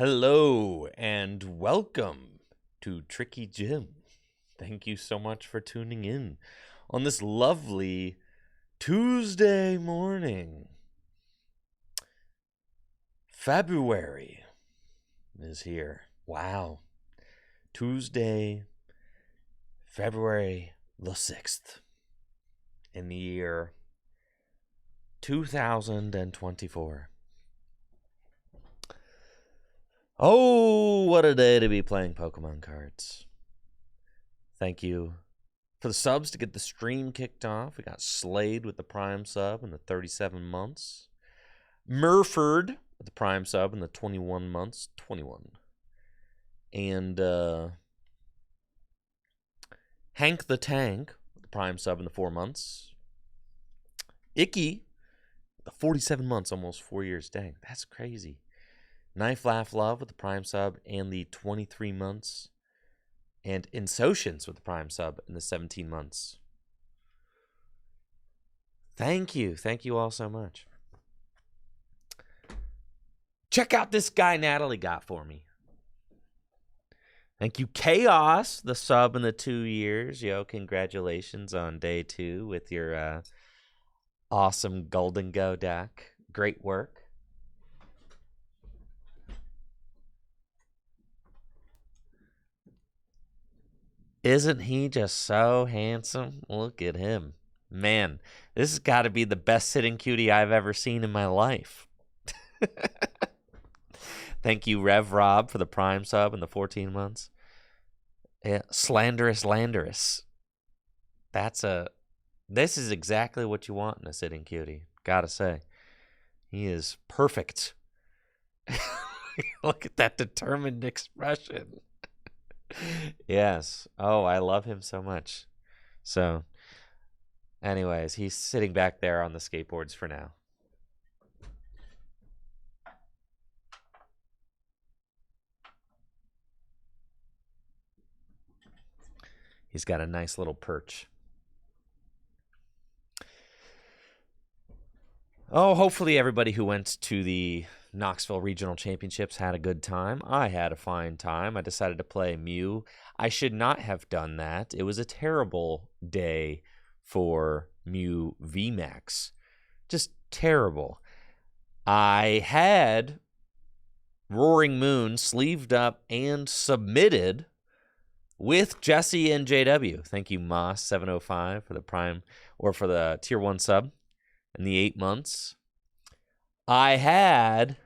Hello and welcome to Tricky Jim. Thank you so much for tuning in on this lovely Tuesday morning. February is here. Wow. Tuesday, February the 6th in the year 2024. Oh, what a day to be playing Pokemon cards. Thank you for the subs to get the stream kicked off. We got Slade with the Prime sub in the 37 months. Murford with the Prime sub in the 21 months. 21. And Hank the Tank with the Prime sub in the 4 months. Icky, the 47 months, almost 4 years. Dang, that's crazy. Knife Laugh Love with the Prime sub and the 23 months. And Insocience with the Prime sub in the 17 months. Thank you. Thank you all so much. Check out this guy Natalie got for me. Thank you, Chaos, the sub in the 2 years. Yo, congratulations on day 2 with your awesome Golden Go deck. Great work. Isn't he just so handsome? Look at him. Man, this has got to be the best sitting cutie I've ever seen in my life. Thank you, Rev Rob, for the Prime sub in the 14 months. Yeah, Slanderous Landorus. This is exactly what you want in a sitting cutie. Gotta say. He is perfect. Look at that determined expression. Yes. Oh, I love him so much. So, anyways, he's sitting back there on the skateboards for now. He's got a nice little perch. Oh, hopefully everybody who went to the Knoxville Regional Championships had a good time. I had a fine time. I decided to play Mew. I should not have done that. It was a terrible day for Mew VMAX. Just terrible. I had Roaring Moon sleeved up and submitted with Jesse and JW. Thank you, Moss705, for the Prime or for the Tier 1 sub in the 8 months. I had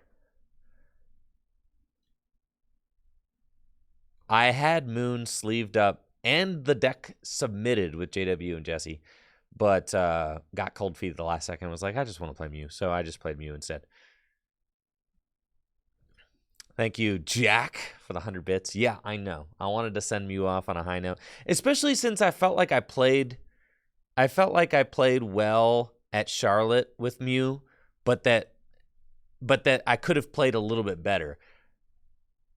Moon sleeved up and the deck submitted with JW and Jesse, but got cold feet at the last second. Was like, I just want to play Mew, so I just played Mew instead. Thank you, Jack, for the 100 bits. Yeah, I know. I wanted to send Mew off on a high note, especially since I felt like I played well at Charlotte with Mew, but that I could have played a little bit better.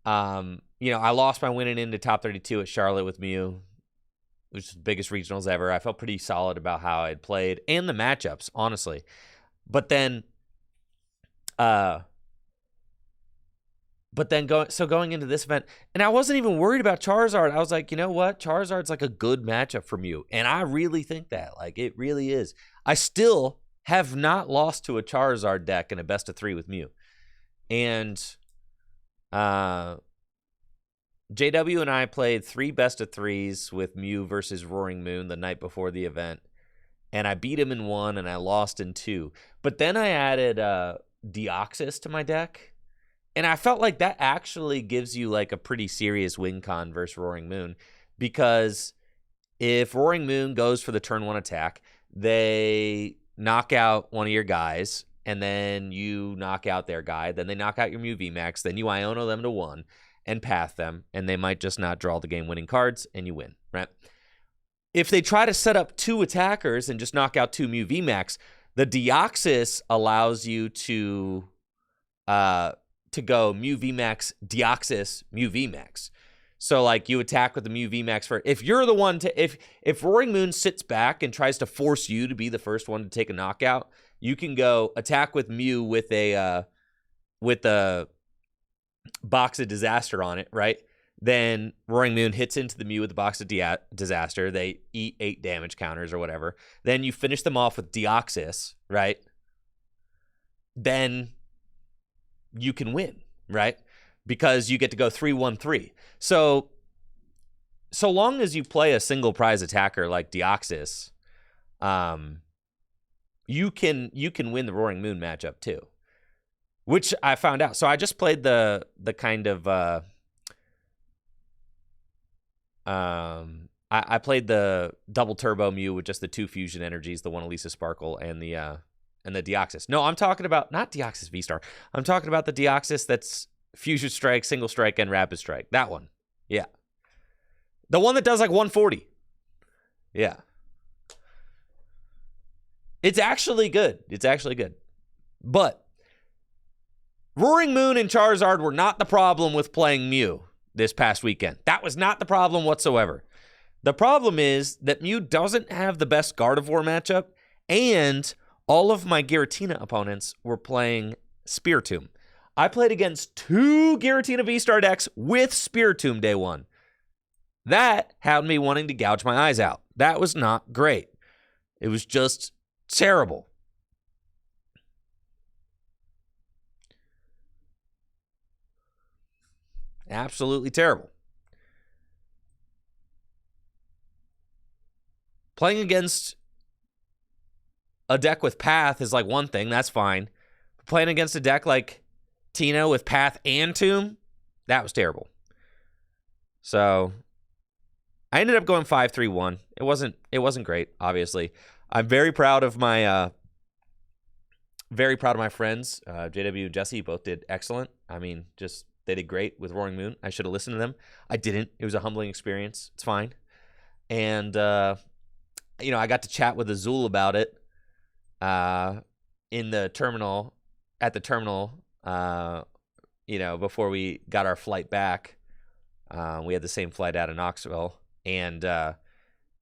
I lost my winning into top 32 at Charlotte with Mew, which is the biggest regionals ever. I felt pretty solid about how I had played and the matchups, honestly. But then going into this event, and I wasn't even worried about Charizard. I was like, you know what? Charizard's like a good matchup for Mew. And I really think that. Like, it really is. I still have not lost to a Charizard deck in a best of 3 with Mew. And JW and I played 3 best of 3s with Mew versus Roaring Moon the night before the event. And I beat him in 1 and I lost in 2. But then I added Deoxys to my deck. And I felt like that actually gives you like a pretty serious win con versus Roaring Moon. Because if Roaring Moon goes for the turn 1 attack, they knock out one of your guys, and then you knock out their guy, then they knock out your Mew VMAX, then you Iono them to 1 and path them, and they might just not draw the game-winning cards, and you win, right? If they try to set up 2 attackers and just knock out 2 Mew VMAX, the Deoxys allows you to go Mew VMAX, Deoxys, Mew VMAX. So, like, you attack with the Mew VMAX for... If you're the one to... If Roaring Moon sits back and tries to force you to be the first one to take a knockout, you can go attack with Mew with a Box of Disaster on it, right? Then Roaring Moon hits into the Mew with the Box of Disaster. They eat 8 damage counters or whatever. Then you finish them off with Deoxys, right? Then you can win, right? Because you get to go 3-1-3. So long as you play a single prize attacker like Deoxys, you can win the Roaring Moon matchup too, which I found out. So I just played the kind of I played the double turbo Mew with just the 2 fusion energies, the one Elisa Sparkle and the Deoxys. No, I'm talking about not Deoxys V-Star. I'm talking about the Deoxys that's Fusion Strike, Single Strike, and Rapid Strike. That one. Yeah. The one that does like 140. Yeah. It's actually good. But Roaring Moon and Charizard were not the problem with playing Mew this past weekend. That was not the problem whatsoever. The problem is that Mew doesn't have the best Gardevoir matchup, and all of my Giratina opponents were playing Spiritomb. I played against 2 Giratina V-Star decks with Spiritomb day 1. That had me wanting to gouge my eyes out. That was not great. It was just terrible. Absolutely terrible. Playing against a deck with Path is like one thing. That's fine. Playing against a deck like Tina with Path and Tomb, that was terrible. So I ended up going 5-3-1. It wasn't great, obviously. I'm very proud of my friends. JW and Jesse both did excellent. I mean, just they did great with Roaring Moon. I should have listened to them. I didn't. It was a humbling experience. It's fine. And I got to chat with Azul about it in the terminal, before we got our flight back. We had the same flight out of Knoxville, and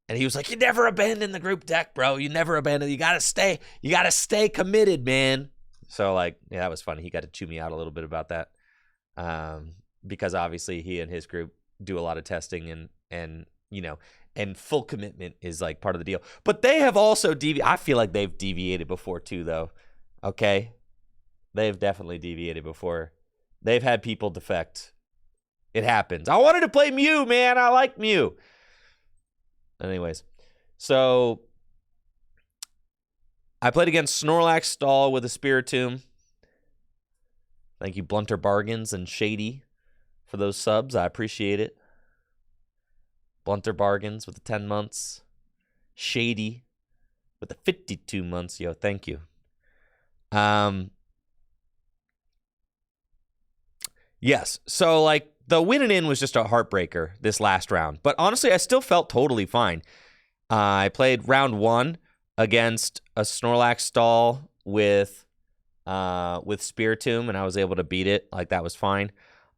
he was like, "You never abandon the group deck, bro. You never abandon. You gotta stay committed, man." So that was funny. He got to chew me out a little bit about that, because obviously he and his group do a lot of testing and full commitment is like part of the deal. But they have also I feel like they've deviated before too, though. Okay, they've definitely deviated before. They've had people defect. It happens. I wanted to play Mew, man. I like Mew. Anyways, so I played against Snorlax Stall with a Spiritomb. Thank you, Blunter Bargains and Shady, for those subs. I appreciate it. Blunter Bargains with the 10 months. Shady with the 52 months. Yo, thank you. Yes, so the winning in was just a heartbreaker this last round. But honestly, I still felt totally fine. I played round 1 against a Snorlax Stall with Spiritomb, and I was able to beat it. That was fine.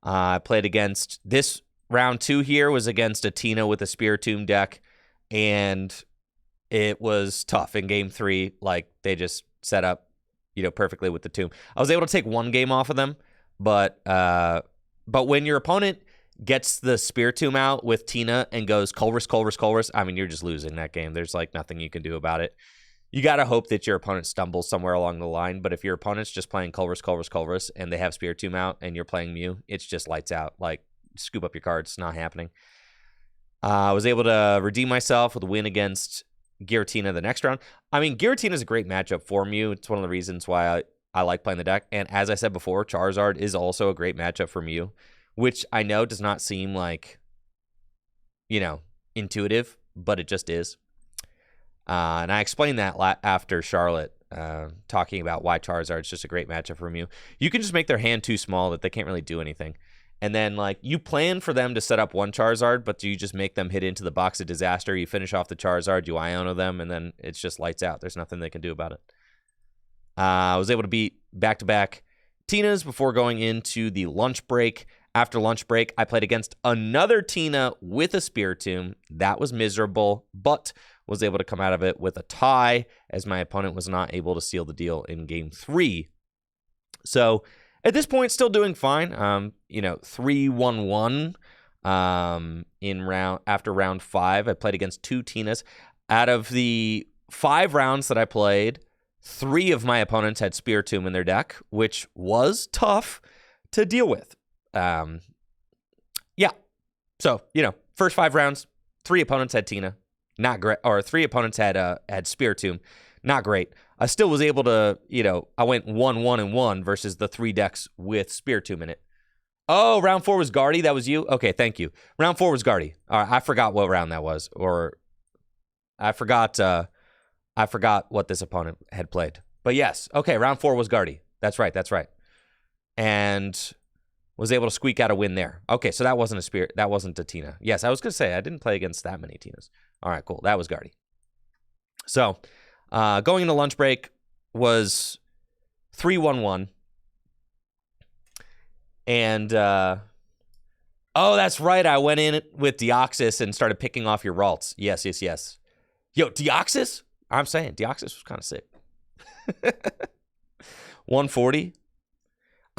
I played against this round 2 here was against a Tina with a Spiritomb deck, and it was tough in game 3. They just set up, perfectly with the Tomb. I was able to take 1 game off of them, but when your opponent gets the Spiritomb out with Tina and goes Colress, I mean, you're just losing that game. There's nothing you can do about it. You got to hope that your opponent stumbles somewhere along the line, but if your opponent's just playing Colress, and they have Spiritomb out and you're playing Mew, it's just lights out. Scoop up your cards. It's not happening. I was able to redeem myself with a win against Giratina the next round. I mean, Giratina is a great matchup for Mew. It's one of the reasons why I like playing the deck. And as I said before, Charizard is also a great matchup for Mew, which I know does not seem intuitive, but it just is. And I explained that after Charlotte, talking about why Charizard is just a great matchup for Mew. You can just make their hand too small that they can't really do anything. And then, you plan for them to set up one Charizard, but you just make them hit into the Box of Disaster. You finish off the Charizard, you Iono them, and then it's just lights out. There's nothing they can do about it. I was able to beat back-to-back Tinas before going into the lunch break. After lunch break, I played against another Tina with a Spiritomb. That was miserable, but was able to come out of it with a tie, as my opponent was not able to seal the deal in Game 3. So, At this point, still doing fine. 3-1-1 after round 5. I played against 2 Tinas. Out of the 5 rounds that I played, 3 of my opponents had Spiritomb in their deck, which was tough to deal with. Yeah. So, first 5 rounds, 3 opponents had Tina. Not great. Or 3 opponents had Spiritomb. Not great. I still was able to, I went 1-1-1 versus the 3 decks with Spiritomb in it. Oh, round 4 was Guardy? That was you? Okay, thank you. Round 4 was Guardy. All right, I forgot what round that was. Or I forgot what this opponent had played. But yes, okay, round 4 was Guardy. That's right. And was able to squeak out a win there. Okay, so that wasn't a Tina. Yes, I was going to say, I didn't play against that many Tinas. All right, cool. That was Guardy. So, going into lunch break was 3-1-1. And, oh, that's right. I went in with Deoxys and started picking off your Ralts. Yes. Yo, Deoxys? I'm saying, Deoxys was kind of sick. 140.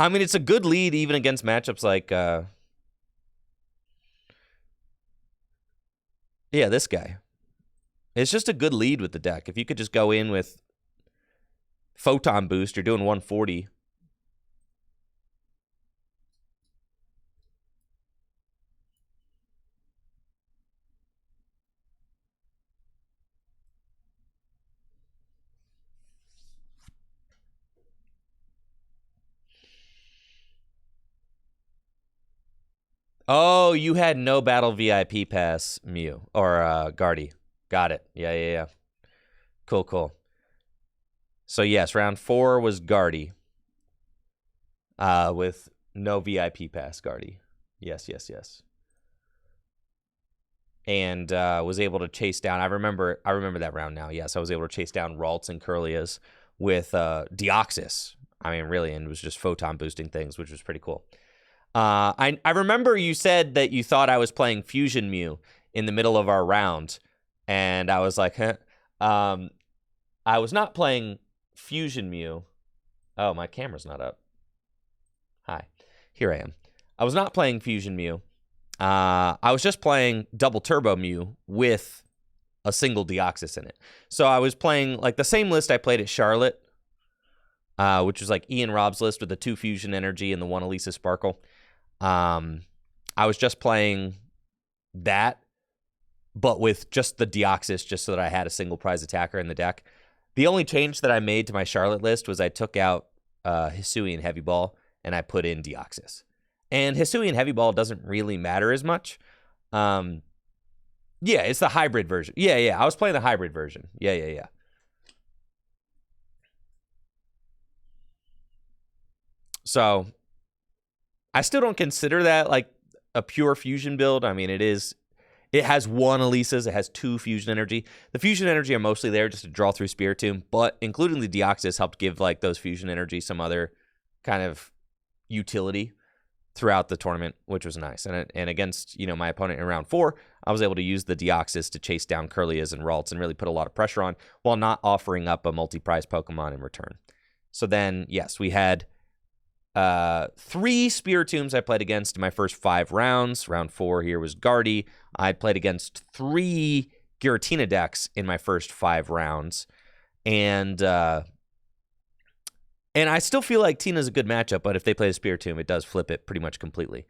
I mean, it's a good lead even against matchups like, this guy. It's just a good lead with the deck. If you could just go in with Photon Boost, you're doing 140. Oh, you had no battle VIP pass, Mew, or Guardy. Got it. Yeah. Cool. So, yes, round 4 was Guardy. With no VIP pass, Guardy. Yes. And was able to chase down. I remember that round now. Yes, I was able to chase down Ralts and Curlias with Deoxys. I mean, really, and it was just photon boosting things, which was pretty cool. I remember you said that you thought I was playing Fusion Mew in the middle of our round, and I was like, huh. I was not playing Fusion Mew. Oh, my camera's not up. Hi, here I am. I was not playing Fusion Mew. I was just playing Double Turbo Mew with a single Deoxys in it. So I was playing like the same list I played at Charlotte, which was like Ian Rob's list with the 2 Fusion Energy and the 1 Elisa Sparkle. I was just playing that, but with just the Deoxys, just so that I had a single prize attacker in the deck. The only change that I made to my Charlotte list was I took out Hisuian Heavy Ball and I put in Deoxys. And Hisuian Heavy Ball doesn't really matter as much. Yeah, it's the hybrid version. Yeah. I was playing the hybrid version. Yeah. So I still don't consider that like a pure fusion build. I mean, it has 1 Elisa's, it has 2 Fusion Energy. The Fusion Energy are mostly there just to draw through Spiritomb, but including the Deoxys helped give like those Fusion Energy some other kind of utility throughout the tournament, which was nice. And against, my opponent in round 4, I was able to use the Deoxys to chase down Curlias and Ralts and really put a lot of pressure on while not offering up a multi-prize Pokemon in return. So then, yes, we had 3 Spiritombs I played against in my first 5 rounds. Round 4 here was Guardy. I played against 3 Giratina decks in my first 5 rounds. And I still feel like Tina's a good matchup, but if they play a Spiritomb, it does flip it pretty much completely.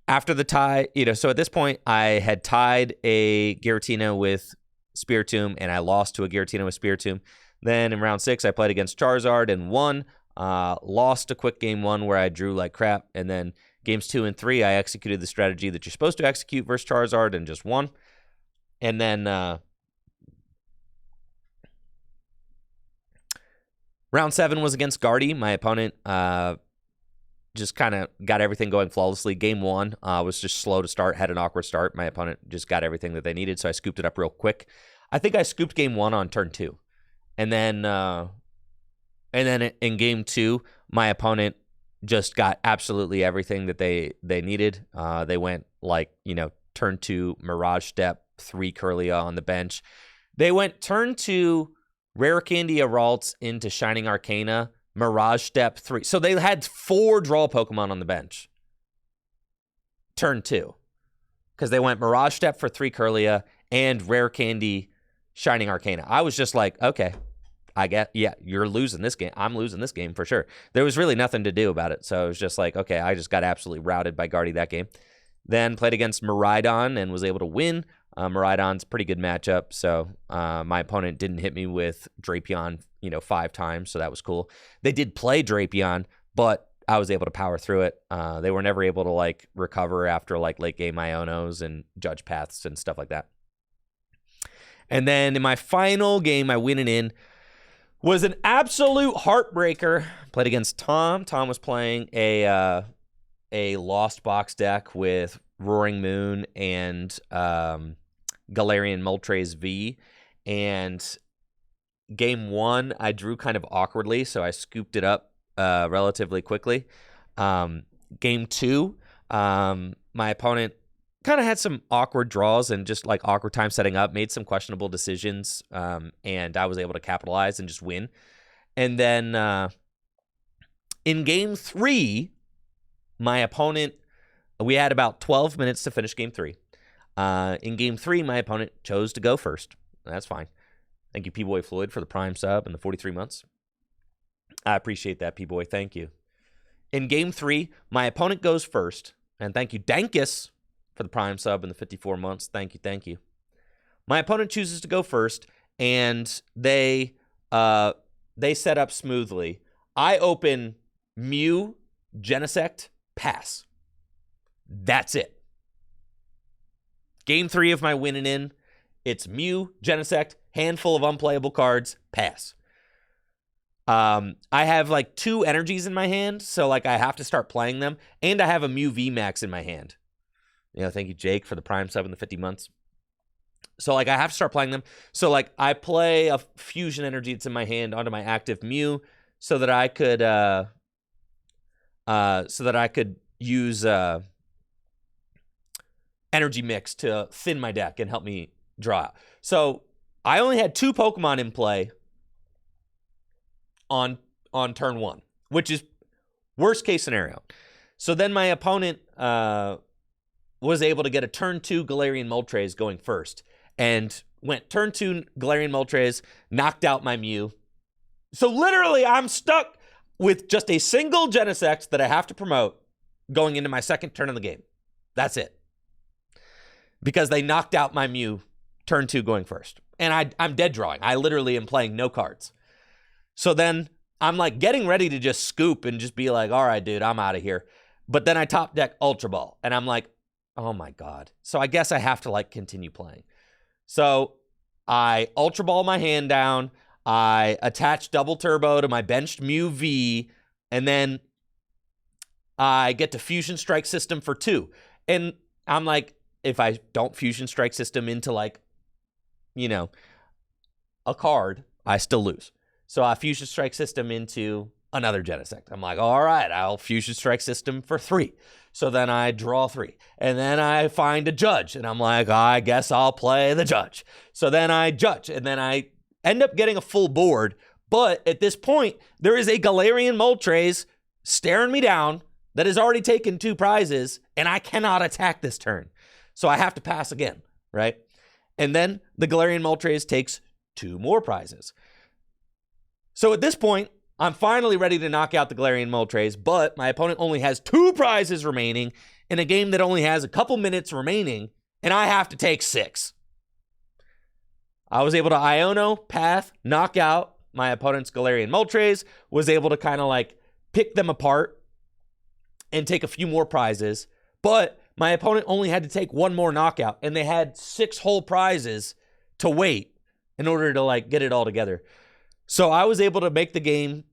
After the tie, so at this point, I had tied a Giratina with Spiritomb, and I lost to a Giratina with Spiritomb. Then in round 6, I played against Charizard and won. Lost a quick game 1 where I drew like crap, and then games 2 and 3, I executed the strategy that you're supposed to execute versus Charizard and just won. And then round 7 was against Guardy. My opponent just kind of got everything going flawlessly. Game 1 was just slow to start, had an awkward start. My opponent just got everything that they needed, so I scooped it up real quick. I think I scooped game 1 on turn 2. And then in game 2, my opponent just got absolutely everything that they needed. They went like, turn 2, Mirage Step, 3 Curlia on the bench. They went turn 2, Rare Candy Ralts into Shining Arcana, Mirage Step 3. So they had 4 draw Pokemon on the bench. Turn 2. Because they went Mirage Step for 3 Kirlia and Rare Candy Shining Arcana. I was just like, okay, I get, yeah, you're losing this game. I'm losing this game for sure. There was really nothing to do about it. So it was just like, okay, I just got absolutely routed by Guardy that game. Then played against Miraidon and was able to win. Miraidon's a pretty good matchup. So my opponent didn't hit me with Drapion, 5 times. So that was cool. They did play Drapion, but I was able to power through it. They were never able to recover after late game Ionos and judge paths and stuff like that. And then in my final game, I win it in. Was an absolute heartbreaker. Played against Tom. Tom was playing a Lost Box deck with Roaring Moon and Galarian Moltres V. And game 1, I drew kind of awkwardly, so I scooped it up relatively quickly. Game 2, my opponent kind of had some awkward draws and just awkward time setting up, made some questionable decisions, and I was able to capitalize and just win. And then in game 3, my opponent, we had about 12 minutes to finish game 3. In game 3, my opponent chose to go first. That's fine. Thank you, P-Boy Floyd, for the Prime sub and the 43 months. I appreciate that, P-Boy. Thank you. In game 3, my opponent goes first. And thank you, Dankus, for the Prime sub and the 54 months. Thank you, thank you. My opponent chooses to go first, and they set up smoothly. I open Mew, Genesect, pass. That's it. Game 3 of my winning in. It's Mew, Genesect, handful of unplayable cards, pass. I have 2 energies in my hand, so I have to start playing them, and I have a Mew VMAX in my hand. Thank you, Jake, for the Prime sub and the 50 months. So I have to start playing them. So I play a fusion energy that's in my hand onto my active Mew, so that I could use energy mix to thin my deck and help me draw out. So I only had 2 Pokemon in play on turn 1, which is worst case scenario. So then my opponent was able to get a turn 2 Galarian Moltres going first, and went turn 2 Galarian Moltres, knocked out my Mew. So literally I'm stuck with just a single Genesect that I have to promote going into my second turn of the game. That's it. Because they knocked out my Mew turn 2 going first. And I'm dead drawing. I literally am playing no cards. So then I'm getting ready to just scoop and just be all right, dude, I'm out of here. But then I top deck Ultra Ball, and I'm oh my God. So I guess I have to continue playing. So I Ultra Ball my hand down. I attach Double Turbo to my benched Mew V, and then I get to Fusion Strike System for 2. And I'm if I don't Fusion Strike System into a card, I still lose. So I Fusion Strike System into another Genesect. I'm all right, I'll Fusion Strike System for 3. So then I draw 3. And then I find a Judge. And I'm I guess I'll play the Judge. So then I Judge. And then I end up getting a full board. But at this point, there is a Galarian Moltres staring me down that has already taken 2 prizes. And I cannot attack this turn. So I have to pass again, right? And then the Galarian Moltres takes 2 more prizes. So at this point, I'm finally ready to knock out the Galarian Moltres, but my opponent only has 2 prizes remaining in a game that only has a couple minutes remaining, and I have to take 6. I was able to Iono, Path, knock out my opponent's Galarian Moltres, was able to kind of pick them apart and take a few more prizes, but my opponent only had to take 1 more knockout, and they had 6 whole prizes to wait in order to get it all together. So I was able to make the game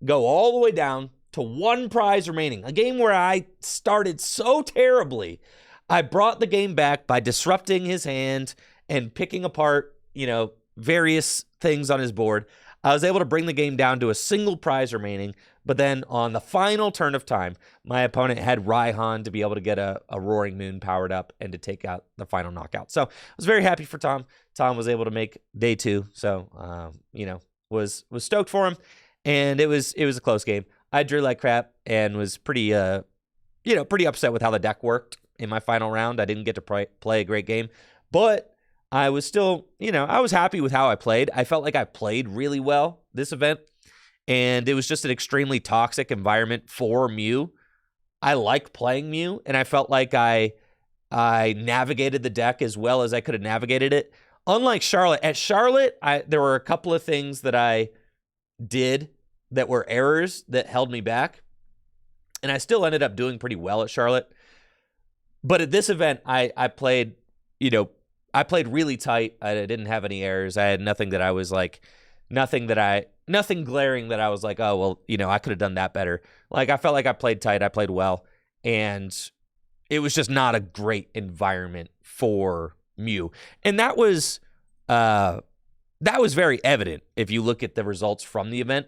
go all the way down to 1 prize remaining. A game where I started so terribly. I brought the game back by disrupting his hand and picking apart, various things on his board. I was able to bring the game down to a single prize remaining. But then on the final turn of time, my opponent had Raihan to be able to get a Roaring Moon powered up and to take out the final knockout. So I was very happy for Tom. Tom was able to make day 2. So, was stoked for him. and it was a close game. I drew like crap and was pretty pretty upset with how the deck worked in my final round. I didn't get to play a great game, but I was still, I was happy with how I played. I felt like I played really well this event, and it was just an extremely toxic environment for Mew. I like playing Mew, and I felt like I navigated the deck as well as I could have navigated it. Unlike Charlotte, at Charlotte, there were a couple of things that I did that were errors that held me back, and I still ended up doing pretty well at Charlotte. But at this event, I played, I played really tight. I didn't have any errors. I had nothing that I was like, nothing glaring that I was like, oh, well, I could have done that better. Like, I felt like I played tight. I played well. And it was just not a great environment for Mew. And that was very evident if you look at the results from the event.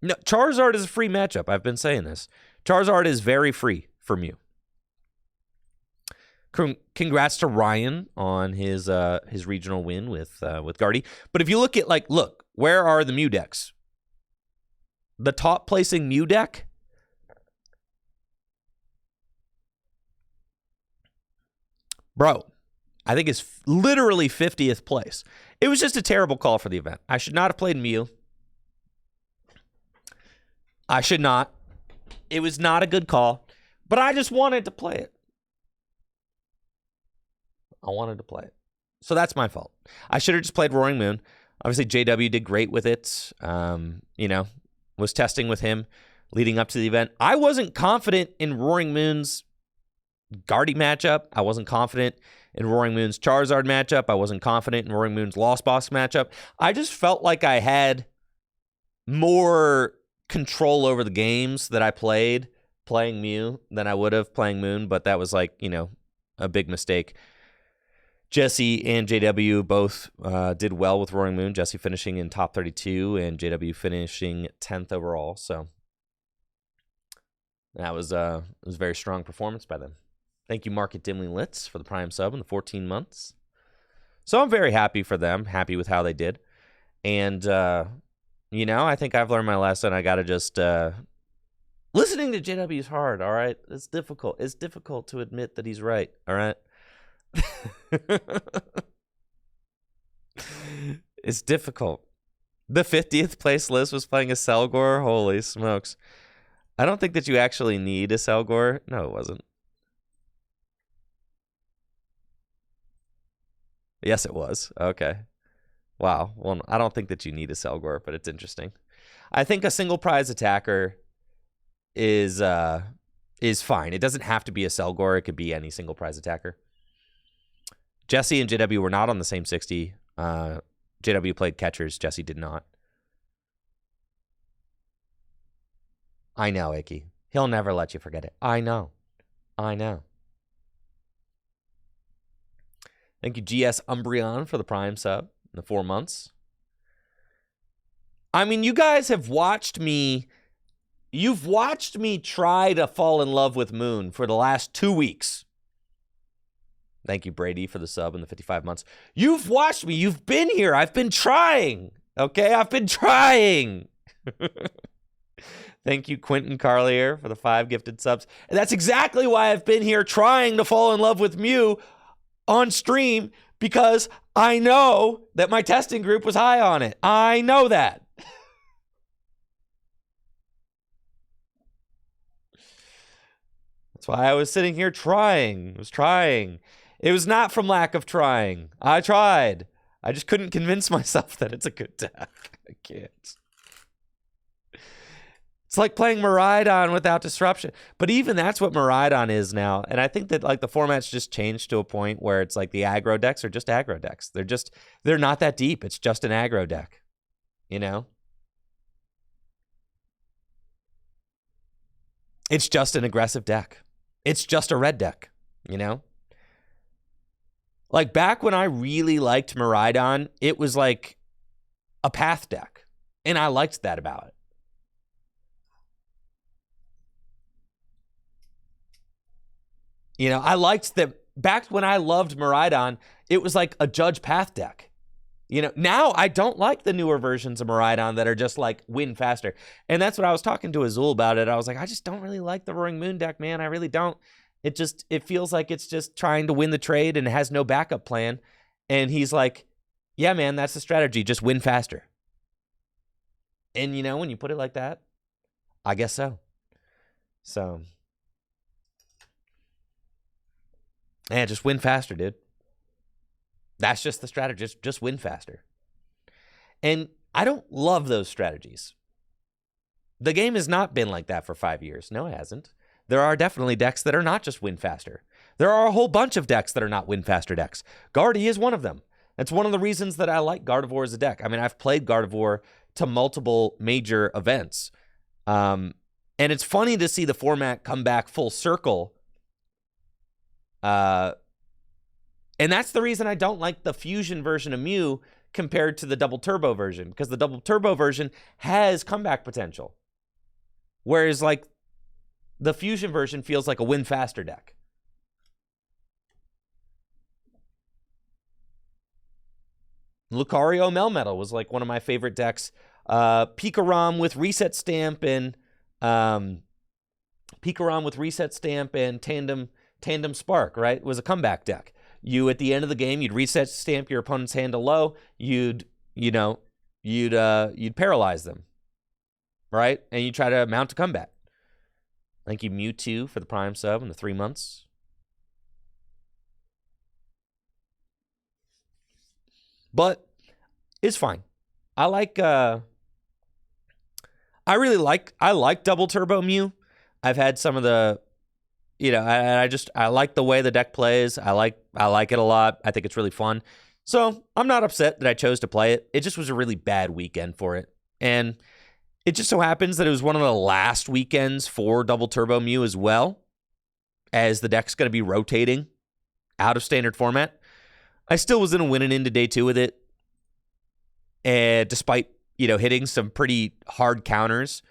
No, Charizard is a free matchup. I've been saying this. Charizard is very free for Mew. Congrats to Ryan on his regional win with Guardy. But if you look at, look, where are the Mew decks? The top placing Mew deck, bro, I think is literally 50th place. It was just a terrible call for the event. I should not have played Mew. I should not. It was not a good call, but I just wanted to play it. I wanted to play it. So that's my fault. I should have just played Roaring Moon. Obviously, JW did great with it. Was testing with him leading up to the event. I wasn't confident in Roaring Moon's Guardy matchup. I wasn't confident in Roaring Moon's Charizard matchup. I wasn't confident in Roaring Moon's Lost Box matchup. I just felt like I had more control over the games that I played playing Mew than I would have playing Moon, but that was a big mistake. Jesse and JW both did well with Roaring Moon. Jesse finishing in top 32 and JW finishing 10th overall. So that was a very strong performance by them. Thank you, Market Dimly Litz, for the Prime sub in the 14 months. So I'm very happy for them, happy with how they did. And, I think I've learned my lesson. I got to just... listening to JW is hard, all right? It's difficult. It's difficult to admit that he's right, all right? It's difficult. The 50th place list was playing a Selgor. Holy smokes. I don't think that you actually need a Selgor. No, it wasn't. Yes, it was. Okay. Wow. Well, I don't think that you need a Selgor, but it's interesting. I think a single prize attacker is fine. It doesn't have to be a Selgor. It could be any single prize attacker. Jesse and JW were not on the same 60. JW played catchers. Jesse did not. I know, Icky. He'll never let you forget it. I know. Thank you, GS Umbreon, for the Prime sub in the 4 months. I mean, you guys have watched me. You've watched me try to fall in love with Moon for the last 2 weeks. Thank you, Brady, for the sub in the 55 months. You've watched me. You've been here. I've been trying. Okay? I've been trying. Thank you, Quentin Carlier, for the 5 gifted subs. And that's exactly why I've been here trying to fall in love with Mew on stream, because I know that my testing group was high on it. I know that. That's why I was sitting here trying. I was trying. It was not from lack of trying. I tried. I just couldn't convince myself that it's a good deck. I can't. It's like playing Miraidon without disruption. But even that's what Miraidon is now. And I think that the format's just changed to a point where it's like the aggro decks are just aggro decks. They're not that deep. It's just an aggro deck. It's just an aggressive deck. It's just a red deck, Like, back when I really liked Miraidon, it was like a path deck. And I liked that about it. I liked that back when I loved Miraidon, it was like a Judge Path deck. Now I don't like the newer versions of Miraidon that are just like win faster. And that's what I was talking to Azul about it. I was like, I just don't really like the Roaring Moon deck, man. I really don't. It feels like it's just trying to win the trade and it has no backup plan. And he's like, yeah, man, that's the strategy. Just win faster. And when you put it like that, I guess so. So, yeah, just win faster, dude. That's just the strategy. Just win faster. And I don't love those strategies. The game has not been like that for 5 years. No, it hasn't. There are definitely decks that are not just win faster. There are a whole bunch of decks that are not win faster decks. Guardy is one of them. That's one of the reasons that I like Gardevoir as a deck. I mean, I've played Gardevoir to multiple major events. And it's funny to see the format come back full circle. And that's the reason I don't like the fusion version of Mew compared to the double turbo version, because the double turbo version has comeback potential. Whereas like the fusion version feels like a win faster deck. Lucario Melmetal was like one of my favorite decks. Pikarom with Reset Stamp and Tandem Spark, right? It was a comeback deck. You, at the end of the game, you'd reset stamp your opponent's hand to low. You'd paralyze them, right? And you try to mount a comeback. Thank you, Mewtwo, for the Prime sub in the 3 months. But it's fine. I like double turbo Mew. I've had some of the, I like the way the deck plays. I like it a lot. I think it's really fun. So I'm not upset that I chose to play it. It just was a really bad weekend for it. And it just so happens that it was one of the last weekends for double turbo Mew as well, as the deck's going to be rotating out of standard format. I still was going to win it into day 2 with it. And despite, hitting some pretty hard counters,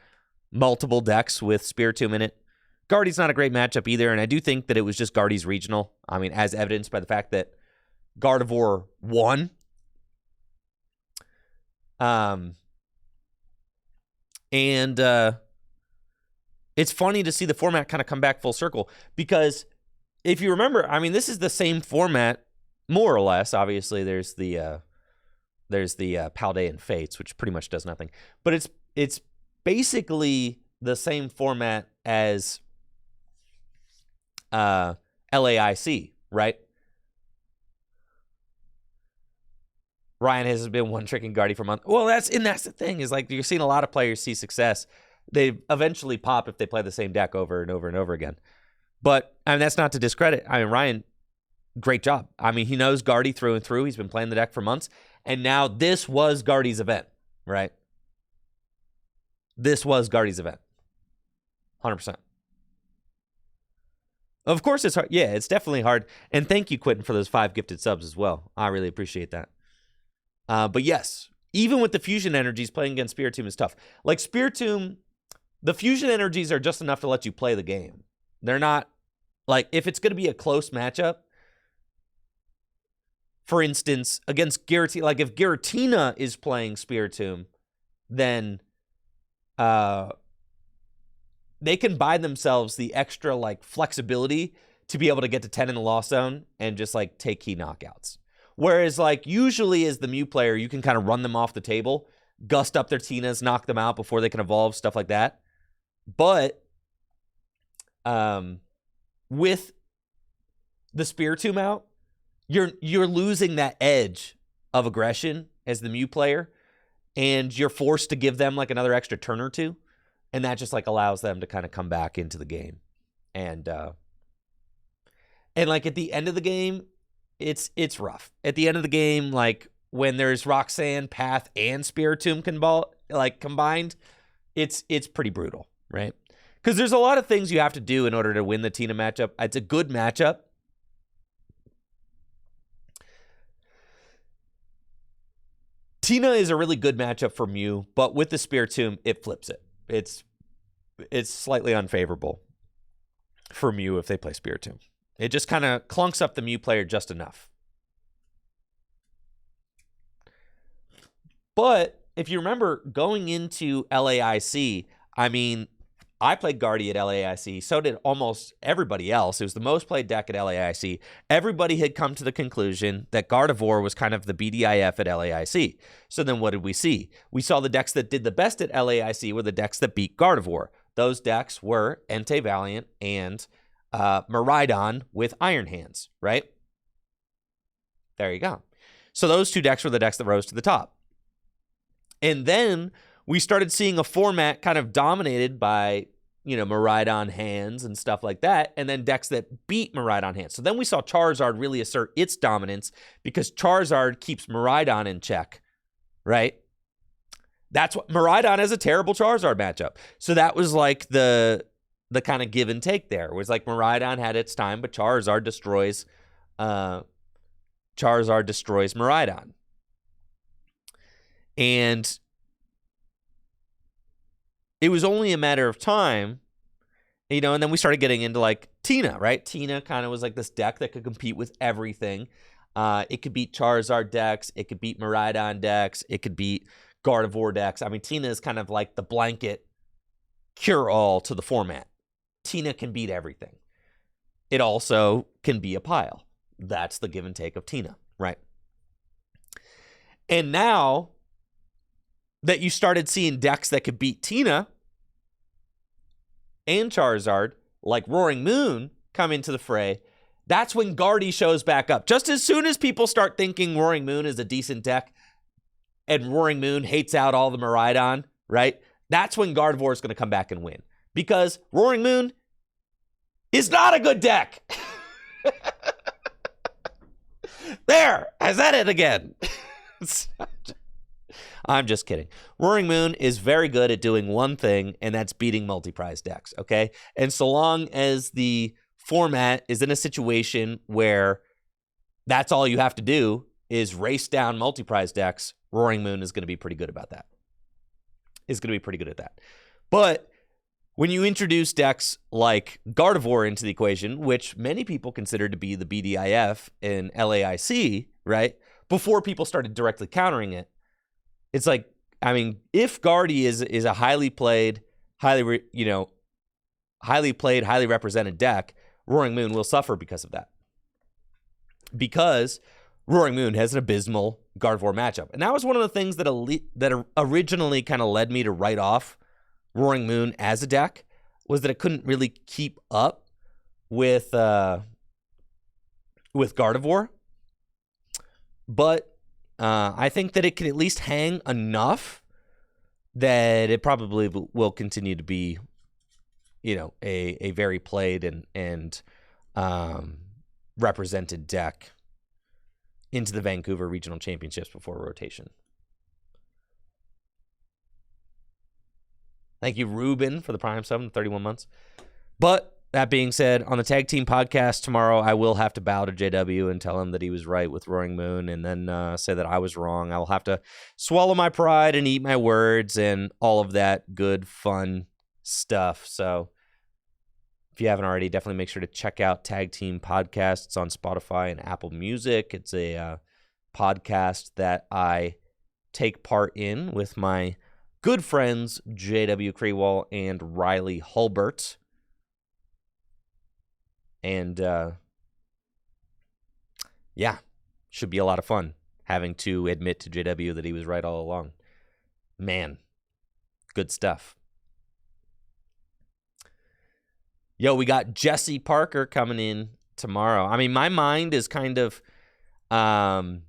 multiple decks with Spiritomb in it. Guardy's not a great matchup either, and I do think that it was just Guardy's regional. I mean, as evidenced by the fact that Gardevoir won. It's funny to see the format kind of come back full circle, because if you remember, I mean, this is the same format, more or less. Obviously, there's the Paldean Fates, which pretty much does nothing. But it's basically the same format as LAIC, right? Ryan has been one-tricking Guardy for a month. Well, that's the thing, is like you're seeing a lot of players see success. They eventually pop if they play the same deck over and over and over again. But I mean, that's not to discredit. I mean, Ryan, great job. I mean, he knows Guardy through and through. He's been playing the deck for months. And now this was Guardy's event, right? This was Guardy's event. 100%. Of course it's hard. Yeah, it's definitely hard. And thank you, Quentin, for those 5 gifted subs as well. I really appreciate that. But yes, even with the fusion energies, playing against Spiritomb is tough. Like Spiritomb, the fusion energies are just enough to let you play the game. They're not, like, if it's going to be a close matchup, for instance, against Giratina, like if Giratina is playing Spiritomb, then they can buy themselves the extra like flexibility to be able to get to 10 in the loss zone and just like take key knockouts. Whereas like usually as the Mew player, you can kind of run them off the table, gust up their Tinas, knock them out before they can evolve, stuff like that. But with the Spiritomb out, you're losing that edge of aggression as the Mew player, and you're forced to give them like another extra turn or two, and that just like allows them to kind of come back into the game. And like at the end of the game, it's rough. At the end of the game, like when there's Roxanne, Path, and Spiritomb combined, it's pretty brutal, right? Because there's a lot of things you have to do in order to win the Tina matchup. It's a good matchup. Tina is a really good matchup for Mew, but with the Spiritomb, it flips it. It's slightly unfavorable for Mew if they play Spiritomb. It just kind of clunks up the Mew player just enough. But if you remember going into LAIC, I mean, I played Guardy at LAIC. So did almost everybody else. It was the most played deck at LAIC. Everybody had come to the conclusion that Gardevoir was kind of the BDIF at LAIC. So then what did we see? We saw the decks that did the best at LAIC were the decks that beat Gardevoir. Those decks were Entei Valiant and Miraidon with Iron Hands, right? There you go. So those two decks were the decks that rose to the top. And then we started seeing a format kind of dominated by, Miraidon hands and stuff like that, and then decks that beat Miraidon hands. So then we saw Charizard really assert its dominance because Charizard keeps Miraidon in check, right? That's what Miraidon has a terrible Charizard matchup. So that was like the kind of give and take there. It was like Miraidon had its time, but Charizard destroys Miraidon. And it was only a matter of time, and then we started getting into like Tina, right? Tina kind of was like this deck that could compete with everything. It could beat Charizard decks. It could beat Miraidon decks. It could beat Gardevoir decks. I mean, Tina is kind of like the blanket cure-all to the format. Tina can beat everything. It also can be a pile. That's the give and take of Tina, right? And now that you started seeing decks that could beat Tina and Charizard, like Roaring Moon, come into the fray, that's when Guardy shows back up. Just as soon as people start thinking Roaring Moon is a decent deck and Roaring Moon hates out all the Miraidon, right? That's when Gardevoir is going to come back and win. Because Roaring Moon is not a good deck. There, I said it again. I'm just kidding. Roaring Moon is very good at doing one thing, and that's beating multi-prize decks, okay? And so long as the format is in a situation where that's all you have to do is race down multi-prize decks, Roaring Moon is going to be pretty good about that. Is going to be pretty good at that. But when you introduce decks like Gardevoir into the equation, which many people consider to be the BDIF in LAIC, right? Before people started directly countering it, it's like, I mean, if Guardy is a highly played, highly represented deck, Roaring Moon will suffer because of that. Because Roaring Moon has an abysmal Gardevoir matchup. And that was one of the things that originally kind of led me to write off Roaring Moon as a deck, was that it couldn't really keep up with Gardevoir. But I think that it can at least hang enough that it probably will continue to be, a very played and represented deck into the Vancouver Regional Championships before rotation. Thank you, Ruben, for the Prime 7, 31 months. But that being said, on the Tag Team Podcast tomorrow, I will have to bow to JW and tell him that he was right with Roaring Moon, and then say that I was wrong. I will have to swallow my pride and eat my words and all of that good, fun stuff. So if you haven't already, definitely make sure to check out Tag Team Podcasts. It's on Spotify and Apple Music. It's a podcast that I take part in with my good friends J.W. Krewall and Riley Hulbert. And, should be a lot of fun having to admit to JW that he was right all along. Man, good stuff. Yo, we got Jesse Parker coming in tomorrow. I mean, my mind is kind of already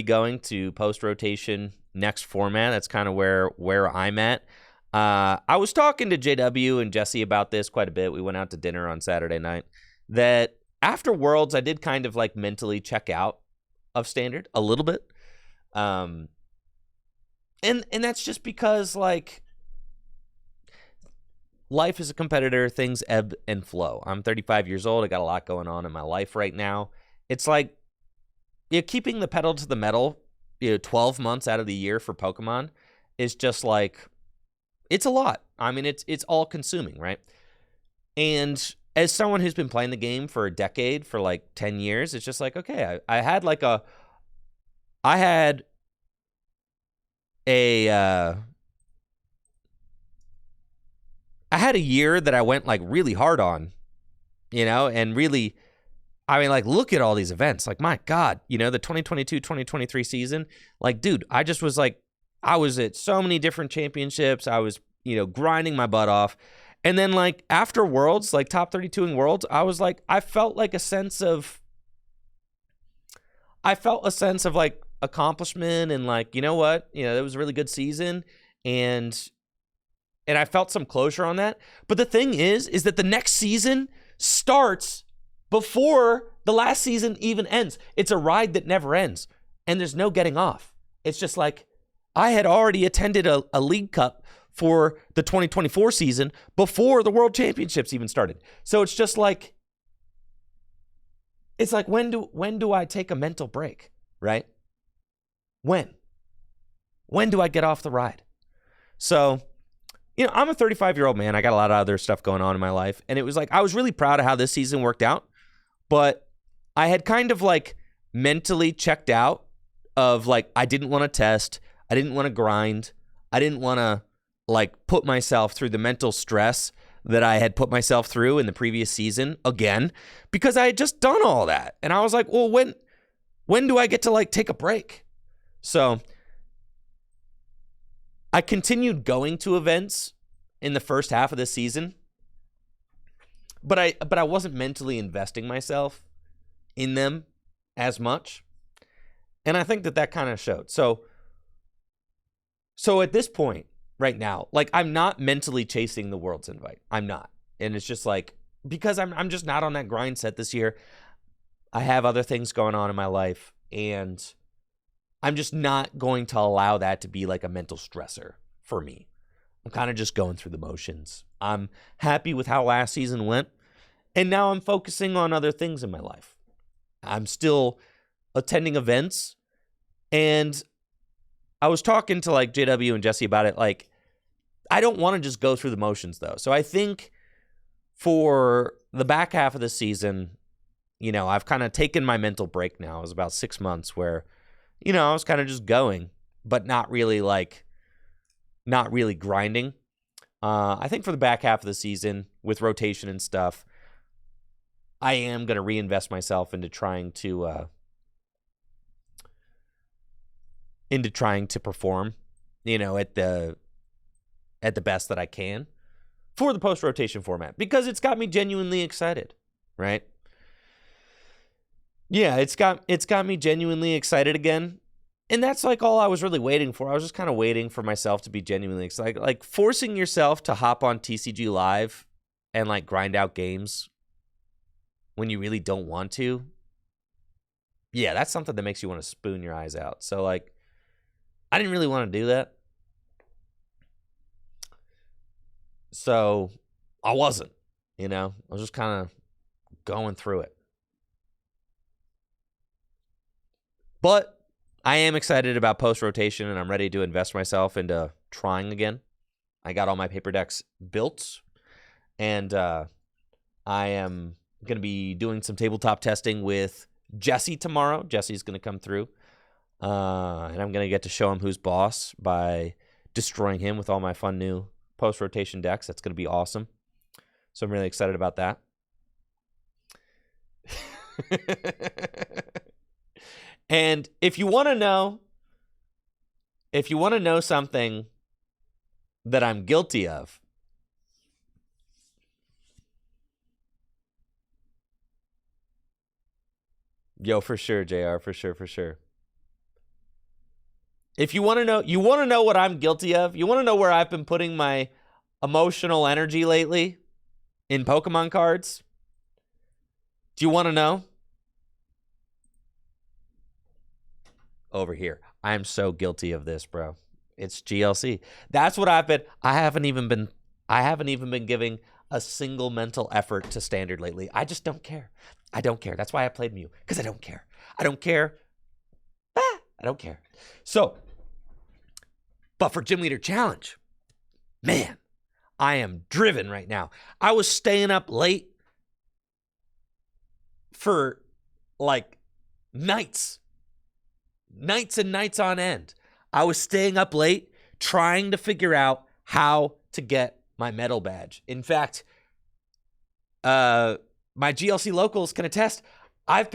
going to post-rotation next format. That's kind of where I'm at. I was talking to JW and Jesse about this quite a bit. We went out to dinner on Saturday night. That after Worlds, I did kind of like mentally check out of Standard a little bit. And that's just because like life as a competitor, things ebb and flow. I'm 35 years old. I got a lot going on in my life right now. It's like keeping the pedal to the metal, 12 months out of the year for Pokemon is just like, it's a lot. I mean, it's all consuming, right? And as someone who's been playing the game for a decade, for like 10 years, it's just like, okay, I had like a I had a year that I went like really hard on, and really, I mean, like, look at all these events. Like, my God, the 2022-2023 season, like, dude, I just was like, I was at so many different championships. I was, grinding my butt off. And then, like, after Worlds, like top 32 in Worlds, I was like, I felt a sense of like accomplishment and like, you know what? It was a really good season. And I felt some closure on that. But the thing is that the next season starts before the last season even ends. It's a ride that never ends. And there's no getting off. It's just like, I had already attended a League Cup for the 2024 season before the World Championships even started. So it's just like, it's like, when do I take a mental break, right? When do I get off the ride? So, I'm a 35-year-old man. I got a lot of other stuff going on in my life. And it was like, I was really proud of how this season worked out. But I had kind of like mentally checked out of like, I didn't want to test. I didn't want to grind. I didn't want to like put myself through the mental stress that I had put myself through in the previous season again, because I had just done all that. And I was like, well, when do I get to like take a break? So I continued going to events in the first half of the season, but I wasn't mentally investing myself in them as much. And I think that kind of showed. So at this point right now, like, I'm not mentally chasing the World's invite. I'm not. And it's just like, because I'm just not on that grind set this year. I have other things going on in my life, and I'm just not going to allow that to be like a mental stressor for me. I'm kind of just going through the motions. I'm happy with how last season went, and now I'm focusing on other things in my life. I'm still attending events, and I was talking to like JW and Jesse about it. Like, I don't want to just go through the motions though. So I think for the back half of the season, I've kind of taken my mental break now. It was about 6 months where, I was kind of just going, but not really grinding. I think for the back half of the season with rotation and stuff, I am going to reinvest myself into trying to perform, at the best that I can for the post-rotation format, because it's got me genuinely excited, right? Yeah, it's got me genuinely excited again. And that's like all I was really waiting for. I was just kind of waiting for myself to be genuinely excited. Like forcing yourself to hop on TCGLive and like grind out games when you really don't want to. Yeah, that's something that makes you want to spoon your eyes out. So like, I didn't really want to do that. So I wasn't, I was just kind of going through it. But I am excited about post-rotation, and I'm ready to invest myself into trying again. I got all my paper decks built, and I am going to be doing some tabletop testing with Jesse tomorrow. Jesse's going to come through, and I'm going to get to show him who's boss by destroying him with all my fun new post-rotation decks. That's going to be awesome. So I'm really excited about that. And if you want to know something that I'm guilty of, yo, for sure, JR, for sure. If you want to know what I'm guilty of, you want to know where I've been putting my emotional energy lately in Pokemon cards? Do you want to know? Over here. I am so guilty of this, bro. It's GLC. That's what I've been. I haven't even been giving a single mental effort to standard lately. I just don't care. I don't care. That's why I played Mew, because I don't care. I don't care. I don't care. So, but for Gym Leader Challenge, man, I am driven right now. I was staying up late for like nights nights and nights on end. I was staying up late trying to figure out how to get my medal badge. In fact, my GLC locals can attest, I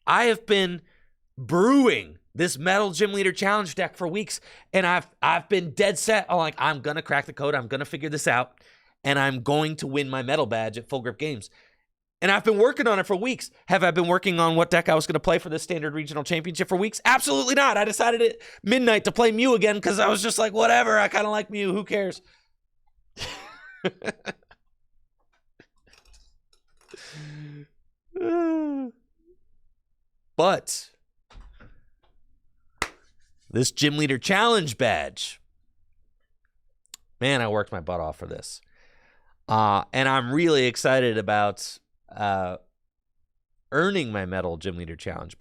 have been brewing this Metal Gym Leader Challenge deck for weeks, and I've been dead set on like, I'm gonna crack the code, I'm gonna figure this out, and I'm going to win my medal badge at Full Grip Games. And I've been working on it for weeks. Have I been working on what deck I was going to play for the Standard Regional Championship for weeks? Absolutely not. I decided at midnight to play Mew again because I was just like, whatever, I kind of like Mew, who cares? But this Gym Leader Challenge badge, man, I worked my butt off for this. And I'm really excited about earning my Metal Gym Leader Challenge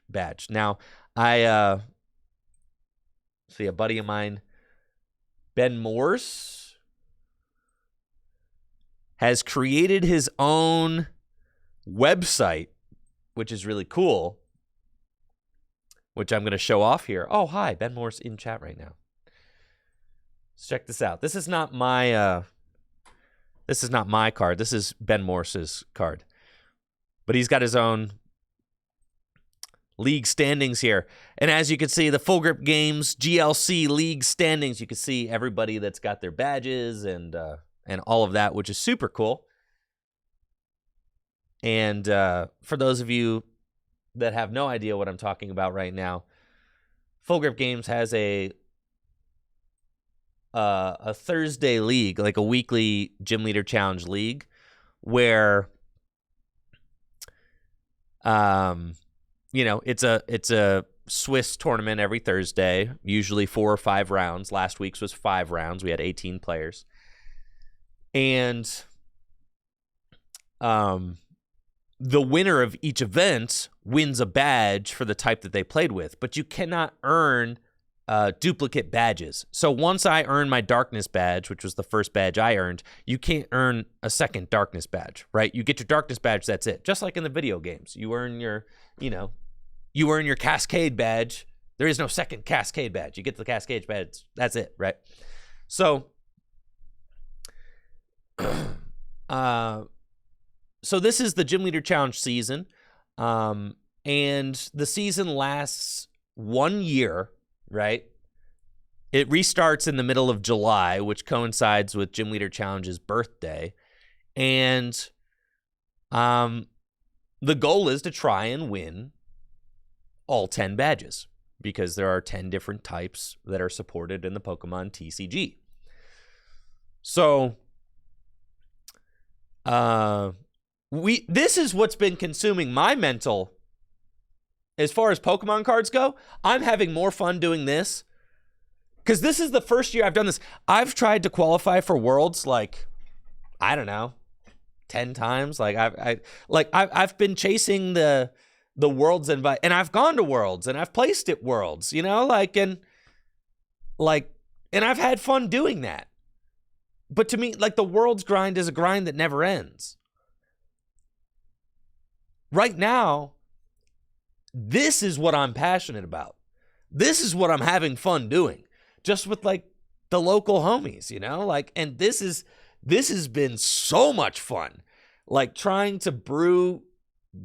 badge. Now, I see a buddy of mine, Ben Morse, has created his own website, which is really cool, which I'm going to show off here. Oh, hi, Ben Morse in chat right now. Let's check this out. This is not my card. This is Ben Morse's card. But he's got his own league standings here. And as you can see, the Full Grip Games GLC league standings, you can see everybody that's got their badges and all of that, which is super cool. And for those of you that have no idea what I'm talking about right now, Full Grip Games has a Thursday league, like a weekly Gym Leader Challenge league, where it's a Swiss tournament every Thursday, usually 4 or 5 rounds. Last week's was 5 rounds. We had 18 players. And the winner of each event wins a badge for the type that they played with, but you cannot earn duplicate badges. So once I earned my Darkness badge, which was the first badge I earned, you can't earn a second Darkness badge, right? You get your Darkness badge, that's it. Just like in the video games, you earn your Cascade badge. There is no second Cascade badge. You get the Cascade badge, that's it, right? So, so this is the Gym Leader Challenge season, and the season lasts 1 year. Right? It restarts in the middle of July, which coincides with Gym Leader Challenge's birthday. And the goal is to try and win all 10 badges, because there are 10 different types that are supported in the Pokémon TCG. So this is what's been consuming my mental. As far as Pokemon cards go, I'm having more fun doing this, because this is the first year I've done this. I've tried to qualify for Worlds like, I don't know, 10 times. Like I've been chasing the Worlds invite, and I've gone to Worlds and I've placed at Worlds, and I've had fun doing that. But to me, like, the Worlds grind is a grind that never ends. Right now, this is what I'm passionate about. This is what I'm having fun doing, just with like the local homies, and this has been so much fun, like trying to brew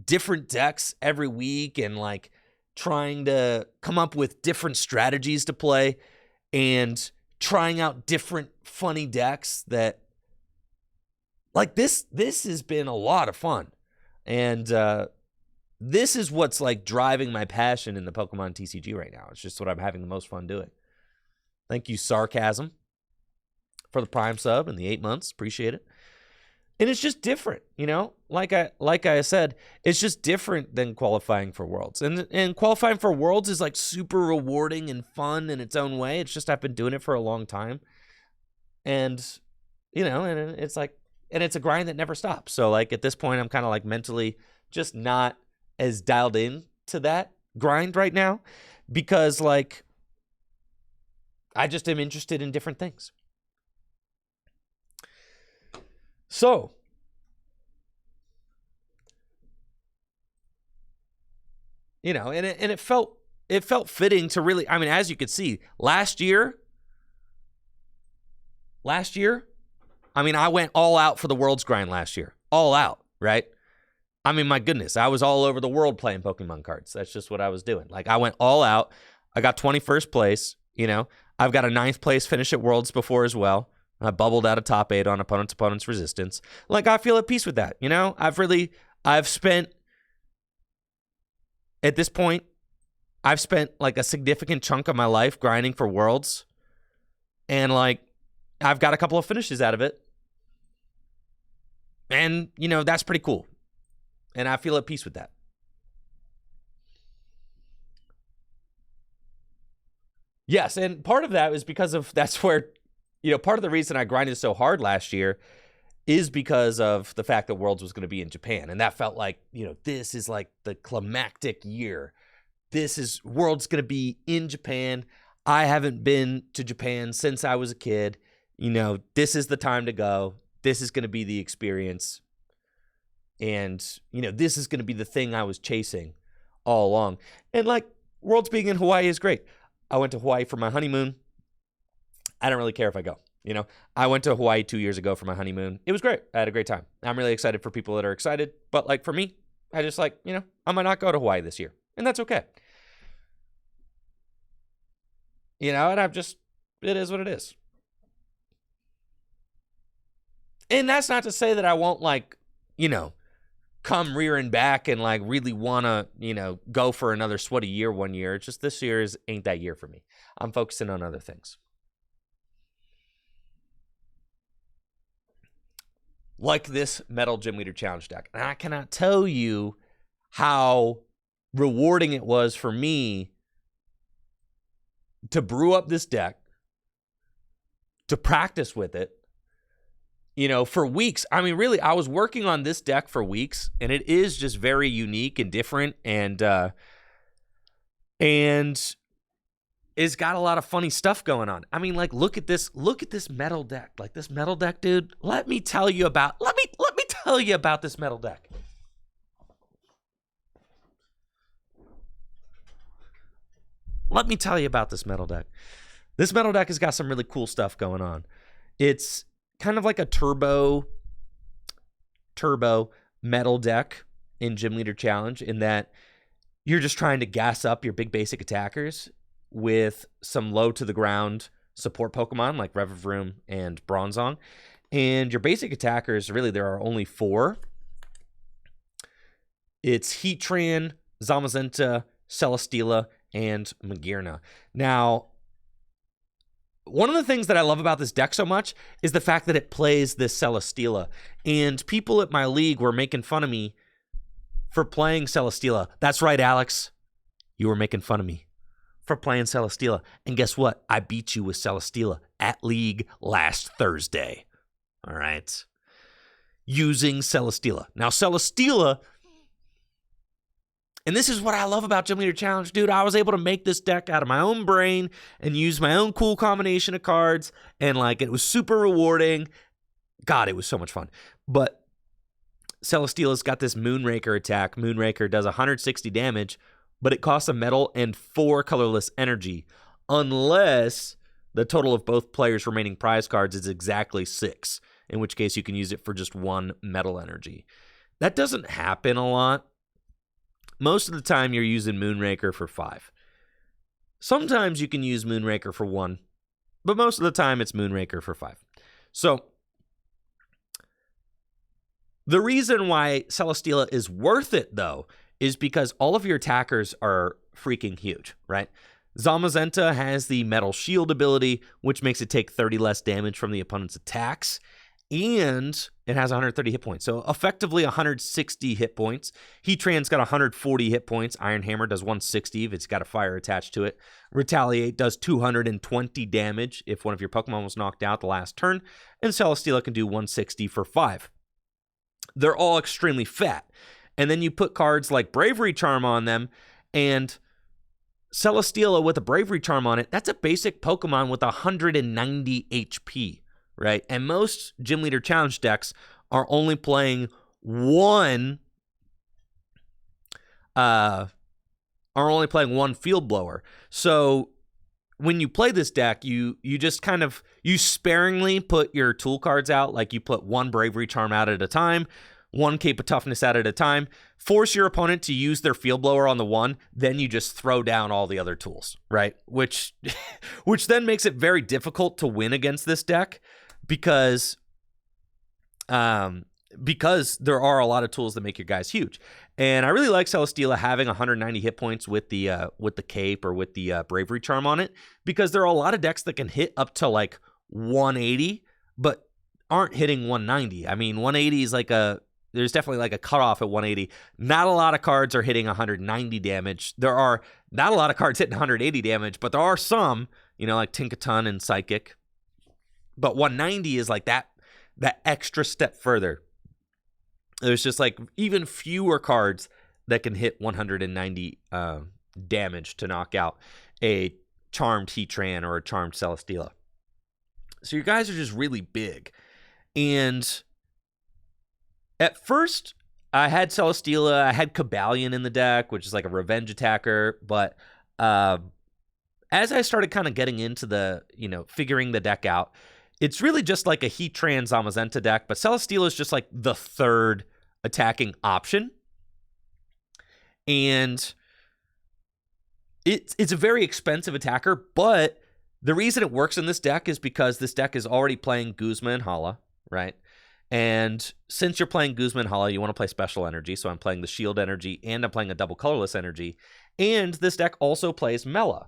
different decks every week and like trying to come up with different strategies to play and trying out different funny decks that, like, this has been a lot of fun. And, this is what's like driving my passion in the Pokemon TCG right now. It's just what I'm having the most fun doing. Thank you, Sarcasm, for the Prime sub and the 8 months. Appreciate it. And it's just different, Like I said, it's just different than qualifying for Worlds. And qualifying for Worlds is like super rewarding and fun in its own way. It's just I've been doing it for a long time. And, and it's like, and it's a grind that never stops. So like at this point, I'm kind of like mentally just not as dialed in to that grind right now, because like I just am interested in different things. So and it felt it felt fitting to really, I mean, as you could see, last year, I mean, I went all out for the World's Grind last year. All out, right? I mean, my goodness, I was all over the world playing Pokemon cards. That's just what I was doing. Like, I went all out. I got 21st place, you know. I've got a 9th place finish at Worlds before as well. I bubbled out of top 8 on opponent's resistance. Like, I feel at peace with that, you know. I've spent, at this point, I've spent like a significant chunk of my life grinding for Worlds. And like, I've got a couple of finishes out of it. And, you know, that's pretty cool. And I feel at peace with that. Yes, and part of that is because of, that's where, you know, part of the reason I grinded so hard last year is because of the fact that Worlds was going to be in Japan. And that felt like, you know, this is like the climactic year. World's going to be in Japan. I haven't been to Japan since I was a kid. You know, this is the time to go. This is going to be the experience. And, you know, this is going to be the thing I was chasing all along. And like, Worlds being in Hawaii is great. I went to Hawaii for my honeymoon. I don't really care if I go. You know, I went to Hawaii 2 years ago for my honeymoon. It was great. I had a great time. I'm really excited for people that are excited. But like for me, I just like, you know, I might not go to Hawaii this year. And that's okay. You know, and it is what it is. And that's not to say that I won't like, you know, come rearing back and like really want to, you know, go for another sweaty year one year. It's just this year ain't that year for me. I'm focusing on other things. Like this Metal Gym Leader Challenge deck. And I cannot tell you how rewarding it was for me to brew up this deck, to practice with it, you know, for weeks. I mean, really, I was working on this deck for weeks, and it is just very unique and different, and it's got a lot of funny stuff going on. I mean, like, look at this metal deck. Like, this metal deck, dude, let me tell you about this metal deck. Let me tell you about this metal deck. This metal deck has got some really cool stuff going on. It's kind of like a turbo metal deck in Gym Leader Challenge, in that you're just trying to gas up your big basic attackers with some low to the ground support Pokemon like Revavroom and Bronzong. And your basic attackers, really, there are only 4. It's Heatran, Zamazenta, Celesteela, and Magearna. Now, one of the things that I love about this deck so much is the fact that it plays this Celesteela. And people at my league were making fun of me for playing Celesteela. That's right, Alex. You were making fun of me for playing Celesteela. And guess what? I beat you with Celesteela at league last Thursday. All right. Using Celesteela. Now, Celesteela, and this is what I love about Gym Leader Challenge, dude. I was able to make this deck out of my own brain and use my own cool combination of cards. And like, it was super rewarding. God, it was so much fun. But Celesteela's got this Moonraker attack. Moonraker does 160 damage, but it costs a metal and 4 colorless energy, unless the total of both players' remaining prize cards is exactly 6, in which case you can use it for just 1 metal energy. That doesn't happen a lot. Most of the time, you're using Moonraker for 5. Sometimes you can use Moonraker for 1, but most of the time, it's Moonraker for 5. So, the reason why Celesteela is worth it, though, is because all of your attackers are freaking huge, right? Zamazenta has the Metal Shield ability, which makes it take 30 less damage from the opponent's attacks, and it has 130 hit points. So effectively 160 hit points. Heatran's got 140 hit points. Iron Hammer does 160 if it's got a fire attached to it. Retaliate does 220 damage if one of your Pokemon was knocked out the last turn. And Celesteela can do 160 for 5. They're all extremely fat. And then you put cards like Bravery Charm on them, and Celesteela with a Bravery Charm on it, that's a basic Pokemon with 190 HP. Right? And most Gym Leader Challenge decks are only playing one are only playing one Field Blower. So when you play this deck, you just kind of, you sparingly put your tool cards out. Like you put one Bravery Charm out at a time, one Cape of Toughness out at a time, force your opponent to use their Field Blower on the one, then you just throw down all the other tools, right? Which then makes it very difficult to win against this deck because there are a lot of tools that make your guys huge. And I really like Celesteela having 190 hit points with the cape or with the Bravery Charm on it, because there are a lot of decks that can hit up to like 180, but aren't hitting 190. I mean, 180 is like there's definitely like a cutoff at 180. Not a lot of cards are hitting 190 damage. There are not a lot of cards hitting 180 damage, but there are some, like Tinkaton and Psychic. But 190 is like that extra step further. There's just like even fewer cards that can hit 190 damage to knock out a charmed Heatran or a charmed Celesteela. So your guys are just really big. And at first, I had Celesteela, I had Cobalion in the deck, which is like a revenge attacker. But as I started kind of getting into the, figuring the deck out, it's really just like a Heatran Zamazenta deck, but Celesteela is just like the third attacking option. And it's a very expensive attacker, but the reason it works in this deck is because this deck is already playing Guzma and Hala, right? And since you're playing Guzma and Hala, you want to play special energy, so I'm playing the shield energy, and I'm playing a double colorless energy, and this deck also plays Mela.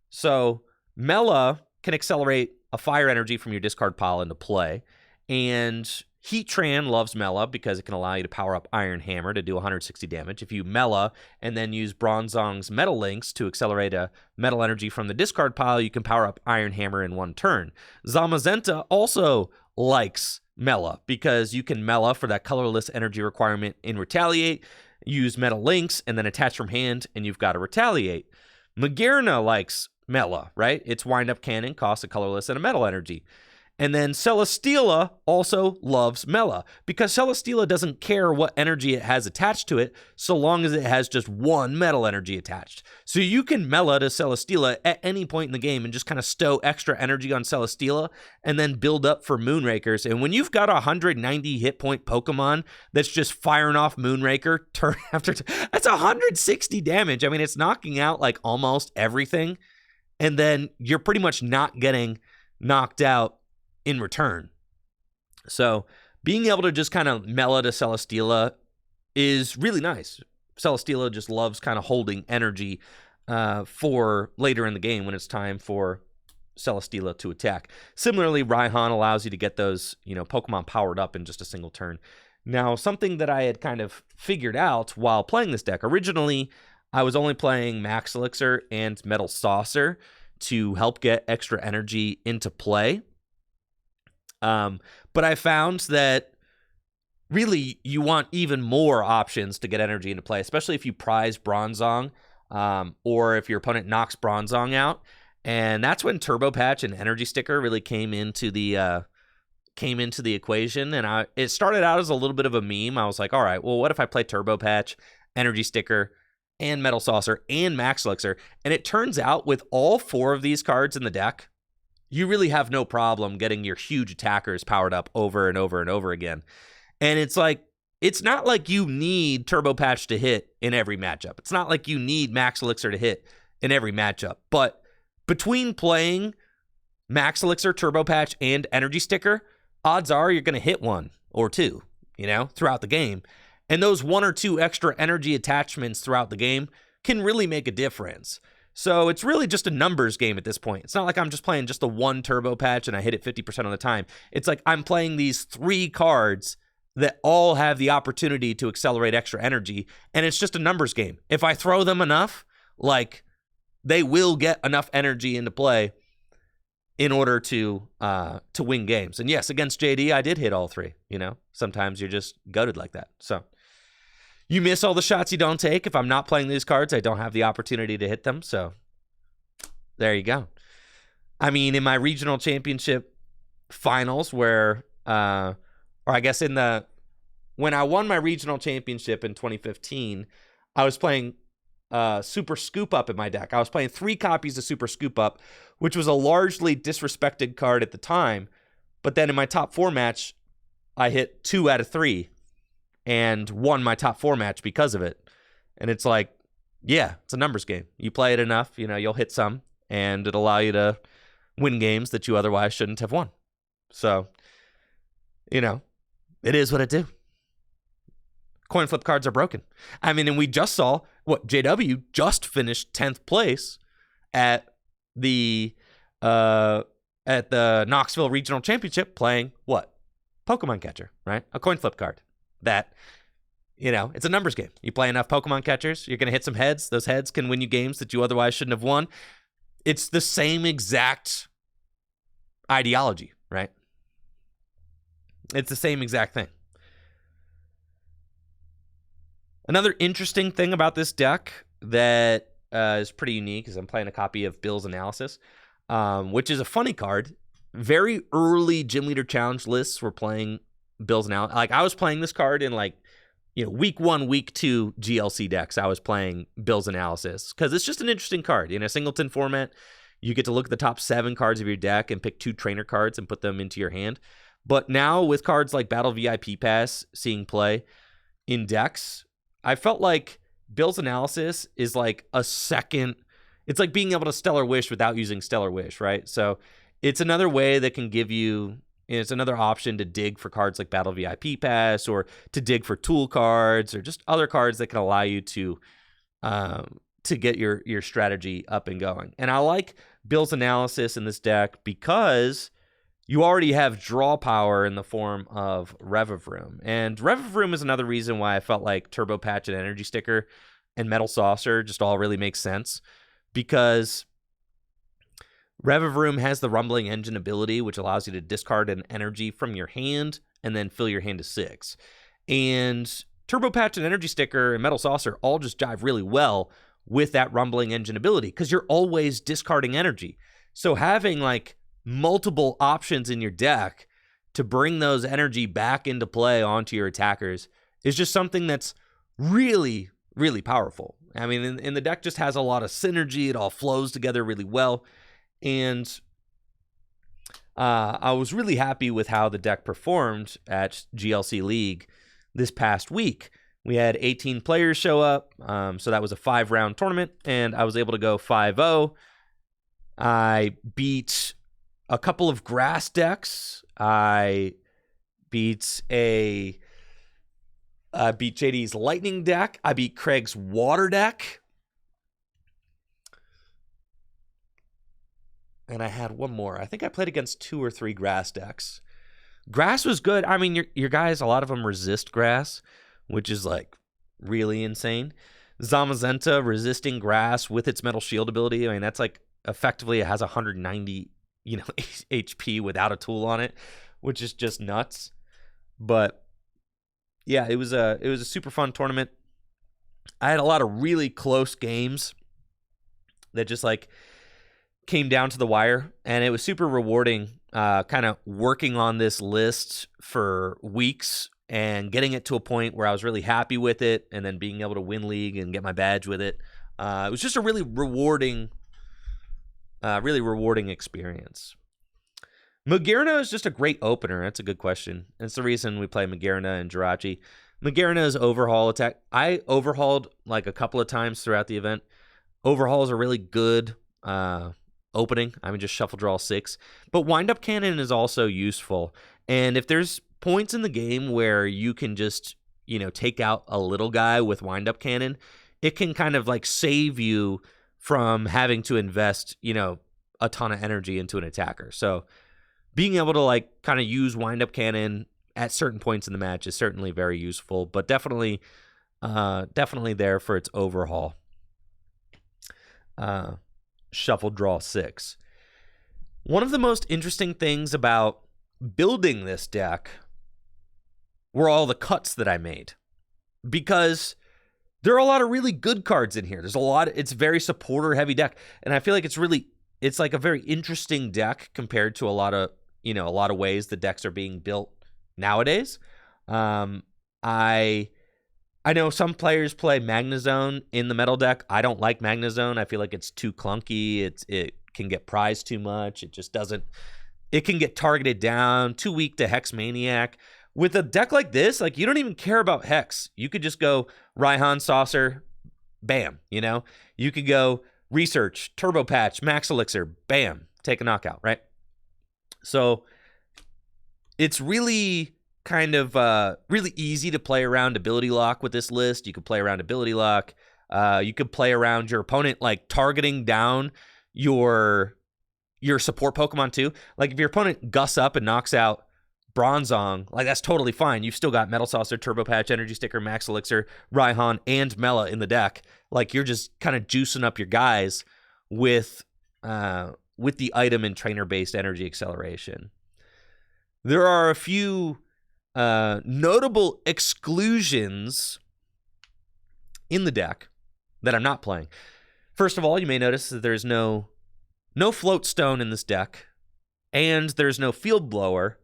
So Mela can accelerate a fire energy from your discard pile into play, and Heatran loves Mela because it can allow you to power up Iron Hammer to do 160 damage. If you Mela and then use Bronzong's Metal Links to accelerate a metal energy from the discard pile, you can power up Iron Hammer in one turn. Zamazenta also likes Mela because you can Mela for that colorless energy requirement in Retaliate, use Metal Links, and then attach from hand, and you've got to Retaliate. Magearna likes Mela, right? Its wind-up cannon costs a colorless and a metal energy. And then Celesteela also loves Mela because Celesteela doesn't care what energy it has attached to it so long as it has just one metal energy attached. So you can Mela to Celesteela at any point in the game and just kind of stow extra energy on Celesteela and then build up for Moonrakers. And when you've got a 190 hit point Pokemon that's just firing off Moonraker turn after turn, that's 160 damage. I mean, it's knocking out like almost everything. And then you're pretty much not getting knocked out in return. So being able to just kind of Mela to Celesteela is really nice. Celesteela just loves kind of holding energy for later in the game when it's time for Celesteela to attack. Similarly, Raihan allows you to get those, Pokemon powered up in just a single turn. Now, something that I had kind of figured out while playing this deck, originally I was only playing Max Elixir and Metal Saucer to help get extra energy into play. But I found that really you want even more options to get energy into play, especially if you prize Bronzong, or if your opponent knocks Bronzong out. And that's when Turbo Patch and Energy Sticker really came into the equation. And it started out as a little bit of a meme. I was like, all right, well, what if I play Turbo Patch, Energy Sticker, and Metal Saucer, and Max Elixir? And it turns out with all four of these cards in the deck, you really have no problem getting your huge attackers powered up over and over and over again. And it's like, it's not like you need Turbo Patch to hit in every matchup. It's not like you need Max Elixir to hit in every matchup. But between playing Max Elixir, Turbo Patch, and Energy Sticker, odds are you're going to hit one or two, throughout the game. And those one or two extra energy attachments throughout the game can really make a difference. So it's really just a numbers game at this point. It's not like I'm just playing just the one Turbo Patch and I hit it 50% of the time. It's like I'm playing these three cards that all have the opportunity to accelerate extra energy, and it's just a numbers game. If I throw them enough, like, they will get enough energy into play in order to win games. And yes, against JD, I did hit all three. Sometimes you're just gutted like that. So you miss all the shots you don't take. If I'm not playing these cards, I don't have the opportunity to hit them. So there you go. I mean, in my regional championship finals when I won my regional championship in 2015, I was playing Super Scoop Up in my deck. I was playing 3 copies of Super Scoop Up, which was a largely disrespected card at the time. But then in my top 4 match, I hit 2 out of 3 and won my top 4 match because of it. And it's like, yeah, it's a numbers game. You play it enough, you'll hit some, and it'll allow you to win games that you otherwise shouldn't have won. So, it is what it do. Coin flip cards are broken. I mean, and we just saw JW just finished 10th place at the Knoxville Regional Championship playing what? Pokemon Catcher, right? A coin flip card. That, it's a numbers game. You play enough Pokemon Catchers, you're going to hit some heads. Those heads can win you games that you otherwise shouldn't have won. It's the same exact ideology, right? It's the same exact thing. Another interesting thing about this deck that is pretty unique is I'm playing a copy of Bill's Analysis, which is a funny card. Very early Gym Leader Challenge lists were playing Bill's Analysis. Like, I was playing this card in week 1, week 2 GLC decks. I was playing Bill's Analysis because it's just an interesting card. In a singleton format, you get to look at the top 7 cards of your deck and pick 2 trainer cards and put them into your hand. But now with cards like Battle VIP Pass seeing play in decks, I felt like Bill's Analysis is like a second. It's like being able to Stellar Wish without using Stellar Wish, right? So it's another way that can give you, it's another option to dig for cards like Battle VIP Pass, or to dig for tool cards, or just other cards that can allow you to get your strategy up and going. And I like Bill's Analysis in this deck because you already have draw power in the form of Revavroom. And Revavroom is another reason why I felt like Turbo Patch and Energy Sticker and Metal Saucer just all really make sense, because Revavroom has the Rumbling Engine ability, which allows you to discard an energy from your hand and then fill your hand to 6. And Turbo Patch and Energy Sticker and Metal Saucer all just jive really well with that Rumbling Engine ability, because you're always discarding energy. So having multiple options in your deck to bring those energy back into play onto your attackers is just something that's really, really powerful. I mean, and the deck just has a lot of synergy. It all flows together really well. And I was really happy with how the deck performed at GLC League this past week. We had 18 players show up, so that was a 5-round tournament, and I was able to go 5-0. I beat a couple of grass decks. I beat JD's lightning deck. I beat Craig's water deck. And I had one more. I think I played against 2 or 3 grass decks. Grass was good. I mean, your guys, a lot of them resist grass, which is really insane. Zamazenta resisting grass with its Metal Shield ability. I mean, that's effectively it has 190 HP without a tool on it, which is just nuts. But yeah, it was a super fun tournament. I had a lot of really close games that just came down to the wire, and it was super rewarding kind of working on this list for weeks and getting it to a point where I was really happy with it, and then being able to win league and get my badge with it. It was just a really rewarding experience. Magearna is just a great opener. That's a good question. That's the reason we play Magearna and Jirachi. Magearna's overhaul attack, I overhauled a couple of times throughout the event. Overhaul is a really good opening. I mean, just shuffle draw 6. But Wind-Up Cannon is also useful. And if there's points in the game where you can just, take out a little guy with Wind-Up Cannon, it can kind of save you from having to invest, a ton of energy into an attacker. So being able to kind of use Wind-Up Cannon at certain points in the match is certainly very useful, but definitely there for its overhaul. Shuffle draw 6. One of the most interesting things about building this deck were all the cuts that I made, because there are a lot of really good cards in here. It's a very supporter heavy deck, and I feel like it's a very interesting deck compared to a lot of ways the decks are being built nowadays. I I know some players play Magnezone in the metal deck. I don't like Magnezone. I feel like it's too clunky. It can get prized too much. It just doesn't. It can get targeted down. Too weak to Hex Maniac. With a deck like this, like you don't even care about Hex. You could just go Raihan Saucer, bam. You know, you could go Research, Turbo Patch, Max Elixir, bam, take a knockout, right? So it's really kind of really easy to play around ability lock with this list. You could play around ability lock. You could play around your opponent like targeting down your support Pokemon too. Like if your opponent gusts up and knocks out Bronzong, like that's totally fine. You've still got Metal Saucer, Turbo Patch, Energy Sticker, Max Elixir, Raihan, and Mela in the deck. Like you're just kind of juicing up your guys with the item and trainer-based energy acceleration. There are a few notable exclusions in the deck that I'm not playing. First of all, you may notice that there's no Float Stone in this deck, and there's no Field Blower.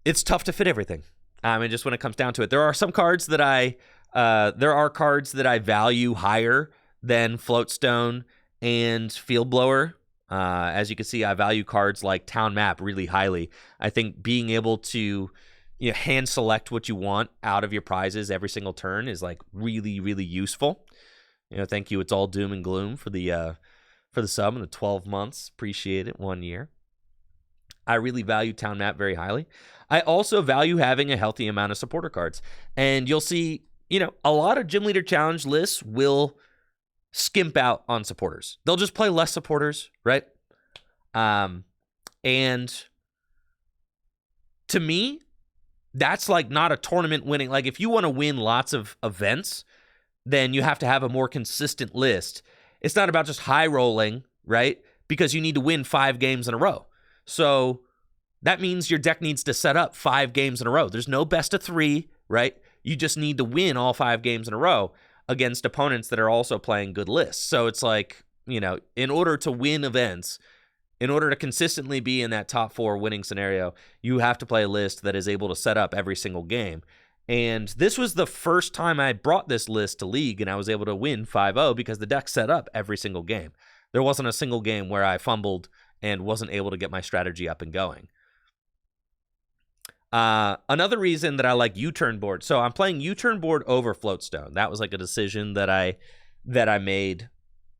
It's tough to fit everything. I mean, just when it comes down to it, there are some cards that I value higher than Float Stone and Field Blower. As you can see, I value cards like Town Map really highly. I think being able to hand select what you want out of your prizes every single turn is like really, really useful. Thank you. It's all doom and gloom for the sub and the 12 months. Appreciate it. 1 year. I really value Town Map very highly. I also value having a healthy amount of supporter cards. And you'll see, a lot of Gym Leader Challenge lists will skimp out on supporters. They'll just play less supporters, right? And to me, that's like not a tournament winning. Like if you want to win lots of events, then you have to have a more consistent list. It's not about just high rolling, right? Because you need to win 5 games in a row. So that means your deck needs to set up 5 games in a row. There's no best of 3, right? You just need to win all 5 games in a row against opponents that are also playing good lists. So it's like, in order to win events, in order to consistently be in that top 4 winning scenario, you have to play a list that is able to set up every single game. And this was the first time I brought this list to League, and I was able to win 5-0 because the deck set up every single game. There wasn't a single game where I fumbled and wasn't able to get my strategy up and going. Another reason that I like U-turn board. So I'm playing U-turn board over Floatstone. That was like a decision that I made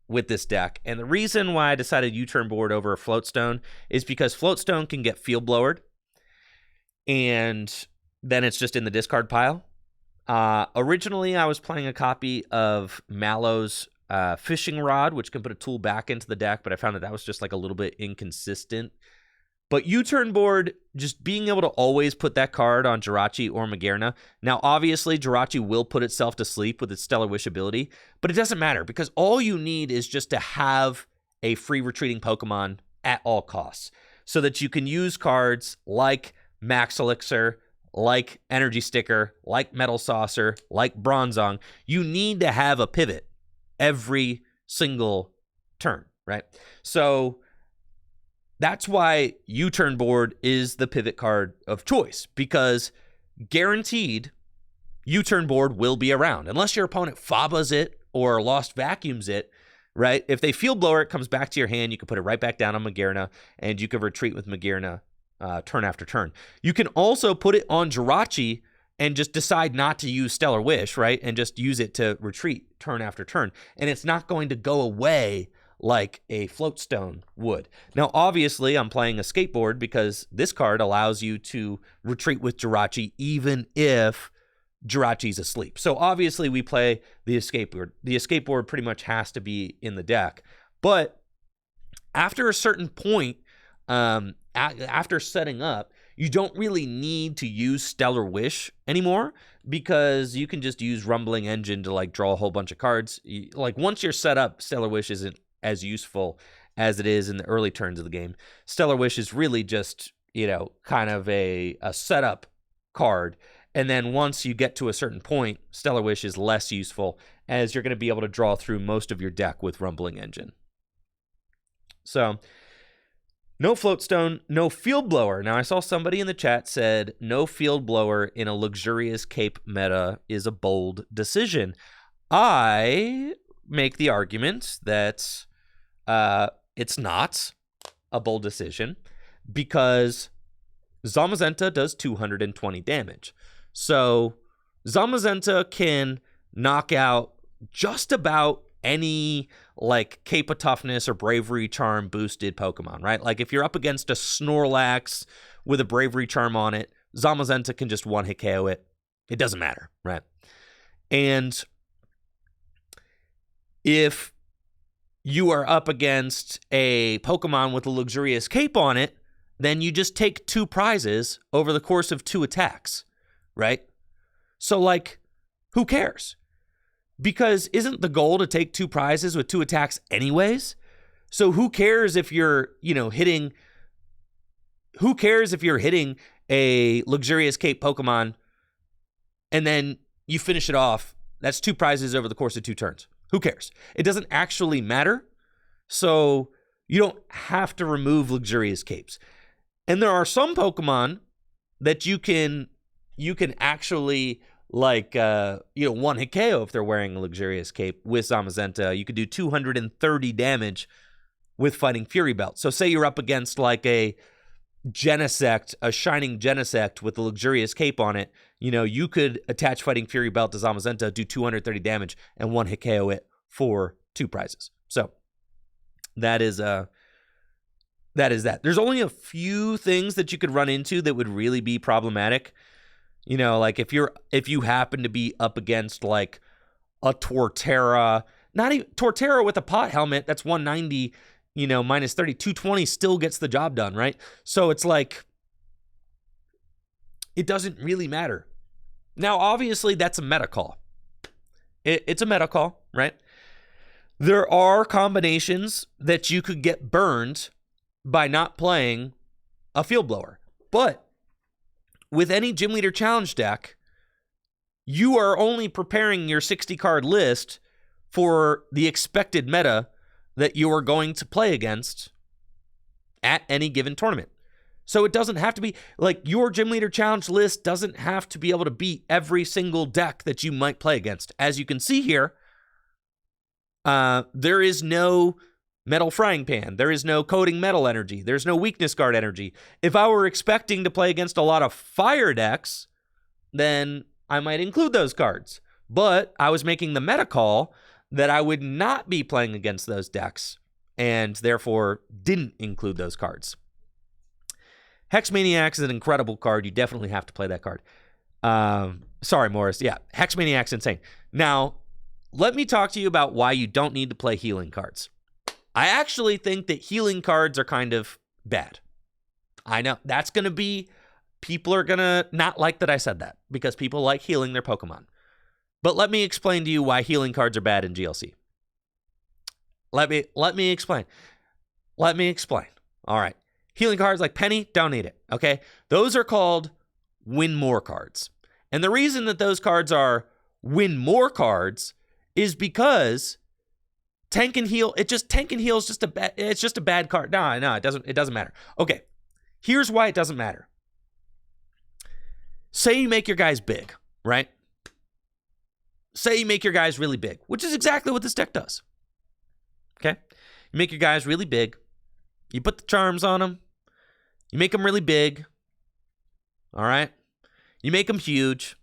with this deck. And the reason why I decided U-turn board over Floatstone is because Floatstone can get field blowered, and then it's just in the discard pile. Originally, I was playing a copy of Mallow's Fishing Rod, which can put a tool back into the deck, but I found that was just like a little bit inconsistent. But U-turn board, just being able to always put that card on Jirachi or Magearna. Now, obviously, Jirachi will put itself to sleep with its Stellar Wish ability, but it doesn't matter because all you need is just to have a free retreating Pokemon at all costs so that you can use cards like Max Elixir, like Energy Sticker, like Metal Saucer, like Bronzong. You need to have a pivot every single turn, right? So that's why U-turn board is the pivot card of choice, because guaranteed U-turn board will be around unless your opponent Fabas it or Lost Vacuums it, right? If they Field Blower, it comes back to your hand. You can put it right back down on Magearna, and you can retreat with Magearna turn after turn. You can also put it on Jirachi and just decide not to use Stellar Wish, right? And just use it to retreat turn after turn. And it's not going to go away like a Floatstone would. Now, obviously, I'm playing a Skateboard because this card allows you to retreat with Jirachi even if Jirachi's asleep. So obviously, we play the Escape Board. The Escape Board pretty much has to be in the deck. But after a certain point, after setting up, you don't really need to use Stellar Wish anymore because you can just use Rumbling Engine to like draw a whole bunch of cards. Like once you're set up, Stellar Wish isn't as useful as it is in the early turns of the game. Stellar Wish is really just, kind of a setup card. And then once you get to a certain point, Stellar Wish is less useful as you're going to be able to draw through most of your deck with Rumbling Engine. So No floatstone, no field blower. Now, I saw somebody in the chat said no field blower in a luxurious cape meta is a bold decision. I make the argument that it's not a bold decision because Zamazenta does 220 damage. So Zamazenta can knock out just about any like Cape of Toughness or Bravery Charm boosted Pokemon, right? Like if you're up against a Snorlax with a Bravery Charm on it, Zamazenta can just one-hit KO it. It doesn't matter, right? And if you are up against a Pokemon with a luxurious cape on it, then you just take 2 prizes over the course of 2 attacks, right? So like, who cares? Because isn't the goal to take 2 prizes with 2 attacks anyways? So who cares if you're, hitting a luxurious cape Pokemon and then you finish it off? That's 2 prizes over the course of 2 turns. Who cares? It doesn't actually matter. So you don't have to remove luxurious capes. And there are some Pokemon that you can actually one-hit KO if they're wearing a luxurious cape with Zamazenta. You could do 230 damage with Fighting Fury Belt. So say you're up against like a Genesect, a Shining Genesect with a luxurious cape on it. You could attach Fighting Fury Belt to Zamazenta, do 230 damage, and one-hit KO it for 2 prizes. So that is that. There's only a few things that you could run into that would really be problematic. Like if you happen to be up against like a Torterra, not even Torterra with a pot helmet, that's 190, minus 30, 220 still gets the job done, right? So it's like, it doesn't really matter. Now, obviously, that's a meta call. It's a meta call, right? There are combinations that you could get burned by not playing a field blower. But with any Gym Leader Challenge deck, you are only preparing your 60-card list for the expected meta that you are going to play against at any given tournament. So it doesn't have to be, like, your Gym Leader Challenge list doesn't have to be able to beat every single deck that you might play against. As you can see here, there is no Metal Frying Pan. There is no Coating Metal energy. There's no Weakness Guard energy. If I were expecting to play against a lot of fire decks, then I might include those cards. But I was making the meta call that I would not be playing against those decks, and therefore didn't include those cards. Hex Maniacs is an incredible card. You definitely have to play that card. Sorry, Morris. Yeah, Hex Maniac's insane. Now, let me talk to you about why you don't need to play healing cards. I actually think that healing cards are kind of bad. I know that's going to be, people are going to not like that I said that because people like healing their Pokemon. But let me explain to you why healing cards are bad in GLC. Let me explain. Let me explain. All right. Healing cards like Penny, don't need it. Okay. Those are called win more cards. And the reason that those cards are win more cards is because Tank and Heal, Tank and Heal is just a bad card. No, it doesn't matter. Okay. Here's why it doesn't matter. Say you make your guys big, right? Say you make your guys really big, which is exactly what this deck does. Okay? You make your guys really big. You put the charms on them. You make them really big. All right? You make them huge.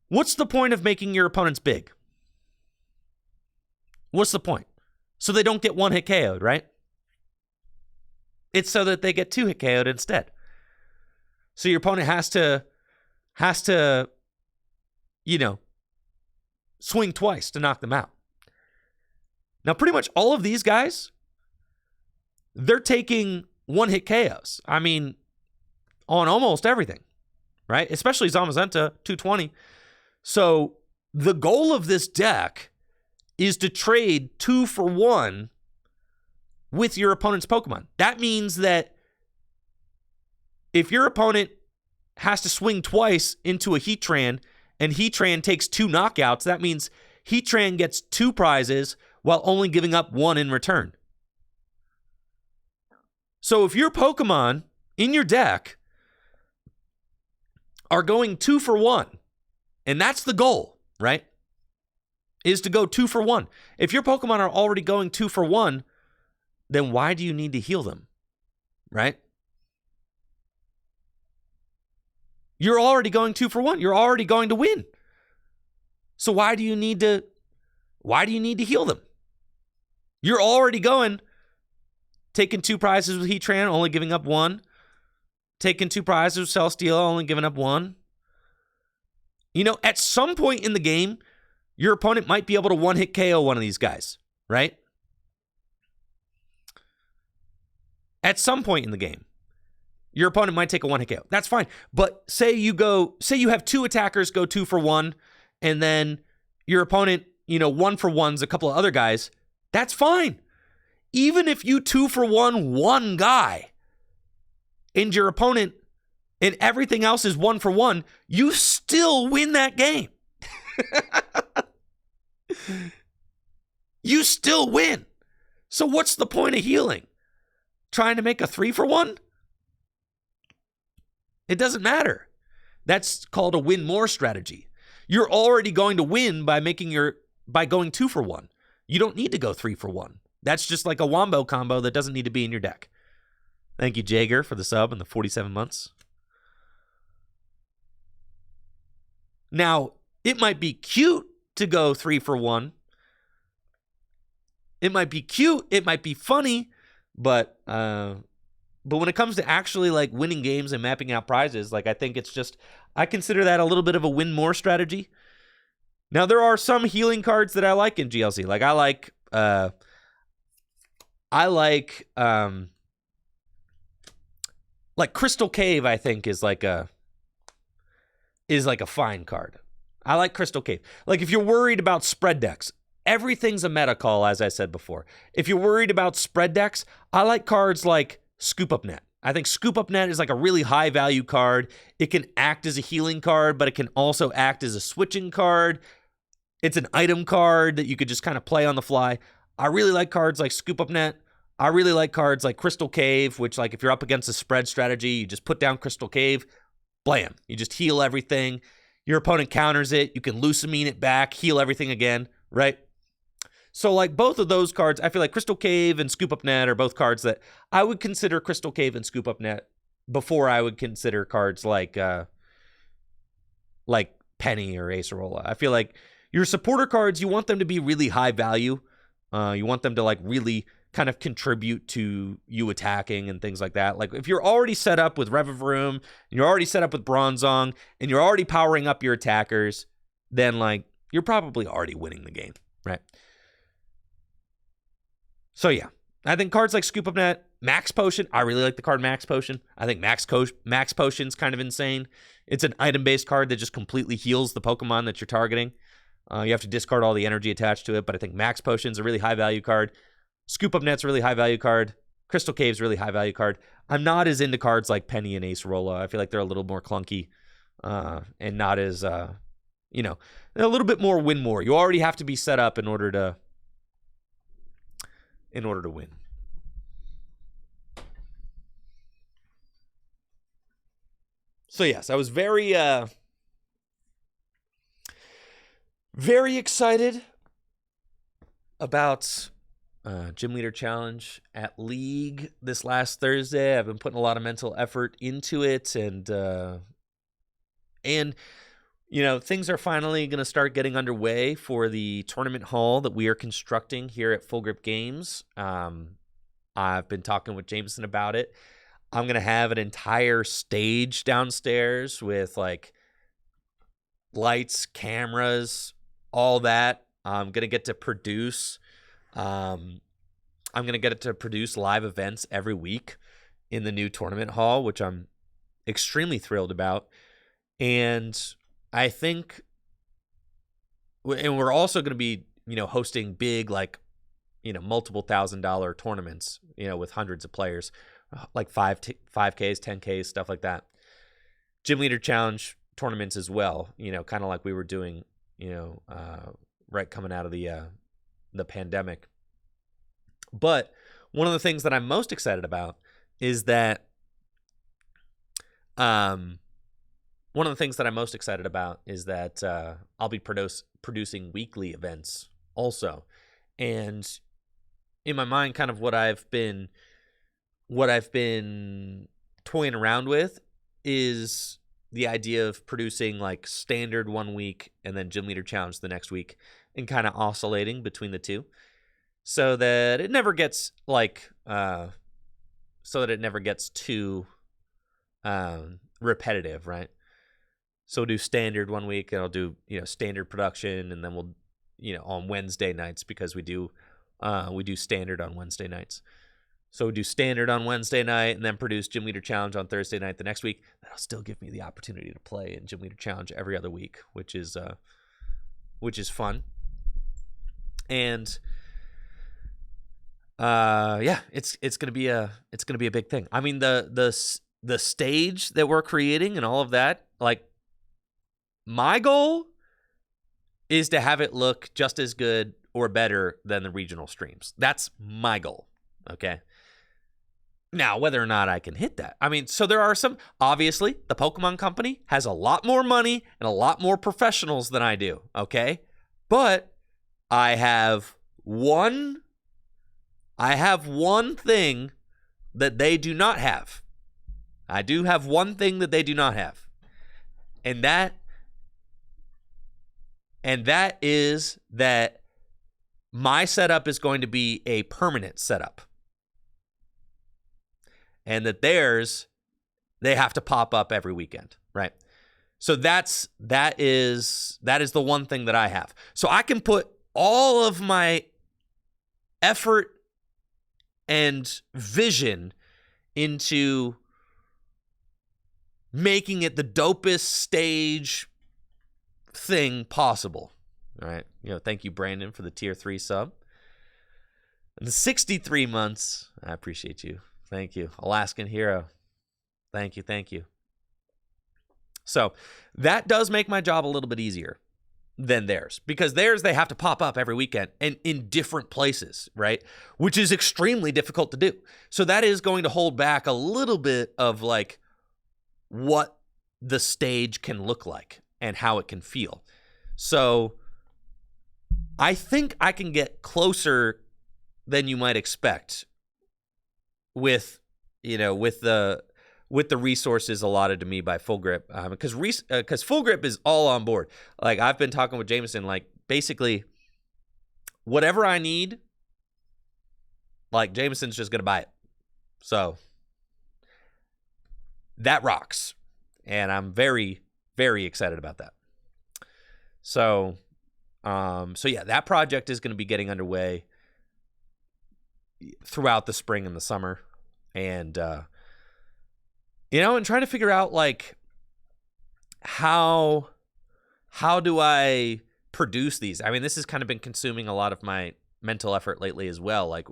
What's the point of making your opponents big? What's the point? So they don't get one-hit KO'd, right? It's so that they get two-hit KO'd instead. So your opponent has to, swing twice to knock them out. Now, pretty much all of these guys, they're taking one-hit KOs. I mean, on almost everything, right? Especially Zamazenta, 220. So the goal of this deck is to trade 2 for 1 with your opponent's Pokemon. That means that if your opponent has to swing twice into a Heatran and Heatran takes 2 knockouts, that means Heatran gets 2 prizes while only giving up 1 in return. So if your Pokemon in your deck are going 2 for 1, and that's the goal, right? Is to go 2 for 1. If your Pokemon are already going 2 for 1, then why do you need to heal them, right? You're already going 2 for 1. You're already going to win. So why do you need to heal them? You're already going, taking 2 prizes with Heatran, only giving up 1. Taking 2 prizes with Celesteela, only giving up 1. You know, at some point in the game, your opponent might be able to one-hit KO one of these guys, right? At some point in the game, your opponent might take a one-hit KO. That's fine. But say you have 2 attackers go 2 for 1, and then your opponent, 1 for 1's a couple of other guys. That's fine. Even if you 2 for 1 guy, and your opponent and everything else is 1 for 1, you still win that game. You still win. So what's the point of healing? Trying to make a 3 for 1? It doesn't matter. That's called a win more strategy. You're already going to win by going 2 for 1. You don't need to go 3 for 1. That's just like a wombo combo that doesn't need to be in your deck. Thank you, Jager, for the sub and the 47 months. Now, it might be cute to go 3 for 1. It might be cute. It might be funny. But when it comes to actually like winning games and mapping out prizes, like I think I consider that a little bit of a win more strategy. Now, there are some healing cards that I like in GLC. Like like Crystal Cave, I think is like a fine card. I like Crystal Cave. Like if you're worried about spread decks, everything's a meta call, as I said before. If you're worried about spread decks, I like cards like Scoop Up Net. I think Scoop Up Net is like a really high value card. It can act as a healing card, but it can also act as a switching card. It's an item card that you could just kind of play on the fly. I really like cards like Scoop Up Net. I really like cards like Crystal Cave, which like if you're up against a spread strategy, you just put down Crystal Cave, blam. You just heal everything. Your opponent counters it. You can Lucamine it back, heal everything again, right? So like both of those cards, I feel like Crystal Cave and Scoop Up Net are both cards that I would consider Crystal Cave and Scoop Up Net before I would consider cards like Penny or Acerola. I feel like your supporter cards, you want them to be really high value. You want them to like really kind of contribute to you attacking and things like that. Like if you're already set up with Revavroom, and you're already set up with Bronzong, and you're already powering up your attackers, then like you're probably already winning the game, right? So yeah, I think cards like Scoop Up Net, Max Potion, I really like the card Max Potion. I think Max Potion's kind of insane. It's an item-based card that just completely heals the Pokemon that you're targeting. You have to discard all the energy attached to it, but I think Max Potion's a really high-value card. Scoop Up Net's a really high-value card. Crystal Cave's a really high-value card. I'm not as into cards like Penny and Acerola. I feel like they're a little more clunky and not as, a little bit more win more. You already have to be set up in order to win. So yes, I was very excited about Gym Leader Challenge at League this last Thursday. I've been putting a lot of mental effort into it, and things are finally going to start getting underway for the tournament hall that we are constructing here at Full Grip Games. I've been talking with Jameson about it. I'm going to have an entire stage downstairs with like lights, cameras, all that. I'm going to get to produce live events every week in the new tournament hall, which I'm extremely thrilled about. And I think, and we're also going to be, hosting big, multiple $1,000 tournaments, with hundreds of players, like 5Ks, 10Ks, stuff like that. Gym Leader Challenge tournaments as well, kind of like we were doing, right coming out of the pandemic. But one of the things that I'm most excited about is that one of the things that I'm most excited about is that I'll be producing weekly events also. And in my mind, kind of what I've been toying around with is the idea of producing like standard 1 week and then gym leader challenge the next week, and kind of oscillating between the two, so that it never gets too repetitive, right? So we'll do standard 1 week, and I'll do standard production, and then we'll on Wednesday nights, because we do standard on Wednesday nights. So we do standard on Wednesday night, and then produce Gym Leader Challenge on Thursday night the next week. That'll still give me the opportunity to play in Gym Leader Challenge every other week, which is fun. And it's gonna be a big thing. I mean, the stage that we're creating and all of that, like, my goal is to have it look just as good or better than the regional streams. That's my goal. Okay. Now, whether or not I can hit that, I mean, so there are some, obviously, the Pokemon Company has a lot more money and a lot more professionals than I do, okay? But I have one thing that they do not have. I do have one thing that they do not have. And that is that my setup is going to be a permanent setup. And that theirs, they have to pop up every weekend, right? So that is the one thing that I have. So I can put all of my effort and vision into making it the dopest stage thing possible. All right. Thank you, Brandon, for the tier 3 sub. And the 63 months. I appreciate you. Thank you. Alaskan Hero. Thank you. So that does make my job a little bit easier than theirs, because theirs, they have to pop up every weekend and in different places, right? Which is extremely difficult to do. So that is going to hold back a little bit of like what the stage can look like and how it can feel. So I think I can get closer than you might expect with the resources allotted to me by Full Grip, because Full Grip is all on board. Like, I've been talking with Jameson, like, basically whatever I need, like, Jameson's just gonna buy it. So that rocks, and I'm very, very excited about that. So yeah, that project is going to be getting underway throughout the spring and the summer, and and trying to figure out like how do I produce these? I mean, this has kind of been consuming a lot of my mental effort lately as well. Like,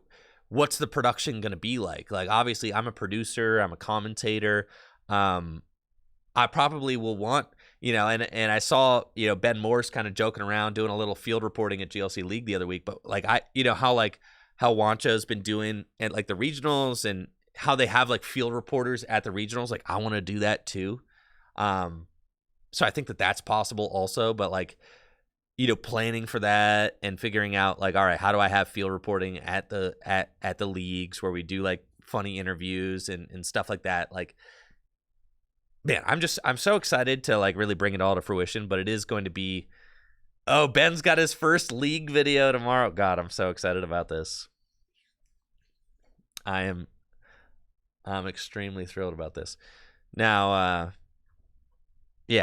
what's the production going to be like? Like, obviously, I'm a producer, I'm a commentator. I probably will want, and I saw, Ben Morse kind of joking around doing a little field reporting at GLC League the other week, but like, how Wancho's been doing at like the regionals, and how they have like field reporters at the regionals. Like, I want to do that too. So I think that that's possible also, but like, planning for that and figuring out like, all right, how do I have field reporting at the leagues where we do like funny interviews and stuff like that. Like, man, I'm so excited to like really bring it all to fruition, but it is going to be, Ben's got his first league video tomorrow. God, I'm so excited about this. I'm extremely thrilled about this. Now,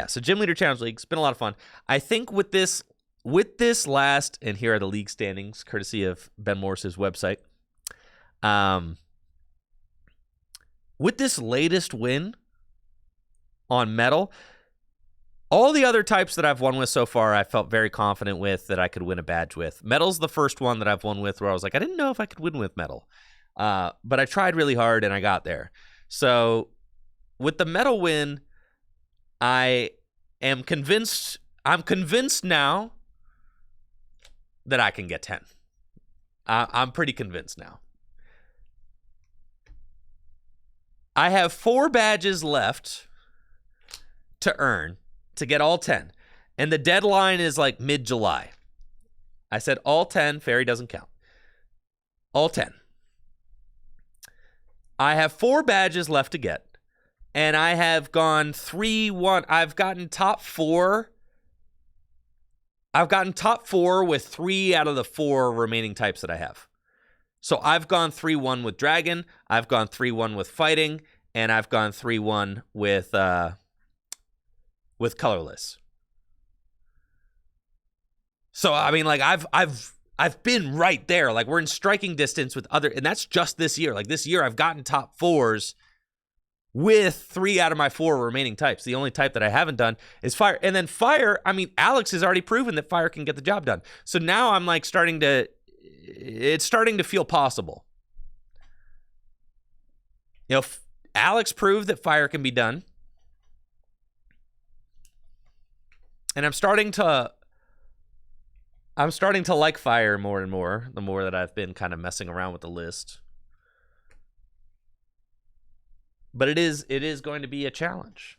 so Gym Leader Challenge League, it's been a lot of fun. I think with this last, and here are the league standings, courtesy of Ben Morse's website. With this latest win on Metal, all the other types that I've won with so far, I felt very confident with that I could win a badge with. Metal's the first one that I've won with where I was like, I didn't know if I could win with Metal. But I tried really hard and I got there. So with the Metal win, I'm convinced now that I can get 10. I'm pretty convinced now. I have 4 badges left to earn to get all 10. And the deadline is like mid-July. I said all 10. Fairy doesn't count. All 10. I have 4 badges left to get. And I have gone 3-1. I've gotten top 4. I've gotten top 4 with 3 out of the 4 remaining types that I have. So I've gone 3-1 with Dragon. I've gone 3-1 with Fighting. And I've gone 3-1 with Colorless. So I mean, like I've been right there. Like we're in striking distance with other, and that's just this year. Like this year, I've gotten top 4s with 3 out of my 4 remaining types. The only type that I haven't done is Fire. And then Fire, I mean, Alex has already proven that Fire can get the job done. So now I'm like it's starting to feel possible. You know, Alex proved that Fire can be done. And I'm starting to like Fire more and more, the more that I've been kind of messing around with the list. But it is going to be a challenge.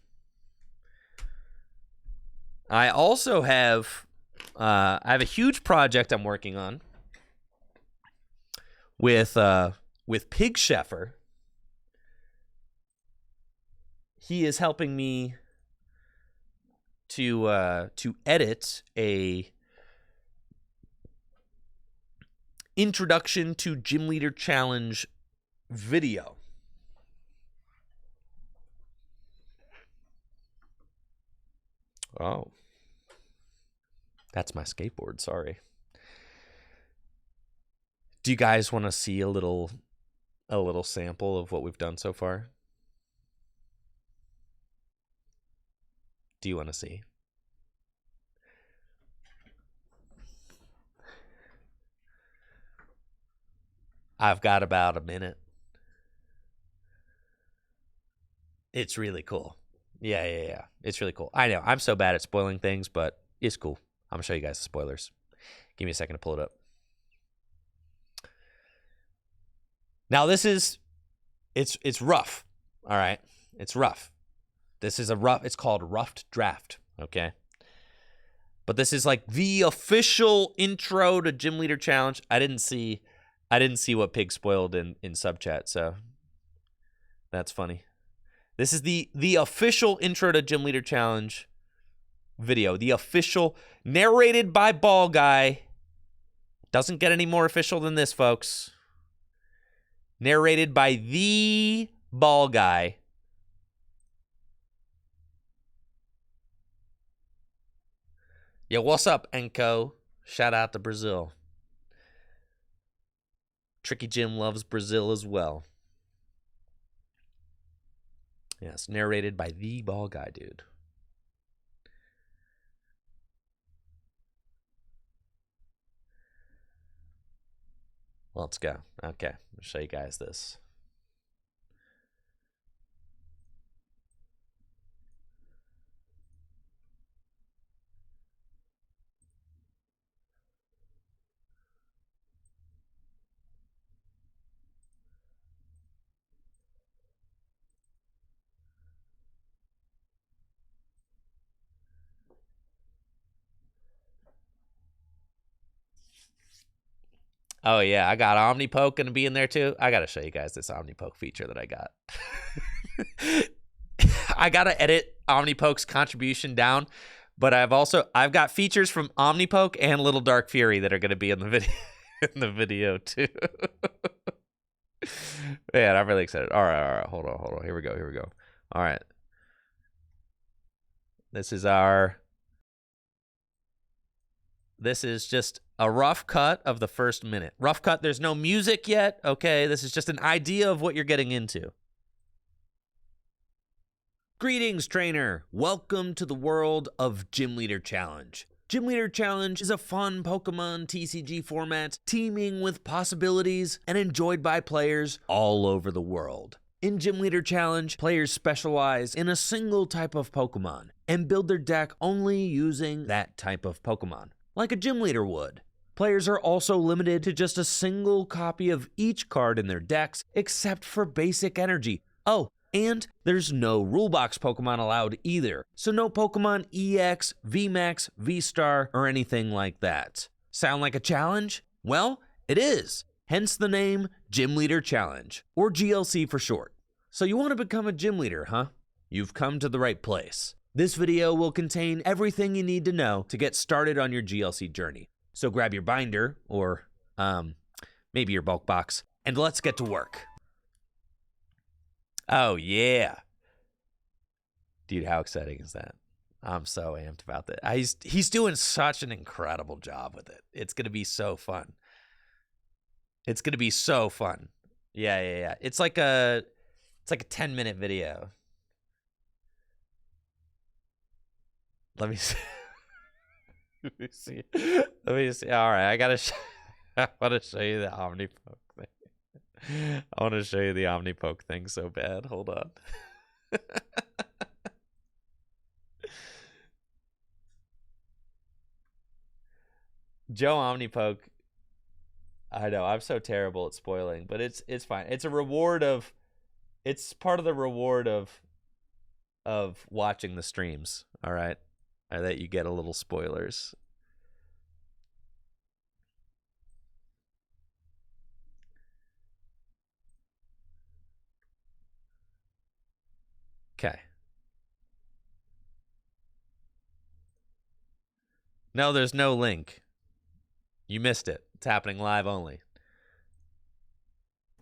I also have a huge project I'm working on with Pig Sheffer. He is helping me to edit a Introduction to Gym Leader Challenge video. Oh. That's my skateboard, sorry. Do you guys want to see a little sample of what we've done so far? Do you want to see? I've got about a minute. It's really cool. Yeah. It's really cool. I know. I'm so bad at spoiling things, but it's cool. I'm going to show you guys the spoilers. Give me a second to pull it up. Now, it's rough. All right? It's rough. It's called Roughed Draft, okay? But this is like the official intro to Gym Leader Challenge. I didn't see what Pig spoiled in sub chat, so that's funny. This is the official intro to Gym Leader Challenge video. The official, narrated by Ball Guy. Doesn't get any more official than this, folks. Narrated by the Ball Guy. Yeah, what's up, Enco? Shout out to Brazil. Tricky Jim loves Brazil as well. Yes, narrated by the Ball Guy, dude. Let's go. Okay, I'll show you guys this. Oh, yeah, I got Omnipoke going to be in there, too. I got to show you guys this Omnipoke feature that I got. I got to edit Omnipoke's contribution down, but I've got features from Omnipoke and Little Dark Fury that are going to be in the video, too. Man, I'm really excited. All right. Hold on. Here we go. All right. This is just a rough cut of the first minute. Rough cut, there's no music yet, okay? This is just an idea of what you're getting into. Greetings, trainer. Welcome to the world of Gym Leader Challenge. Gym Leader Challenge is a fun Pokémon TCG format teeming with possibilities and enjoyed by players all over the world. In Gym Leader Challenge, players specialize in a single type of Pokémon and build their deck only using that type of Pokémon, like a gym leader would. Players are also limited to just a single copy of each card in their decks, except for basic energy. Oh, And there's no rulebox Pokemon allowed either, so no Pokemon EX, VMAX, V-Star, or anything like that. Sound like a challenge? Well, it is. Hence the name Gym Leader Challenge, or GLC for short. So you want to become a gym leader, huh? You've come to the right place. This video will contain everything you need to know to get started on your GLC journey. So grab your binder, or maybe your bulk box, and let's get to work. Oh yeah. Dude, how exciting is that? I'm so amped about that. He's doing such an incredible job with it. It's going to be so fun. It's going to be so fun. Yeah. It's like a 10-minute video. Let me see. Let me see. All right, I want to show you the Omnipoke thing. I want to show you the Omnipoke thing so bad. Hold on. Joe Omnipoke. I know, I'm so terrible at spoiling, but it's fine. It's a reward of, it's part of the reward of watching the streams. All right, that you get a little spoilers. Okay. No, there's no link. You missed it. It's happening live only.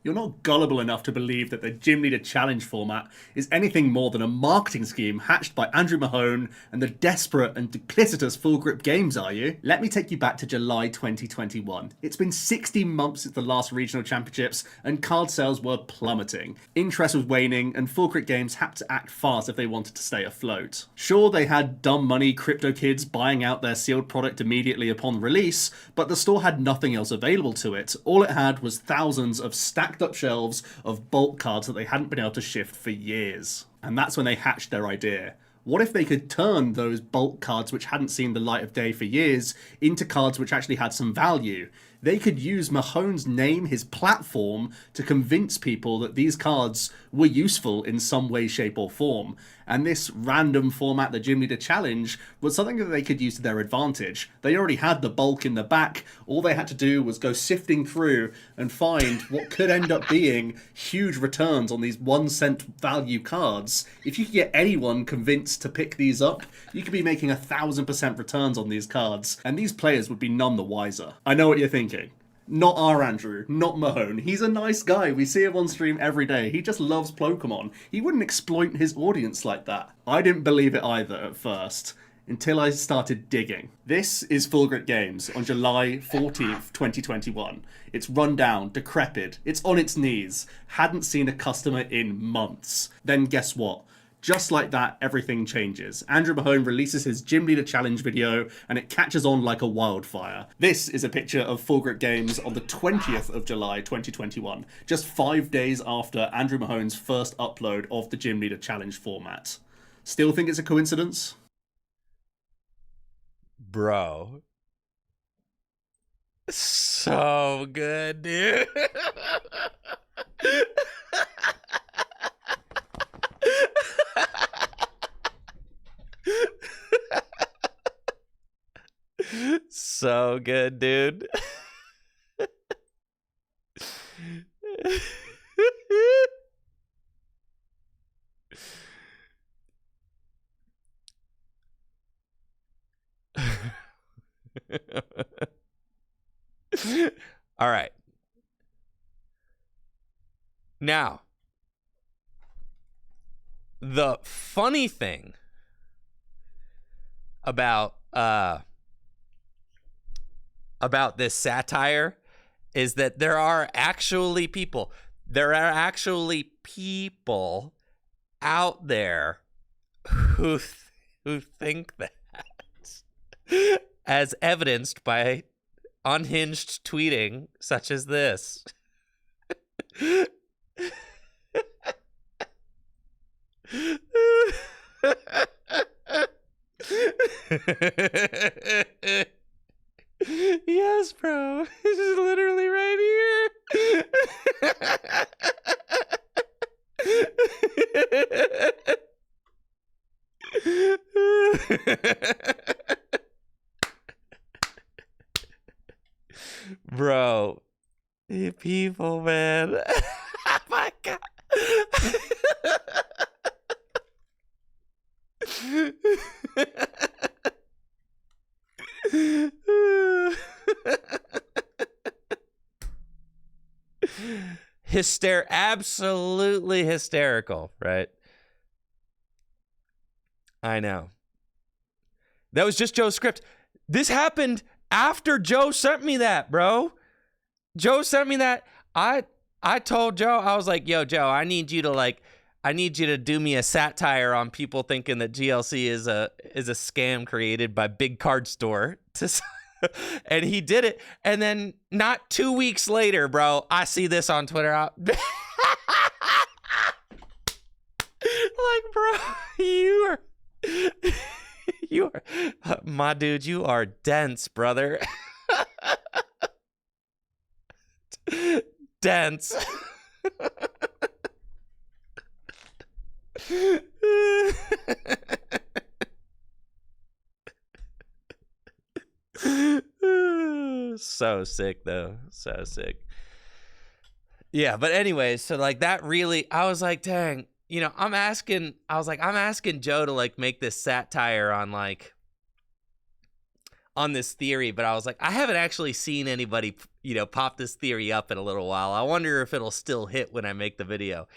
You're not gullible enough to believe that the Gym Leader Challenge format is anything more than a marketing scheme hatched by Andrew Mahone and the desperate and duplicitous Full Grip Games, are you? Let me take you back to July 2021. It's been 16 months since the last regional championships and card sales were plummeting. Interest was waning and Full Grip Games had to act fast if they wanted to stay afloat. Sure, they had dumb money crypto kids buying out their sealed product immediately upon release, but the store had nothing else available to it. All it had was thousands of stacked up shelves of bulk cards that they hadn't been able to shift for years. And that's when they hatched their idea. What if they could turn those bulk cards which hadn't seen the light of day for years into cards which actually had some value? They could use Mahone's name, his platform, to convince people that these cards were useful in some way, shape, or form. And this random format, the Gym Leader Challenge, was something that they could use to their advantage. They already had the bulk in the back. All they had to do was go sifting through and find what could end up being huge returns on these 1 cent value cards. If you could get anyone convinced to pick these up, you could be making 1,000% returns on these cards, and these players would be none the wiser. I know what you're thinking. Not our Andrew, not Mahone. He's a nice guy. We see him on stream every day. He just loves Pokemon. He wouldn't exploit his audience like that. I didn't believe it either at first, until I started digging. This is Full Grip Games on July 14th, 2021. It's run down, decrepit, it's on its knees, hadn't seen a customer in months. Then guess what? Just like that, everything changes. Andrew Mahone releases his Gym Leader Challenge video, and it catches on like a wildfire. This is a picture of Full Grip Games on the 20th of July, 2021, just 5 days after Andrew Mahone's first upload of the Gym Leader Challenge format. Still think it's a coincidence? Bro. So good, dude. So good, dude. All right. Now, the funny thing about this satire is that there are actually people out there who think that, as evidenced by unhinged tweeting such as this. Yes, bro. This is literally right here. people, man. Oh my God. Absolutely hysterical, right? I know. That was just Joe's script. This happened after Joe sent me that, bro. Joe sent me that. I told Joe, I was like, yo, Joe, I need you to do me a satire on people thinking that GLC is a scam created by Big Card Store. And he did it. And then not 2 weeks later, bro, I see this on Twitter. Like, bro, you are, my dude, you are dense, brother. Dense. So sick, though. So sick. Yeah, but anyways, so like that really, I was like, dang, you know, I'm asking Joe to like make this satire on like, on this theory, but I was like, I haven't actually seen anybody, you know, pop this theory up in a little while. I wonder if it'll still hit when I make the video.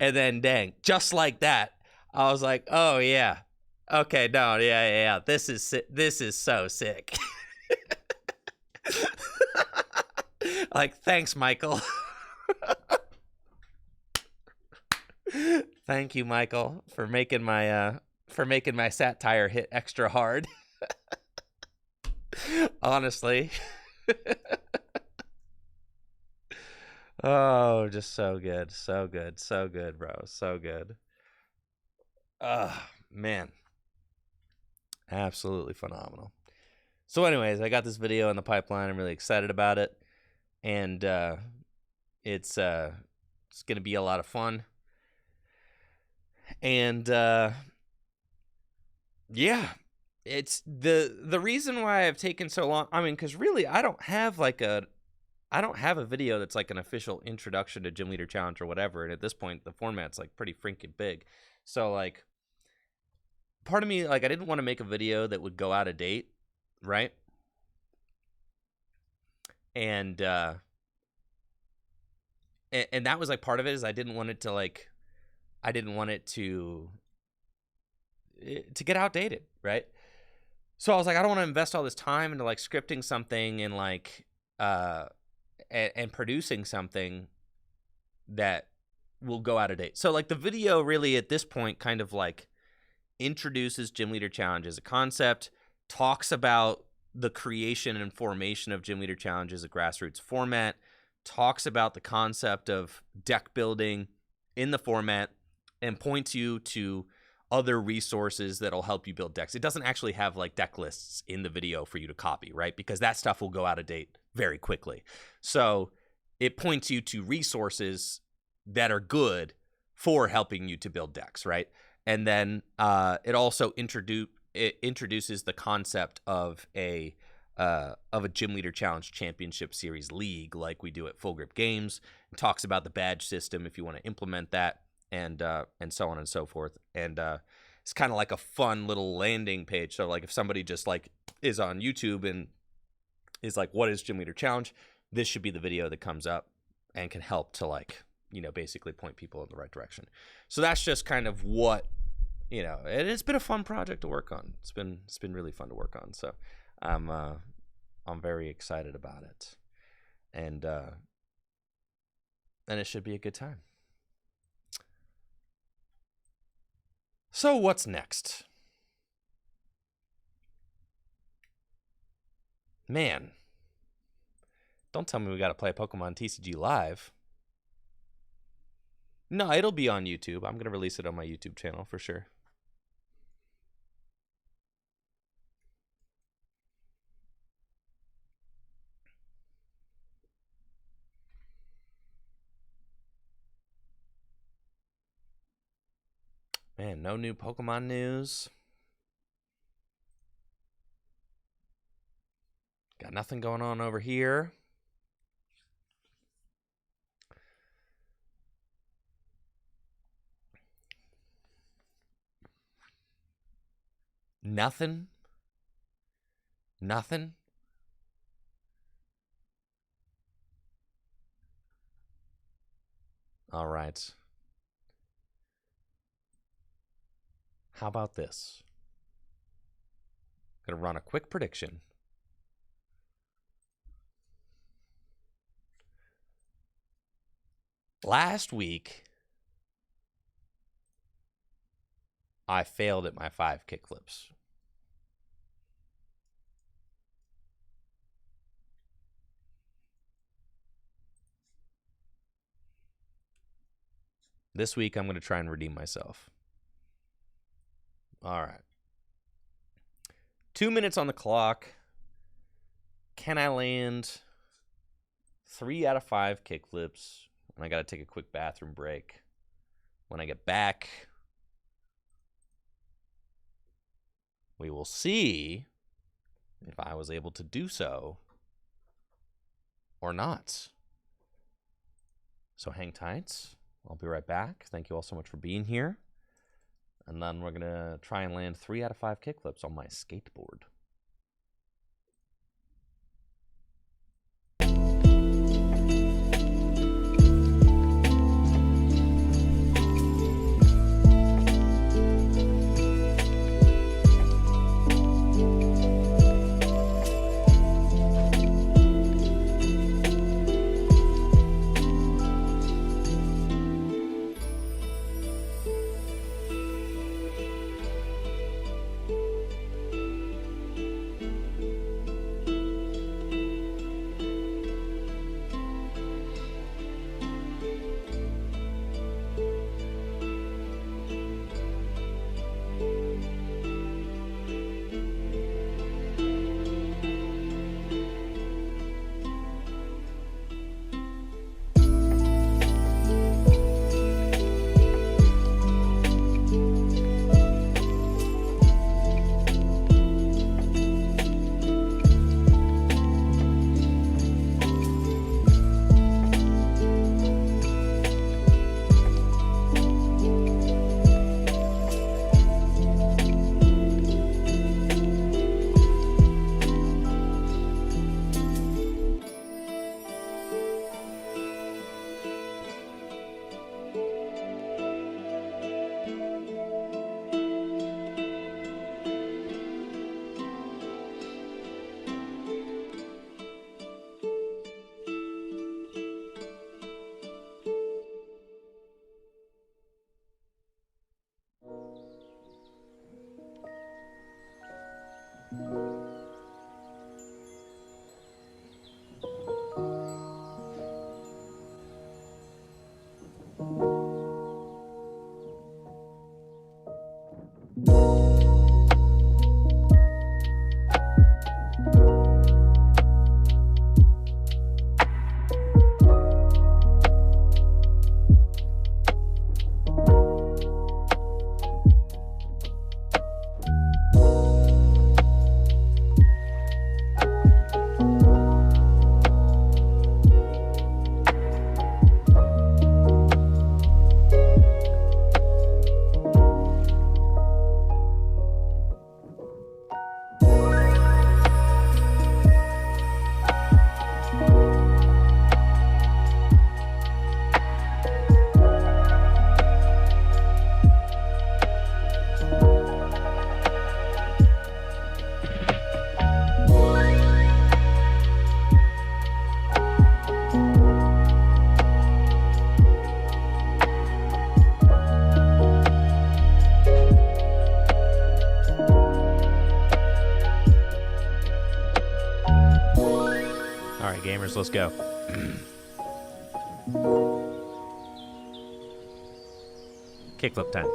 And then, dang, just like that, I was like, oh yeah, okay, no, yeah, this is so sick. Like, thanks, Michael. Thank you, Michael, for making my satire hit extra hard. Honestly. Oh, just so good, bro, so good. Man, absolutely phenomenal. So anyways, I got this video in the pipeline. I'm really excited about it, and it's gonna be a lot of fun. And yeah, it's the reason why I've taken so long. I mean, because really, I don't have a video that's like an official introduction to Gym Leader Challenge or whatever. And at this point, the format's like pretty freaking big. So like, part of me, like, I didn't want to make a video that would go out of date, right? And that was like part of it, is I didn't want it to get outdated, right? So I was like, I don't want to invest all this time into like scripting something and like and producing something that will go out of date. So like the video really at this point kind of like introduces Gym Leader Challenge as a concept, talks about the creation and formation of Gym Leader Challenge as a grassroots format, talks about the concept of deck building in the format, and points you to other resources that'll help you build decks. It doesn't actually have like deck lists in the video for you to copy, right? Because that stuff will go out of date very quickly. So it points you to resources that are good for helping you to build decks, right? And then it also introduces the concept of a Gym Leader Challenge Championship Series League, like we do at Full Grip Games. It talks about the badge system if you want to implement that, and so on and so forth. And it's kind of like a fun little landing page. So like if somebody just like is on YouTube and is like, what is Gym Leader Challenge? This should be the video that comes up and can help to like, you know, basically point people in the right direction. So that's just kind of what, you know, and it's been a fun project to work on. It's been really fun to work on. So I'm very excited about it. And it should be a good time. So what's next? Man, don't tell me we got to play Pokémon TCG Live. No, it'll be on YouTube. I'm going to release it on my YouTube channel for sure. Man, no new Pokemon news. Got nothing going on over here. Nothing? Nothing? All right. How about this? I'm going to run a quick prediction. Last week, I failed at my 5 kickflips. This week, I'm going to try and redeem myself. All right. 2 minutes on the clock. Can I land 3 out of 5 kickflips? And I got to take a quick bathroom break. When I get back, we will see if I was able to do so or not. So hang tight. I'll be right back. Thank you all so much for being here. And then we're going to try and land 3 out of 5 kickflips on my skateboard. Gamers, let's go. Kickflip time.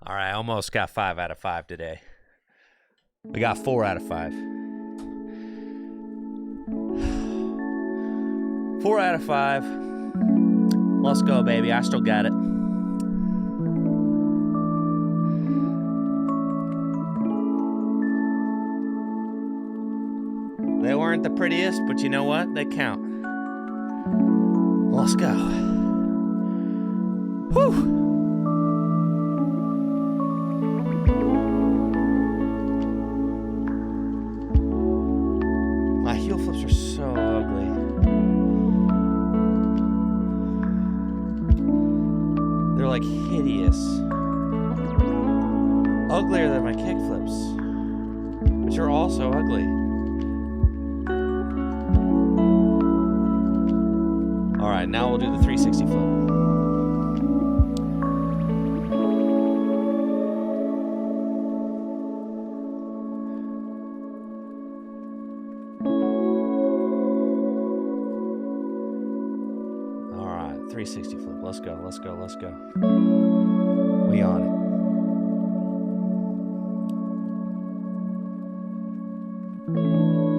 All right, almost got 5 out of 5 today. We got 4 out of 5. 4 out of 5. Let's go, baby. I still got it. They weren't the prettiest, but you know what? They count. Let's go. Whew. My heel flips are so ugly. They're like hideous. Uglier than my kick flips, which are also ugly. All right, now we'll do the 360 flip. All right, 360 flip. Let's go, let's go, let's go. We on it.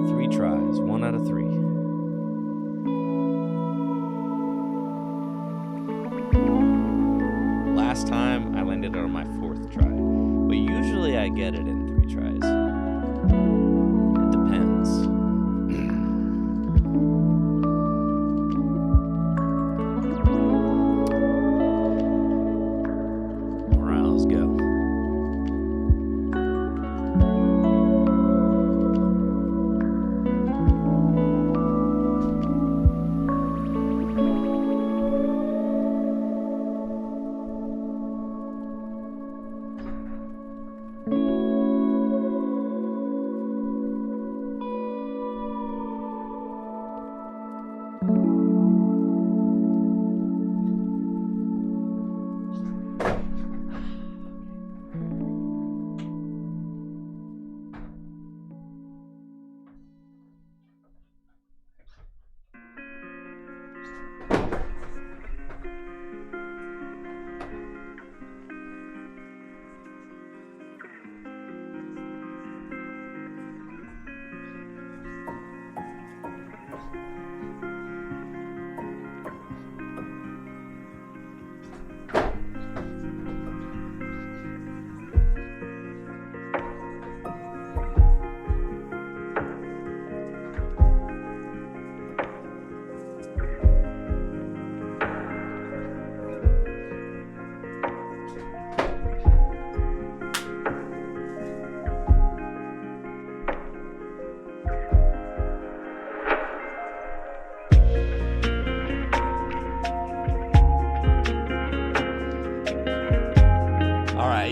Three tries, 1 out of 3. Last time I landed on my 4th try, but usually I get it in 3 tries. It depends. All right, let's go.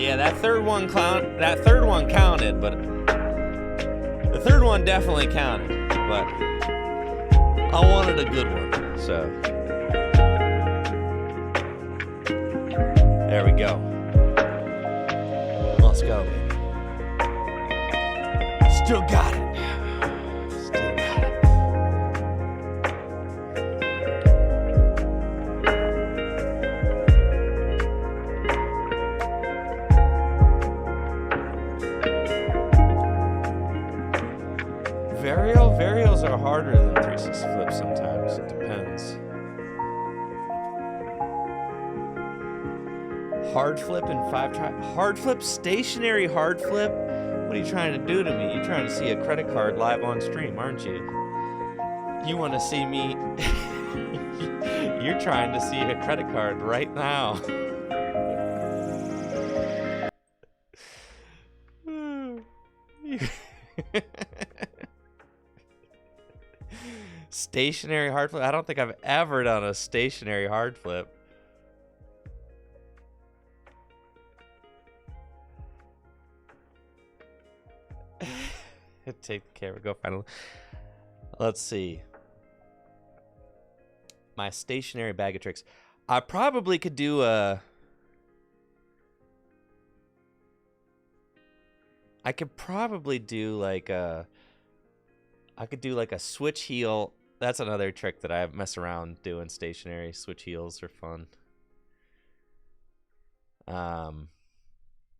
Yeah, that third one counted, but the third one definitely counted, but I wanted a good one, so there we go. Let's go, baby. Still got it. Still got it. Varios are harder than 360 flips sometimes. It depends. Hard flip in 5 tries. Hard flip, stationary hard flip? What are you trying to do to me? You're trying to see a credit card live on stream, aren't you? You want to see me? You're trying to see a credit card right now. Stationary hard flip? I don't think I've ever done a stationary hard flip. Take the camera, go finally. Let's see. My stationary bag of tricks. I probably could do a... I could probably do like a... I could do like a switch heel. That's another trick that I mess around doing stationary. Switch heels are fun.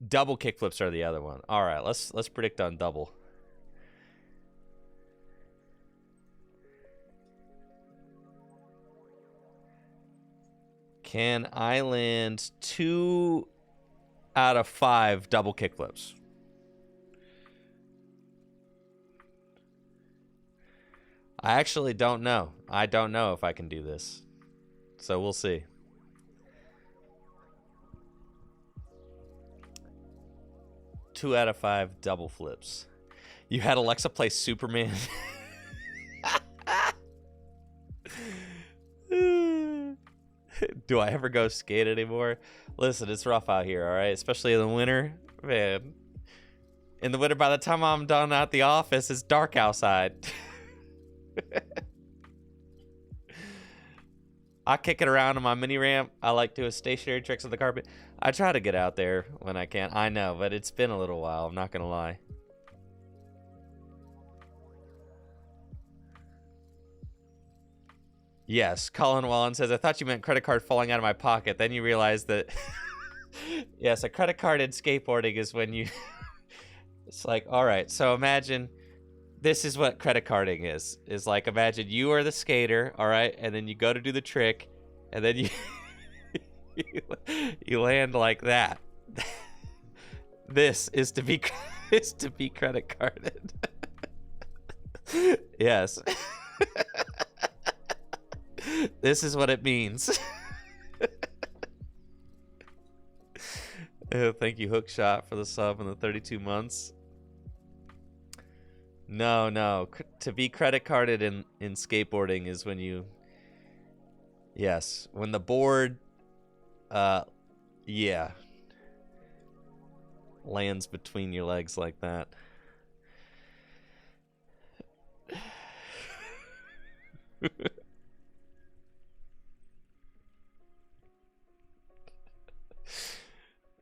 Double kickflips are the other one. All right, let's predict on double. Can I land 2 out of 5 double kickflips? I actually don't know. I don't know if I can do this. So we'll see. Two out of 5 double flips. You had Alexa play Superman. Do I ever go skate anymore? Listen, it's rough out here, all right? Especially in the winter. Man. In the winter, by the time I'm done at the office, it's dark outside. I kick it around on my mini ramp. I like doing stationary tricks on the carpet. I try to get out there when I can. I know, but it's been a little while. I'm not going to lie. Yes, Colin Wallen says, I thought you meant credit card falling out of my pocket. Then you realize that, yes, a credit card in skateboarding is when you, it's like, all right, so imagine, this is what credit carding is. Is like, imagine you are the skater, all right, and then you go to do the trick, and then you, you land like that. This is to be, is to be credit carded. Yes. This is what it means. Oh, thank you, Hookshot, for the sub in the 32 months. No. To be credit carded in skateboarding is when you... Yes. When the board... Yeah. Lands between your legs like that.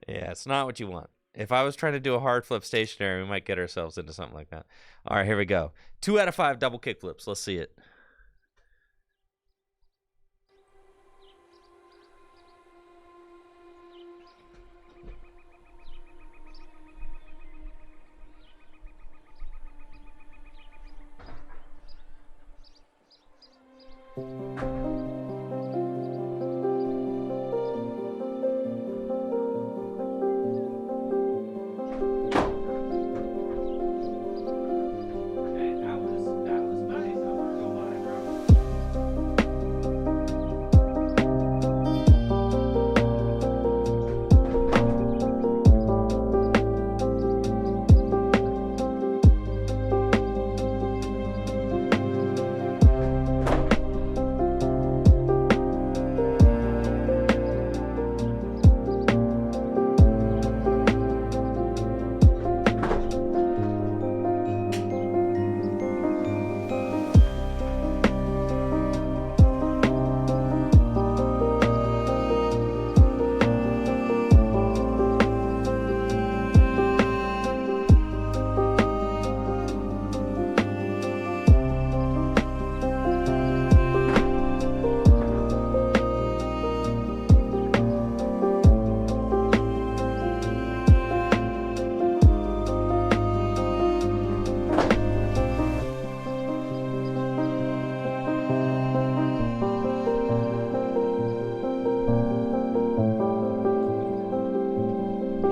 Yeah, it's not what you want. If I was trying to do a hard flip stationary, we might get ourselves into something like that. All right, here we go. 2 out of 5 double kick flips. Let's see it.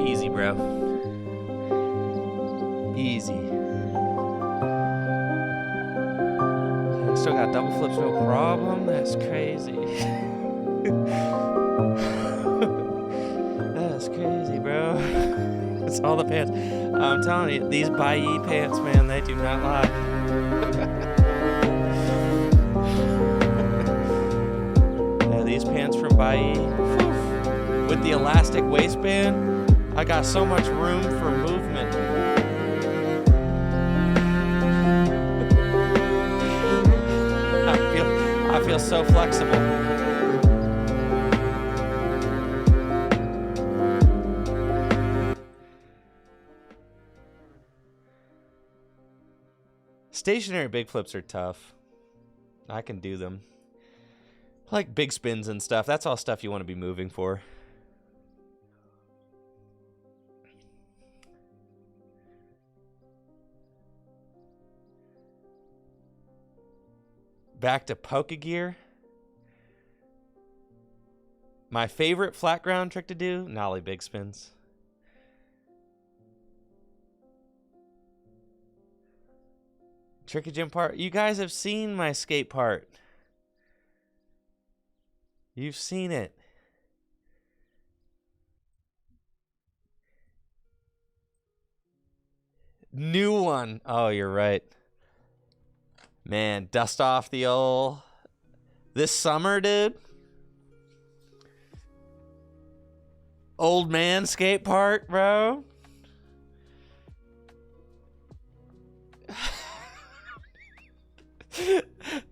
Easy, bro. Easy. Still got double flips, no problem. That's crazy. That's crazy, bro. It's all the pants. I'm telling you, these Bailly pants, man, they do not lie. Yeah, these pants from Bailly, with the elastic waistband, I got so much room for movement. I feel so flexible. Stationary big flips are tough. I can do them. Like big spins and stuff. That's all stuff you want to be moving for. Back to Pokegear. My favorite flat ground trick to do, nollie big spins. Tricky jump part. You guys have seen my skate part. You've seen it. New one. Oh, you're right. Man, dust off the old... This summer, dude. Old man skate park, bro.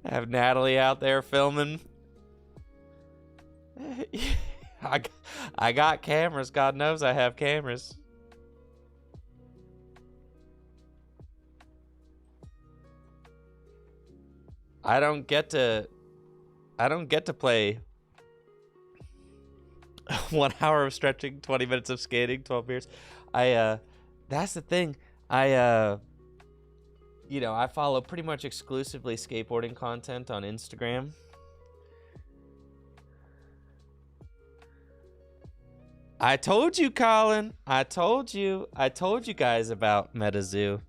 Have Natalie out there filming. I got cameras. God knows I have cameras. I don't get to play 1 hour of stretching, 20 minutes of skating, 12 beers. That's the thing. I follow pretty much exclusively skateboarding content on Instagram. I told you, Colin. I told you guys about MetaZoo.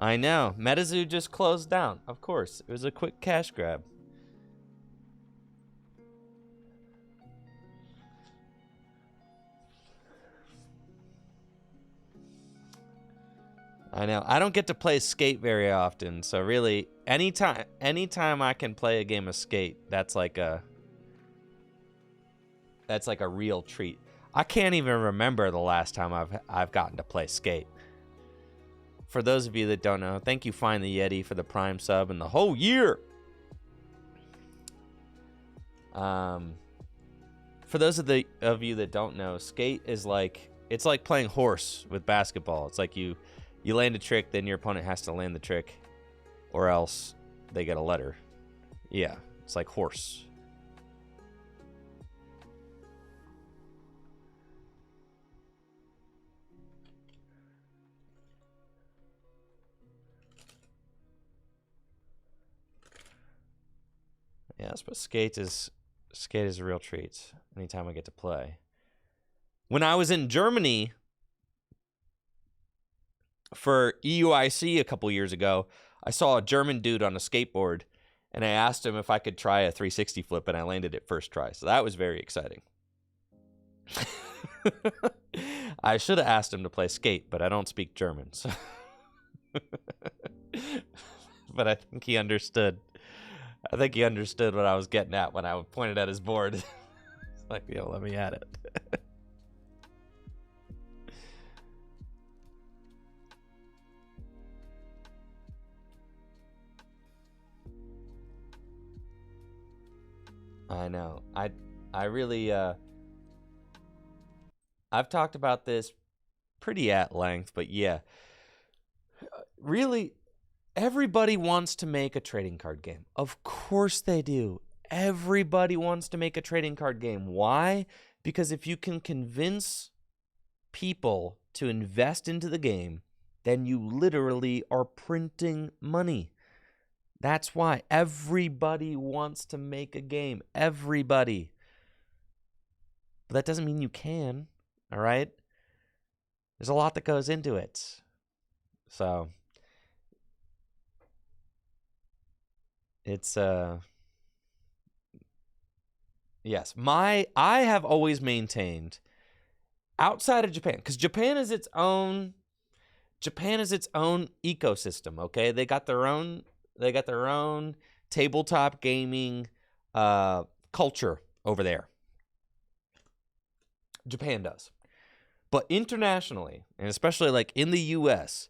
I know. MetaZoo just closed down. Of course. It was a quick cash grab. I know. I don't get to play skate very often, so really anytime I can play a game of skate, that's like a real treat. I can't even remember the last time I've gotten to play skate. For those of you that don't know, thank you Find the Yeti for the Prime sub and the whole year. For those of you that don't know, skate is it's like playing horse with basketball. It's like you land a trick, then your opponent has to land the trick, or else they get a letter. Yeah, it's like horse. Yes, but skate is a real treat anytime I get to play. When I was in Germany for EUIC a couple years ago, I saw a German dude on a skateboard, and I asked him if I could try a 360 flip, and I landed it first try. So that was very exciting. I should have asked him to play skate, but I don't speak German. So but I think he understood. I think he understood what I was getting at when I pointed at his board. It's like, yo, let me at it. I know. I really I've talked about this pretty at length, but yeah. Really, everybody wants to make a trading card game. Of course they do. Everybody wants to make a trading card game. Why? Because if you can convince people to invest into the game, then you literally are printing money. That's why everybody wants to make a game. Everybody. But that doesn't mean you can, all right? There's a lot that goes into it. So it's yes, I have always maintained outside of Japan, because Japan is its own ecosystem, okay? They got their own tabletop gaming culture over there. Japan does. But internationally, and especially like in the US,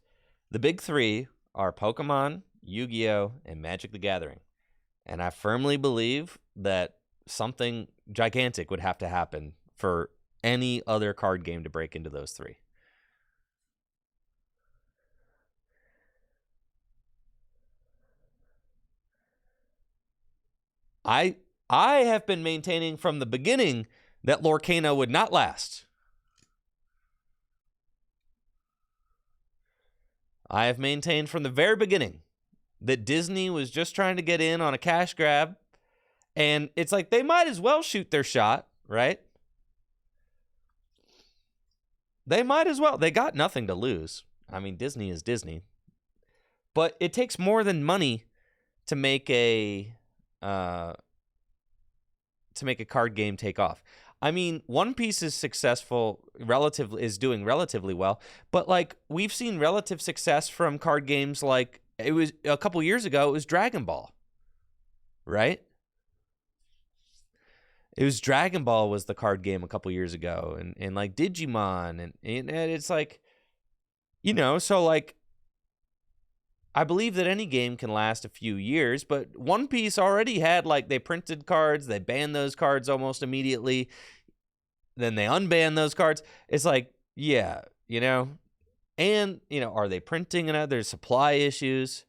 the big three are Pokemon, Yu-Gi-Oh, and Magic the Gathering. And I firmly believe that something gigantic would have to happen for any other card game to break into those three. I have been maintaining from the beginning that Lorcana would not last. I have maintained from the very beginning that Disney was just trying to get in on a cash grab. And it's like they might as well shoot their shot, right? They might as well. They got nothing to lose. I mean, Disney is Disney. But it takes more than money to make a card game take off. I mean, One Piece is successful, is doing relatively well, but like we've seen relative success from card games like it was a couple years ago, it was Dragon Ball. Right? It was Dragon Ball was the card game a couple years ago, and like Digimon and it's like, so like I believe that any game can last a few years, but One Piece already had, like, they printed cards, they banned those cards almost immediately, then they unbanned those cards. It's like, yeah, and, are they printing and other supply issues?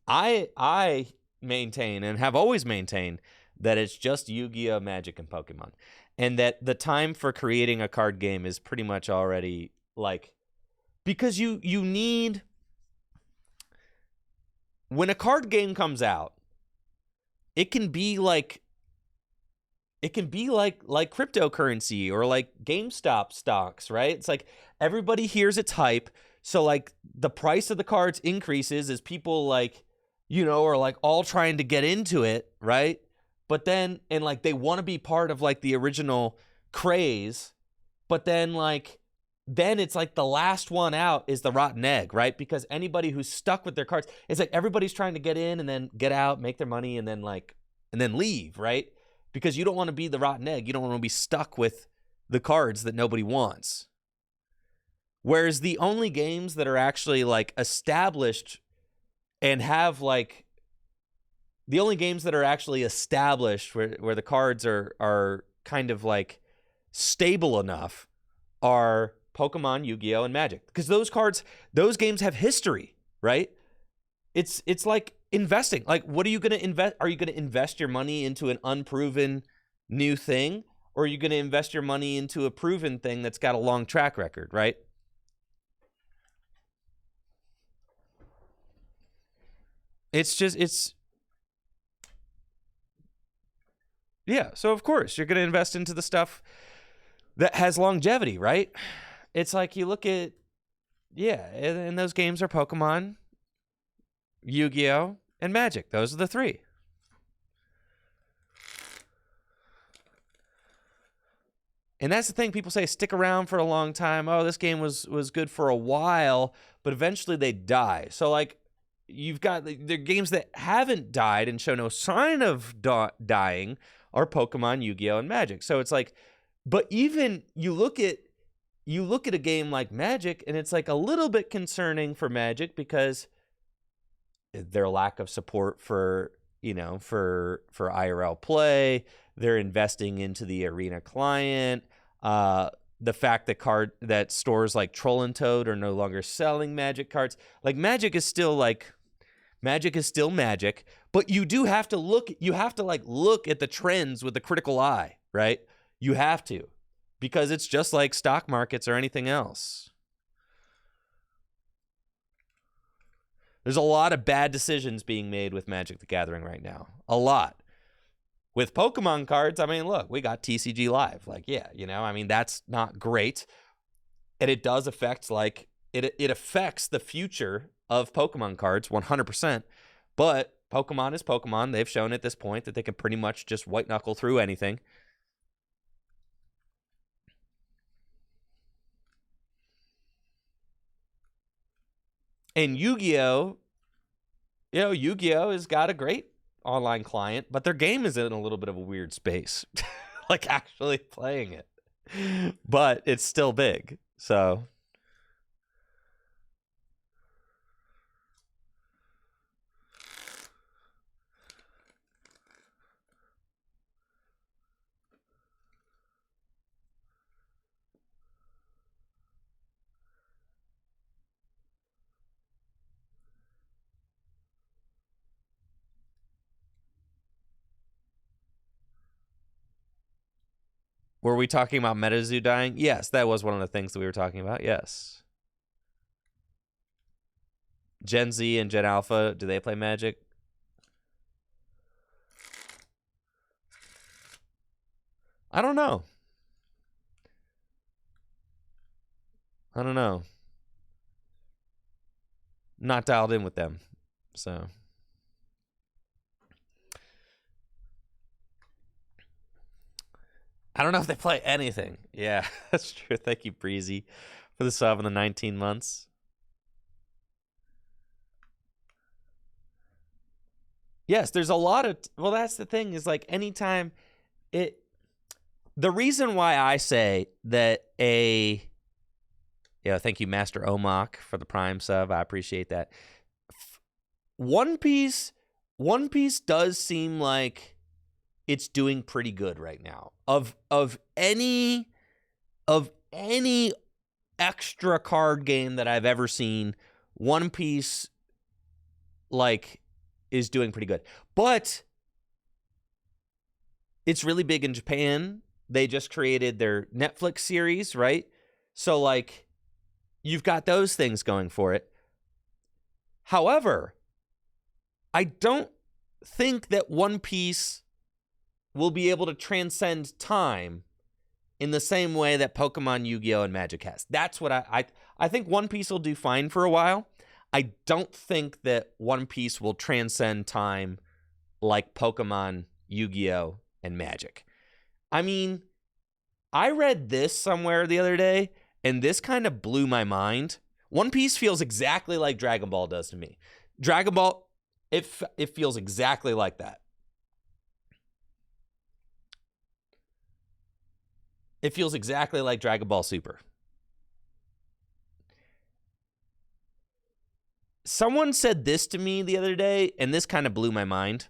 I maintain and have always maintained that it's just Yu-Gi-Oh, Magic, and Pokemon. And that the time for creating a card game is pretty much already, like, because you need, when a card game comes out, it can be like cryptocurrency or like GameStop stocks, right? It's like everybody hears its hype, so like the price of the cards increases as people like, are like all trying to get into it, right? But then, and like they want to be part of like the original craze, but then it's like the last one out is the rotten egg, right? Because anybody who's stuck with their cards, it's like everybody's trying to get in and then get out, make their money, and then leave, right? Because you don't want to be the rotten egg. You don't want to be stuck with the cards that nobody wants. Whereas the only games that are actually like established and have like the only games that are actually established where the cards are kind of like stable enough are Pokemon, Yu-Gi-Oh, and Magic. Because those games have history, right? It's like investing. Like, what are you going to invest? Are you going to invest your money into an unproven new thing? Or are you going to invest your money into a proven thing that's got a long track record, right? Yeah, so of course you're going to invest into the stuff that has longevity, right? It's like you look at, and those games are Pokemon, Yu-Gi-Oh, and Magic. Those are the three. And that's the thing. People say stick around for a long time. Oh, this game was good for a while, but eventually they die. So like you've got the games that haven't died and show no sign of dying are Pokemon, Yu-Gi-Oh, and Magic. So it's like, but even you look at a game like Magic, and it's like a little bit concerning for Magic because their lack of support for IRL play. They're investing into the arena client. The fact that stores like Troll and Toad are no longer selling Magic cards. Like Magic is still Magic, but you do have to look. You have to look at the trends with a critical eye, right? You have to, because it's just like stock markets or anything else. There's a lot of bad decisions being made with Magic the Gathering right now. A lot. With Pokemon cards, I mean, look, we got TCGLive. Like, yeah, I mean, that's not great. And it does affect, it affects the future of Pokemon cards 100%. But Pokemon is Pokemon. They've shown at this point that they can pretty much just white knuckle through anything. And Yu-Gi-Oh, Yu-Gi-Oh has got a great online client, but their game is in a little bit of a weird space, like actually playing it. But it's still big, so. Were we talking about MetaZoo dying? Yes, that was one of the things that we were talking about. Yes. Gen Z and Gen Alpha, do they play Magic? I don't know. Not dialed in with them, so. I don't know if they play anything. Yeah, that's true. Thank you, Breezy, for the sub in the 19 months. Yes, there's a lot of... Well, that's the thing, is like anytime it... The reason why I say that a... Yeah, thank you, Master Omok, for the Prime sub. I appreciate that. One Piece does seem like it's doing pretty good right now. Of any extra card game that I've ever seen, One Piece like is doing pretty good. But it's really big in Japan. They just created their Netflix series, right? So like you've got those things going for it. However, I don't think that One Piece will be able to transcend time in the same way that Pokemon, Yu-Gi-Oh, and Magic has. That's what I think One Piece will do fine for a while. I don't think that One Piece will transcend time like Pokemon, Yu-Gi-Oh, and Magic. I mean, I read this somewhere the other day, and this kind of blew my mind. One Piece feels exactly like Dragon Ball does to me. Dragon Ball, it feels exactly like that. It feels exactly like Dragon Ball Super. Someone said this to me the other day, and this kind of blew my mind.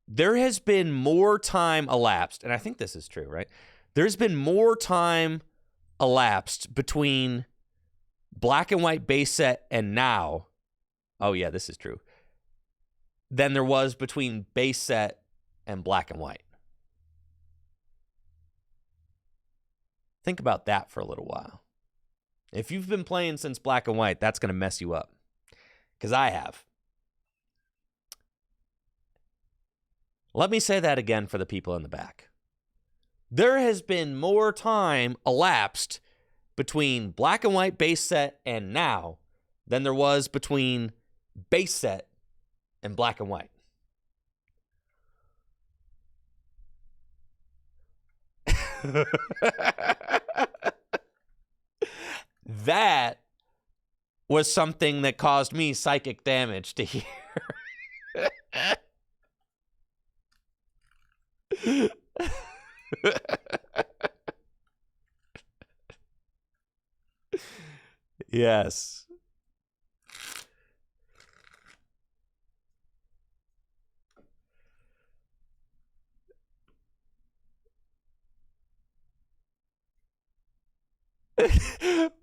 There has been more time elapsed, and I think this is true, right? There's been more time elapsed between black and white base set and now. Oh, yeah, this is true. Than there was between base set and black and white. Think about that for a little while. If you've been playing since black and white, that's going to mess you up. Because I have. Let me say that again for the people in the back. There has been more time elapsed between black and white base set and now than there was between base set and black and white. That was something that caused me psychic damage to hear. Yes.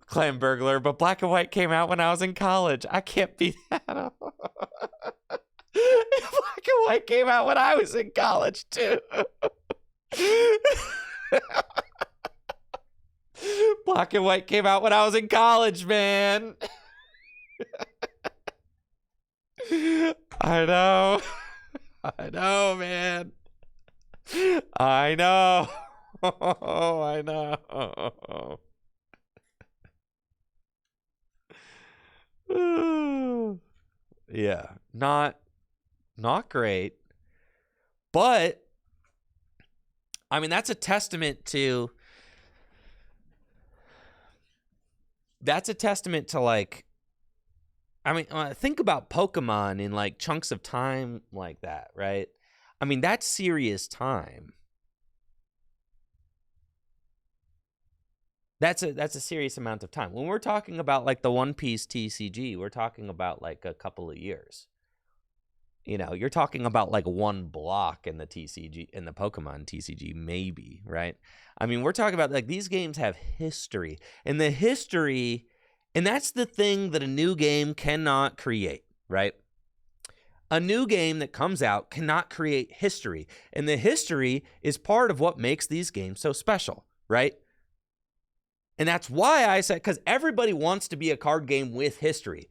Clan Burglar, but black and white came out when I was in college. I can't beat that. Black and white came out when I was in college, too. Black and white came out when I was in college, man. I know. I know, man. I know. I know. Yeah, not great. But I mean, that's a testament to like, I mean, think about Pokemon in like chunks of time like that, right? I mean, that's serious time. That's a serious amount of time. When we're talking about like the One Piece TCG, we're talking about like a couple of years. You know, you're talking about like one block in the TCG, in the Pokemon TCG, maybe, right? I mean, we're talking about like these games have history, and the history, and that's the thing that a new game cannot create. right? A new game that comes out cannot create history. And the history is part of what makes these games so special, right? And that's why I said, because everybody wants to be a card game with history.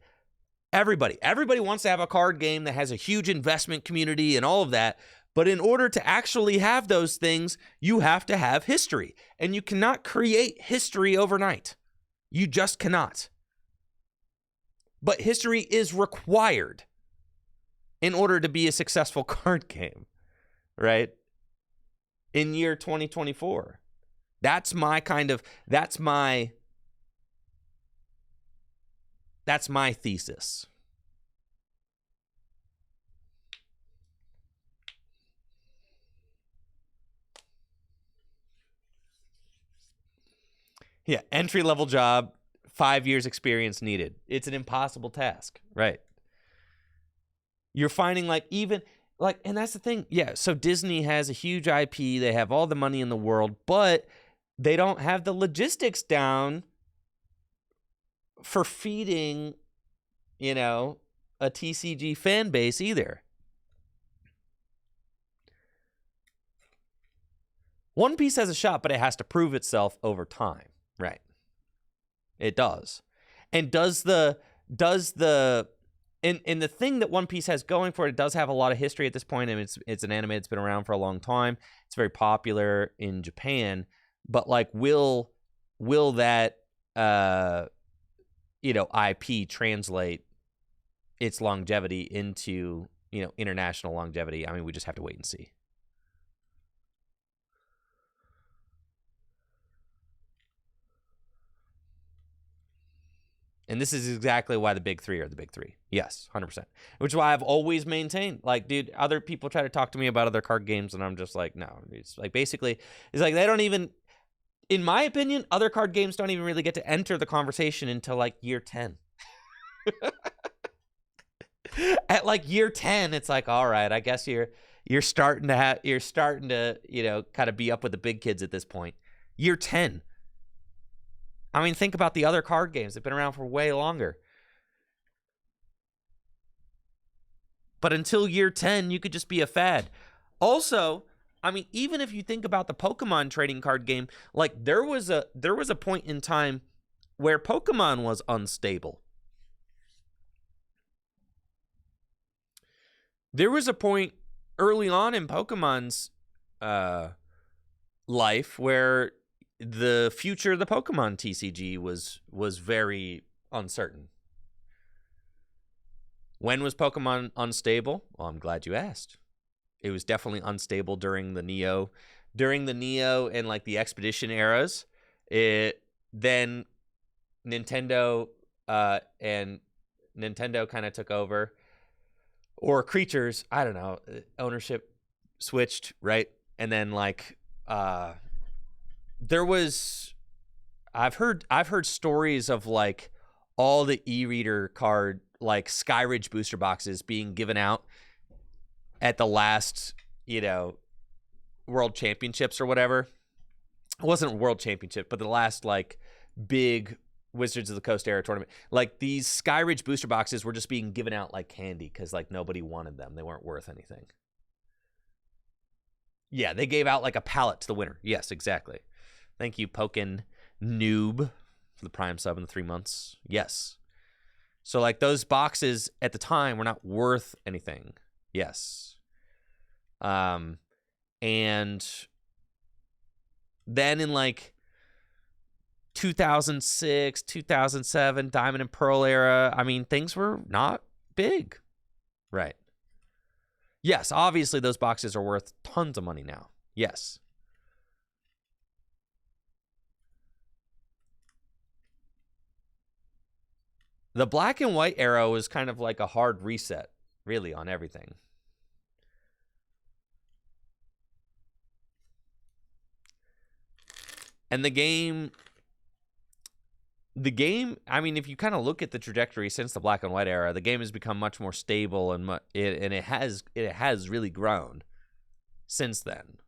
Everybody wants to have a card game that has a huge investment community and all of that. But in order to actually have those things, you have to have history. And you cannot create history overnight. You just cannot. But history is required in order to be a successful card game, right? In year 2024. That's my thesis. Yeah, entry-level job, 5 years experience needed. It's an impossible task, right? You're finding and that's the thing. Yeah, so Disney has a huge IP. They have all the money in the world, but they don't have the logistics down for feeding, a TCG fan base either. One Piece has a shot, but it has to prove itself over time, right? It does. And and the thing that One Piece has going for it does have a lot of history at this point. I mean, it's an anime that's been around for a long time. It's very popular in Japan, but will that IP translate its longevity into international longevity? I mean, we just have to wait and see. And this is exactly why the big three are the big three. Yes, 100%. Which is why I've always maintained, dude, other people try to talk to me about other card games, and I'm just like, no. It's basically, they don't even, in my opinion, other card games don't even really get to enter the conversation until year 10. At year 10, it's all right, I guess you're starting to kind of be up with the big kids at this point. Year 10. I mean, think about the other card games. They've been around for way longer. But until year 10, you could just be a fad. Also, I mean, even if you think about the Pokemon trading card game, there was a point in time where Pokemon was unstable. There was a point early on in Pokemon's life where the future of the Pokemon TCG was very uncertain. When was Pokemon unstable? Well, I'm glad you asked. It was definitely unstable during the Neo and the Expedition eras. Then Nintendo kind of took over, or Creatures, I don't know, ownership switched, right? And then there was, I've heard stories of all the e-reader card Skyridge booster boxes being given out at the last World Championships or whatever. It wasn't World Championship, but the last big Wizards of the Coast era tournament. These Skyridge booster boxes were just being given out like candy because nobody wanted them. They weren't worth anything. Yeah, they gave out a pallet to the winner. Yes, exactly. Thank you, Pokin Noob, for the Prime sub in the 3 months. Yes. So, those boxes at the time were not worth anything. Yes. And then in 2006, 2007, Diamond and Pearl era, I mean, things were not big. Right. Yes, obviously those boxes are worth tons of money now. Yes. The black and white era was kind of a hard reset, really, on everything. And the game, I mean, if you kind of look at the trajectory since the black and white era, the game has become much more stable, and it has really grown since then.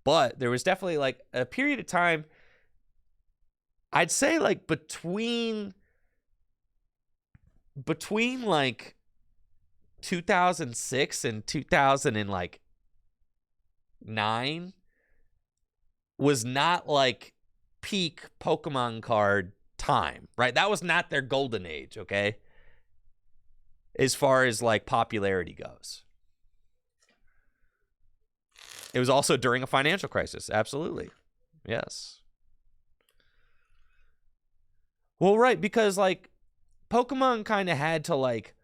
But there was definitely a period of time, I'd say between between like 2006 and 2009 was not like peak Pokemon card time, right? That was not their golden age, okay? As far as like popularity goes. It was also during a financial crisis. Absolutely. Yes. Well, right, because like Pokemon kind of had to like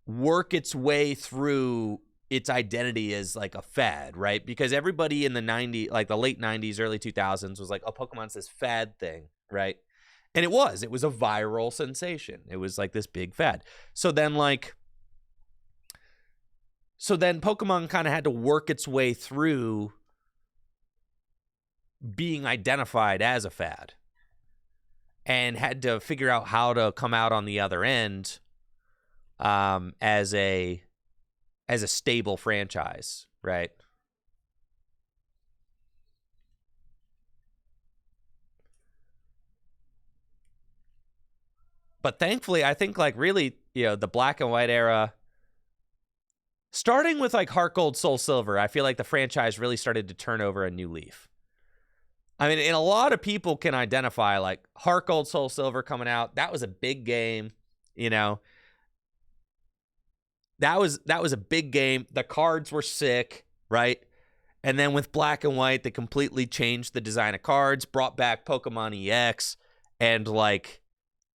work its way through its identity as like a fad, right? Because everybody in the 90s, like the late 90s, early 2000s was like, oh, Pokemon's this fad thing, right? And it was a viral sensation. It was like this big fad. So then Pokemon kind of had to work its way through being identified as a fad and had to figure out how to come out on the other end as a stable franchise, right? But thankfully, I think like really, the black and white era, starting with like Heart Gold, Soul Silver, I feel like the franchise really started to turn over a new leaf. I mean, and a lot of people can identify like Heart Gold, Soul Silver coming out. That was a big game, That was a big game. The cards were sick, right? And then with black and white, they completely changed the design of cards, brought back Pokemon EX, and like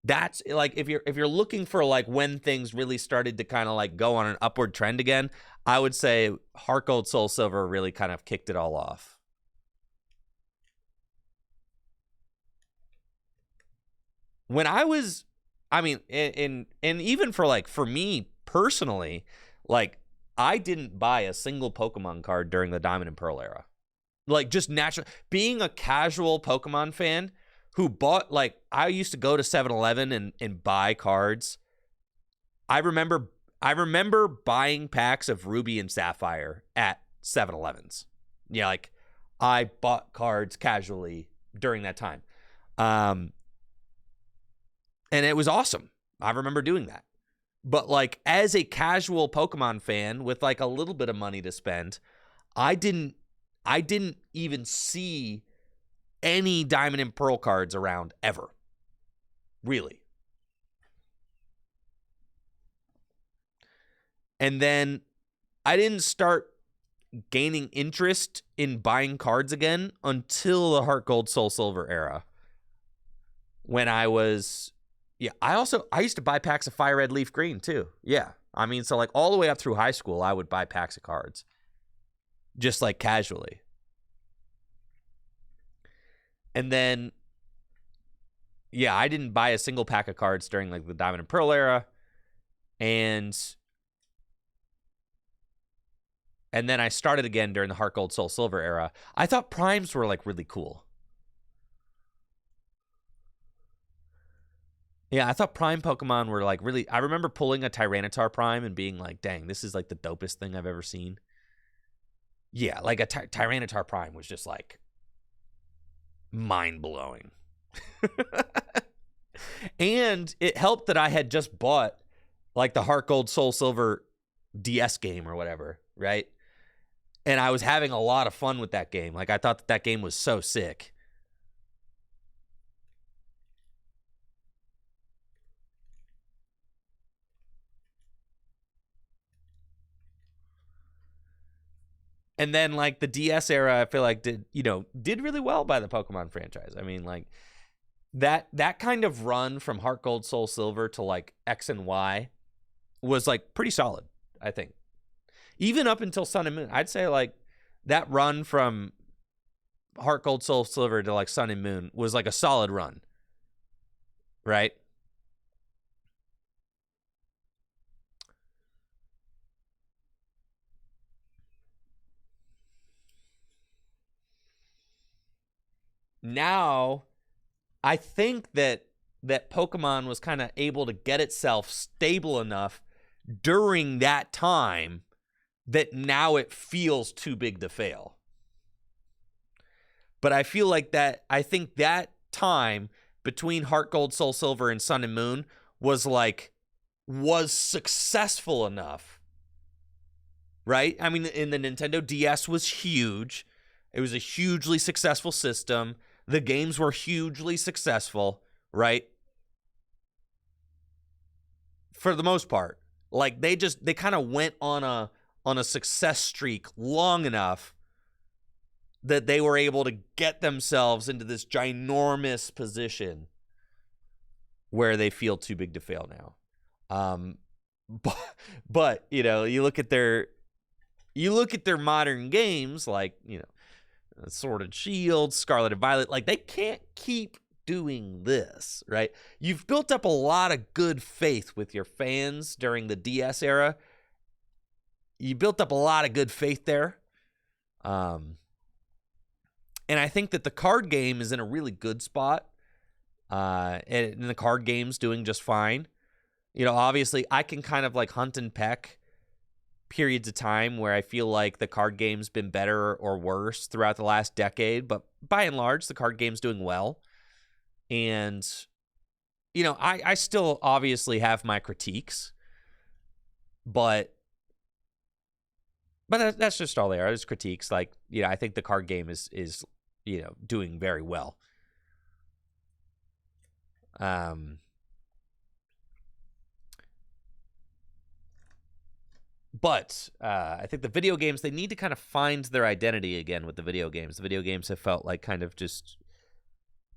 that's like if you're looking for like when things really started to kind of like go on an upward trend again, I would say Heart Gold, Soul Silver really kind of kicked it all off. When I was, I mean, and even for me personally, like I didn't buy a single Pokemon card during the Diamond and Pearl era. Like just natural, being a casual Pokemon fan who bought, like I used to go to 7-Eleven and buy cards. I remember buying packs of Ruby and Sapphire at 7-Elevens. Yeah, like I bought cards casually during that time. And it was awesome. I remember doing that. But like as a casual Pokemon fan with like a little bit of money to spend, I didn't even see any Diamond and Pearl cards around ever. Really. And then I didn't start gaining interest in buying cards again until the Heart Gold, Soul Silver era. When I was... Yeah, I used to buy packs of Fire Red, Leaf Green too. Yeah. I mean, so like all the way up through high school, I would buy packs of cards. Just like casually. And then, yeah, I didn't buy a single pack of cards during like the Diamond and Pearl era. And then I started again during the Heart Gold, Soul Silver era. I thought primes were like really cool. Yeah, I thought Prime Pokemon were like really... I remember pulling a Tyranitar Prime and being like, dang, this is like the dopest thing I've ever seen. Yeah, like a Tyranitar Prime was just like mind-blowing. And it helped that I had just bought like the Heart Gold, Soul Silver DS game or whatever, right? And I was having a lot of fun with that game. Like I thought that game was so sick. And then like the DS era, I feel like did really well by the Pokemon franchise. I mean, like that kind of run from Heart Gold, Soul Silver to like X and Y was like pretty solid, I think. Even up until Sun and Moon, I'd say like that run from Heart Gold, Soul Silver to like Sun and Moon was like a solid run, right? Now, I think that Pokemon was kind of able to get itself stable enough during that time that now it feels too big to fail. But I feel like I think that time between Heart Gold, Soul Silver, and Sun and Moon was like was successful enough, right? I mean, in the Nintendo DS was huge. It was a hugely successful system. The games were hugely successful, right? For the most part. Like they kind of went on a success streak long enough that they were able to get themselves into this ginormous position where they feel too big to fail now. But you know, you look at their modern games like, you know, Sword and Shield, Scarlet and Violet, like they can't keep doing this, right? You've built up a lot of good faith with your fans during the DS era. You built up a lot of good faith there. And I think that the card game is in a really good spot. And the card game's doing just fine. You know, obviously I can kind of like hunt and peck periods of time where I feel like the card game's been better or worse throughout the last decade, but by and large, the card game's doing well. And, you know, I still obviously have my critiques, but that's just all they are. There's critiques. Like, you know, I think the card game is you know, doing very well. But I think the video games, they need to kind of find their identity again with the video games. The video games have felt like kind of just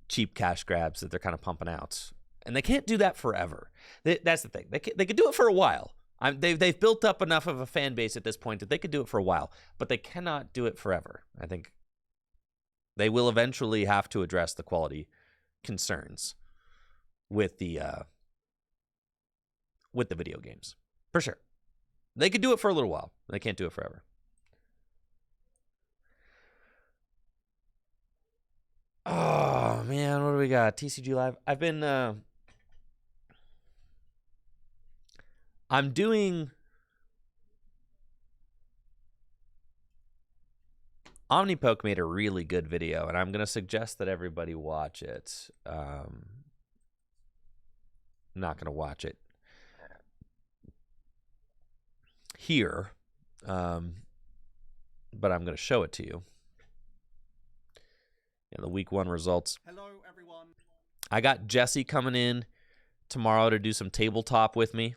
cheap cash grabs that they're kind of pumping out. And they can't do that forever. That's the thing. They could do it for a while. They've built up enough of a fan base at this point that they could do it for a while. But they cannot do it forever. I think they will eventually have to address the quality concerns with the video games. For sure. They could do it for a little while. They can't do it forever. Oh, man. What do we got? TCGLive. I've been... I'm doing... Omnipoke made a really good video, and I'm going to suggest that everybody watch it. I'm not going to watch it here, but I'm going to show it to you. Yeah, the week 1 results. Hello, everyone. I got Jesse coming in tomorrow to do some tabletop with me.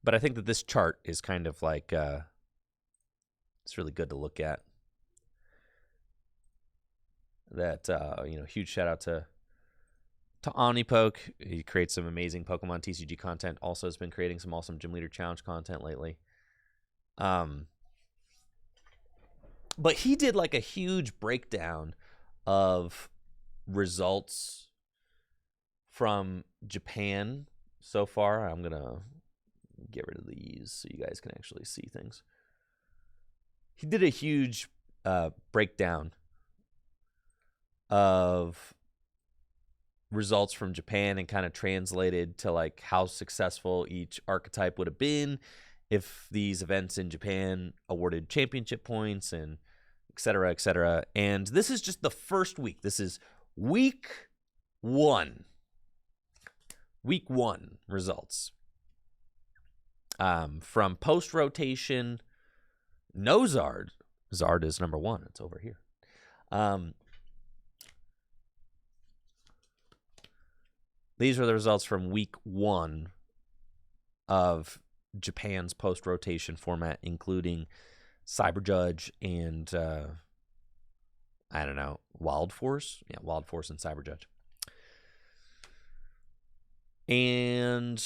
But I think that this chart is kind of like, it's really good to look at. That, you know, huge shout out to Omnipoke. He creates some amazing Pokemon TCG content. Also has been creating some awesome Gym Leader Challenge content lately. But he did like a huge breakdown of results from Japan so far. I'm going to get rid of these so you guys can actually see things. He did a huge breakdown of results from Japan and kind of translated to like how successful each archetype would have been if these events in Japan awarded championship points and et cetera, et cetera. And this is just the first week. This is week 1. Week 1 results. From post-rotation, no Zard. Zard is number 1. It's over here. These are the results from week 1 of Japan's post-rotation format, including Cyber Judge and, I don't know, Wild Force? Yeah, Wild Force and Cyber Judge. And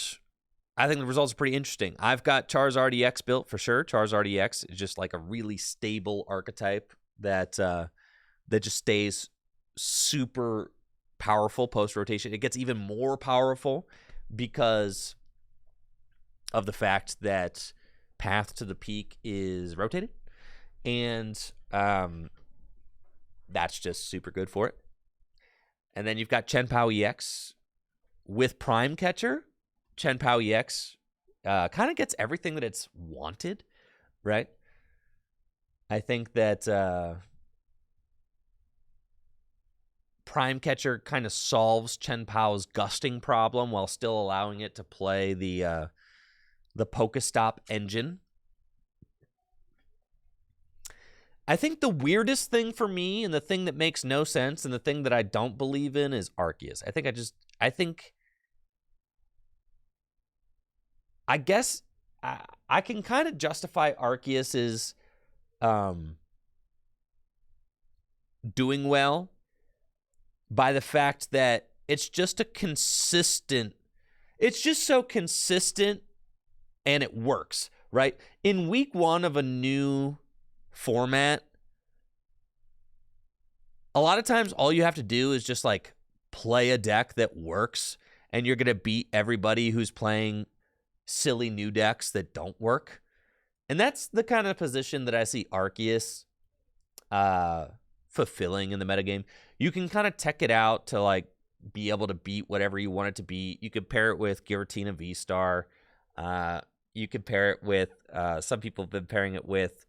I think the results are pretty interesting. I've got Charizard EX built for sure. Charizard EX is just like a really stable archetype that just stays super powerful post-rotation. It gets even more powerful because of the fact that Path to the Peak is rotated. And that's just super good for it. And then you've got Chen-Pao EX with Prime Catcher. Chen-Pao EX kind of gets everything that it's wanted, right? I think that Prime Catcher kind of solves Chen Pao's gusting problem while still allowing it to play the Pokestop engine. I think the weirdest thing for me, and the thing that makes no sense, and the thing that I don't believe in, is Arceus. I guess I can kind of justify Arceus's doing well by the fact that it's just so consistent and it works, right? In week 1 of a new format, a lot of times all you have to do is just like play a deck that works, and you're going to beat everybody who's playing silly new decks that don't work. And that's the kind of position that I see Arceus fulfilling in the metagame. You can kind of tech it out to like be able to beat whatever you want it to beat. You could pair it with Giratina V-Star. You could pair it with, some people have been pairing it with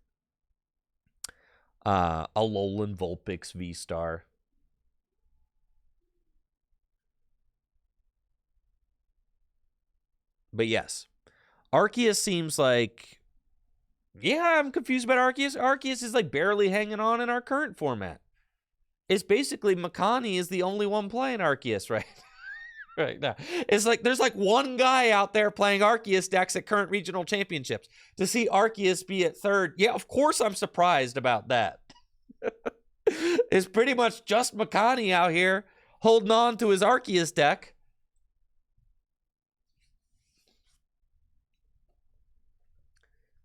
Alolan Vulpix V-Star. But yes, Arceus seems like, yeah, I'm confused about Arceus. Arceus is like barely hanging on in our current format. It's basically Makani is the only one playing Arceus right now. It's like there's like one guy out there playing Arceus decks at current regional championships. To see Arceus be at 3rd, yeah, of course I'm surprised about that. It's pretty much just Makani out here holding on to his Arceus deck.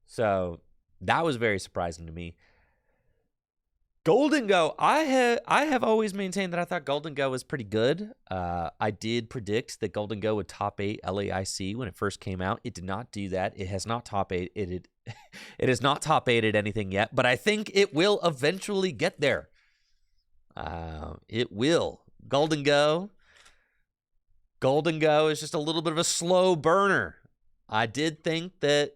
So that was very surprising to me. Golden Go, I have always maintained that I thought Golden Go was pretty good. I did predict that Golden Go would top 8 LAIC when it first came out. It did not do that. It has not top 8. It has not top 8'd anything yet, but I think it will eventually get there. It will. Golden Go is just a little bit of a slow burner. I did think that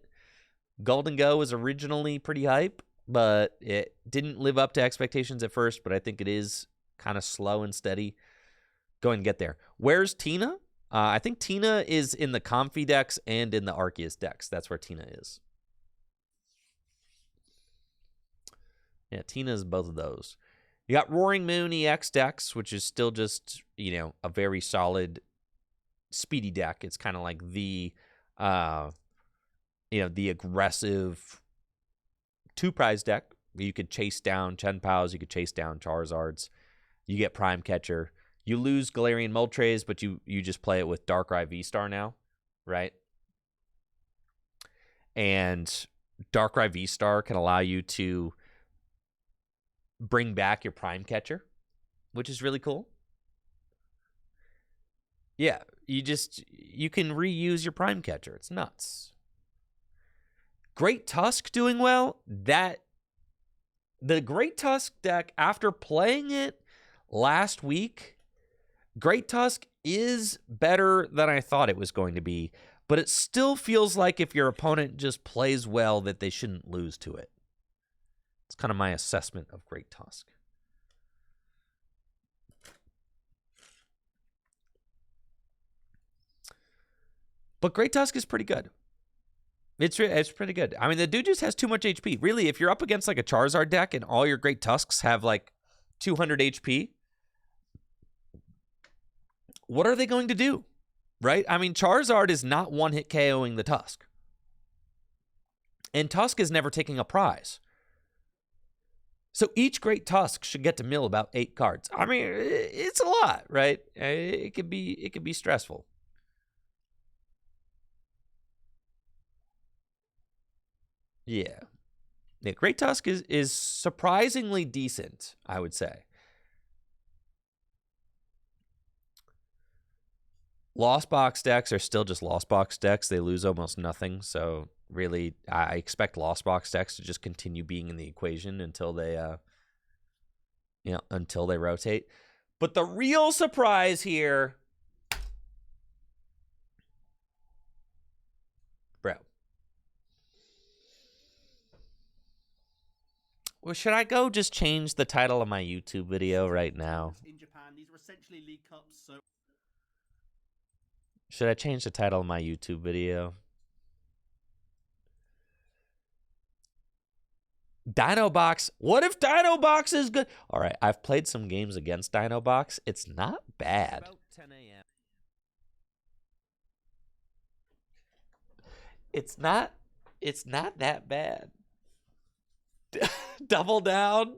Golden Go was originally pretty hype, but it didn't live up to expectations at first, but I think it is kind of slow and steady. Going to get there. Where's Tina? I think Tina is in the Comfy decks and in the Arceus decks. That's where Tina is. Yeah, Tina is both of those. You got Roaring Moon EX decks, which is still just, a very solid speedy deck. It's kind of like the aggressive 2-prize deck. You could chase down Chen Paos, you could chase down Charizards. You get Prime Catcher. You lose Galarian Moltres, but you just play it with Darkrai V-Star now, right? And Darkrai V-Star can allow you to bring back your Prime Catcher, which is really cool. Yeah, you can reuse your Prime Catcher. It's nuts. Great Tusk doing well. The Great Tusk deck, after playing it last week, Great Tusk is better than I thought it was going to be, but it still feels like if your opponent just plays well that they shouldn't lose to it. It's kind of my assessment of Great Tusk. But Great Tusk is pretty good. It's pretty good. I mean, the dude just has too much HP. Really, if you're up against like a Charizard deck and all your Great Tusks have like 200 HP, what are they going to do? Right? I mean, Charizard is not one-hit KOing the Tusk. And Tusk is never taking a prize. So each Great Tusk should get to mill about 8 cards. I mean, it's a lot, right? It could be stressful. Yeah. Great Tusk is surprisingly decent, I would say. Lost Box decks are still just Lost Box decks. They lose almost nothing. So really, I expect Lost Box decks to just continue being in the equation until they, rotate. But the real surprise here, bro. Well, should I go just change the title of my YouTube video right now? In Japan, these are essentially League Cups, so Should I change the title of my YouTube video? Dinobox. What if Dinobox is good? All right, I've played some games against Dinobox. It's not bad. About 10 a.m. It's not that bad. Double down.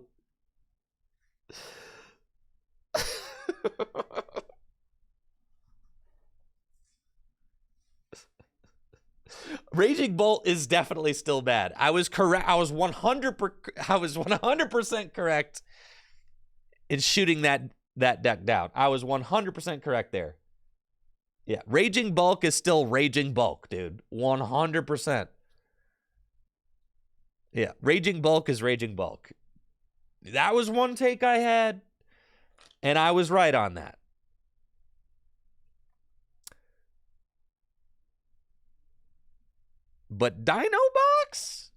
Raging Bolt is definitely still bad. I was correct. I was 100% correct in shooting that deck down. I was 100% correct there. Yeah, Raging Bulk is still Raging Bulk, dude. 100%. Yeah, Raging Bulk is Raging Bulk. That was one take I had, and I was right on that. But Dinobox?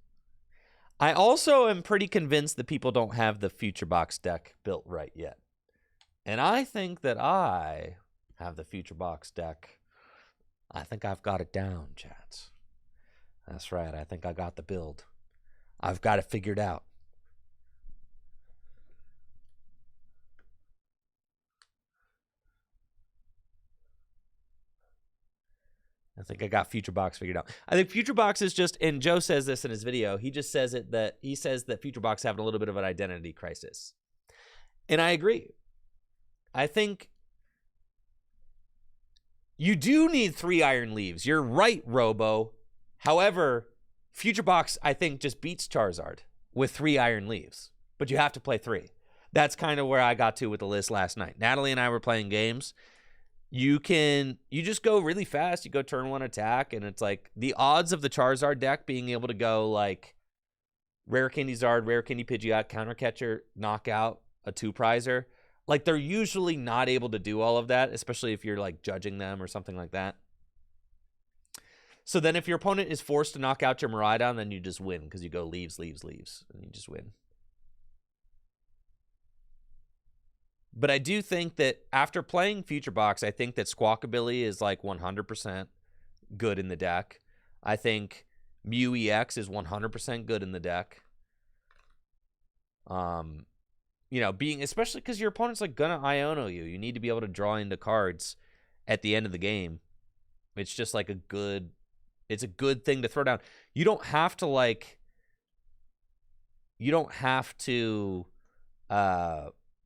I also am pretty convinced that people don't have the Future Box deck built right yet. And I think that I have the Future Box deck. I think I've got it down, chats. That's right. I think I got the build. I've got it figured out. I think I got Future Box figured out. I think Future Box is just, and Joe says this in his video, he just says it that he says that Future Box having a little bit of an identity crisis. And I agree. I think you do need 3 Iron Leaves. You're right, Robo. However, Future Box, I think, just beats Charizard with 3 Iron Leaves. But you have to play 3. That's kind of where I got to with the list last night. Natalie and I were playing games. You just go really fast. You go turn 1 attack, and it's like the odds of the Charizard deck being able to go like Rare Candy Zard, Rare Candy Pidgeot, Counter Catcher, Knockout, a 2-prizer. Like, they're usually not able to do all of that, especially if you're like judging them or something like that. So then if your opponent is forced to knock out your Miraidon, then you just win because you go leaves, leaves, leaves, and you just win. But I do think that after playing Future Box, I think that Squawkabilly is like 100% good in the deck. I think Mew EX is 100% good in the deck. You know, being, especially because your opponent's like gonna Iono you. You need to be able to draw into cards at the end of the game. It's just like it's a good thing to throw down. You don't have to you don't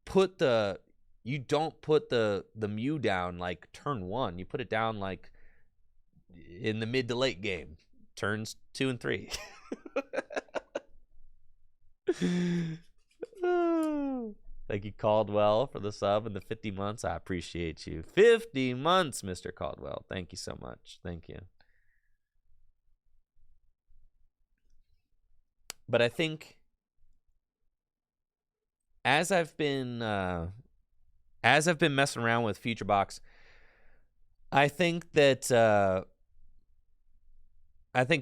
put the Mew down like turn 1. You put it down like in the mid to late game, turns 2 and 3. Thank you, Caldwell, for the sub and the 50 months. I appreciate you. 50 months, Mr. Caldwell. Thank you so much. Thank you. But I think as I've been messing around with Future Box, I think that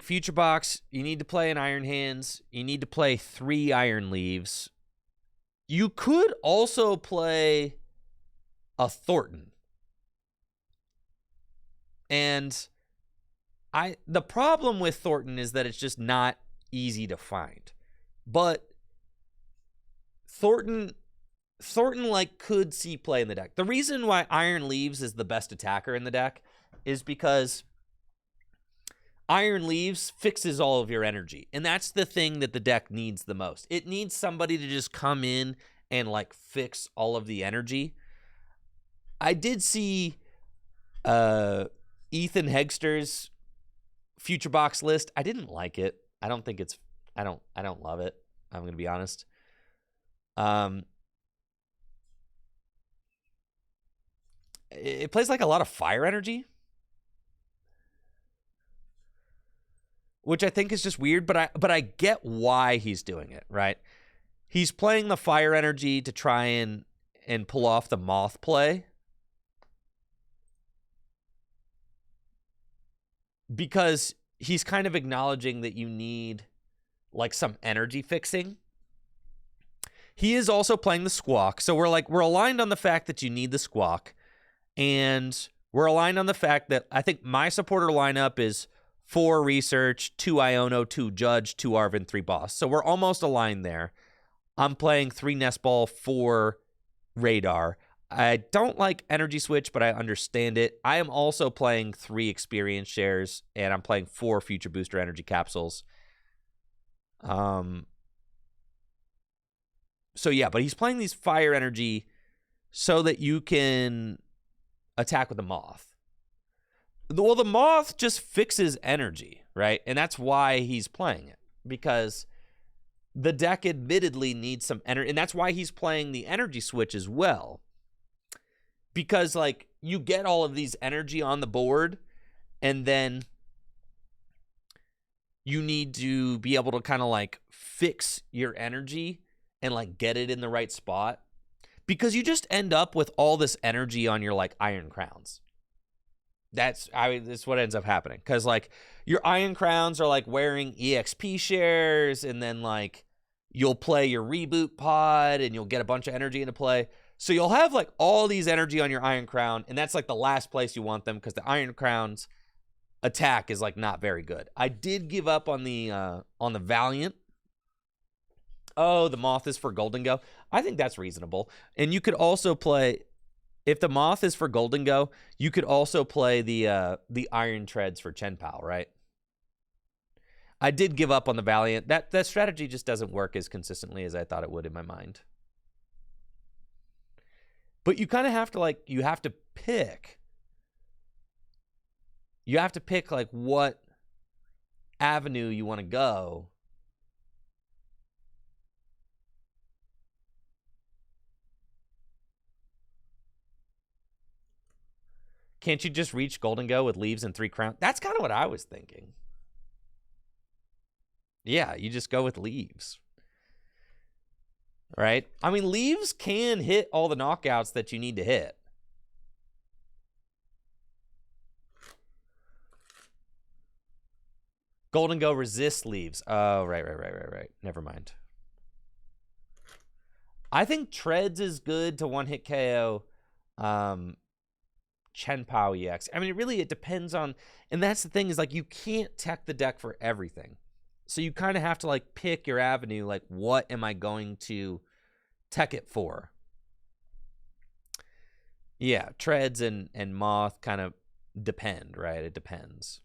Future Box, you need to play an Iron Hands. You need to play 3 Iron Leaves. You could also play a Thornton. And the problem with Thornton is that it's just not easy to find. But Thornton like could see play in the deck. The reason why Iron Leaves is the best attacker in the deck is because Iron Leaves fixes all of your energy. And that's the thing that the deck needs the most. It needs somebody to just come in and like fix all of the energy. I did see Ethan Hegster's Future Box list. I didn't like it. I don't love it. I'm going to be honest. It plays like a lot of fire energy, which I think is just weird, but I get why he's doing it, right? He's playing the fire energy to try and pull off the moth play. Because he's kind of acknowledging that you need like some energy fixing. He is also playing the Squawk. So we're aligned on the fact that you need the Squawk. And we're aligned on the fact that I think my supporter lineup is 4 Research, 2 Iono, 2 Judge, 2 Arvin, 3 Boss. So we're almost aligned there. I'm playing 3 Nest Ball, 4 Radar. I don't like Energy Switch, but I understand it. I am also playing 3 Experience Shares, and I'm playing 4 Future Booster Energy Capsules. So yeah, but he's playing these Fire Energy so that you can attack with the Moth. Well, the Moth just fixes energy, right? And that's why he's playing it, because the deck admittedly needs some energy, and that's why he's playing the Energy Switch as well. Because, like, you get all of these energy on the board, and then you need to be able to kind of, like, fix your energy and, like, get it in the right spot. Because you just end up with all this energy on your, like, Iron Crowns. That's what ends up happening. Because, like, your Iron Crowns are, like, wearing EXP shares, and then, like, you'll play your Reboot Pod, and you'll get a bunch of energy into play. So you'll have, like, all these energy on your Iron Crown, and that's, like, the last place you want them, because the Iron Crown's attack is, like, not very good. I did give up on the Valiant. Oh, the Moth is for Golden Go. I think that's reasonable. And you could also play, if the Moth is for Golden Go, you could also play the Iron Treads for Chen Pao, right? I did give up on the Valiant. That strategy just doesn't work as consistently as I thought it would in my mind. But you kind of have to, like, you have to pick. You have to pick, like, what avenue you want to go. Can't you just reach Golden Go with Leaves and 3 Crown? That's kind of what I was thinking. Yeah, you just go with Leaves. Right? I mean, Leaves can hit all the knockouts that you need to hit. Golden Go resists Leaves. Oh, right. Never mind. I think Treads is good to one-hit KO Chen Pao EX. I mean, it depends on... And that's the thing, is, like, you can't tech the deck for everything. So you kind of have to, like, pick your avenue, like, what am I going to tech it for? Yeah, Treads and Moth kind of depend, right? It depends.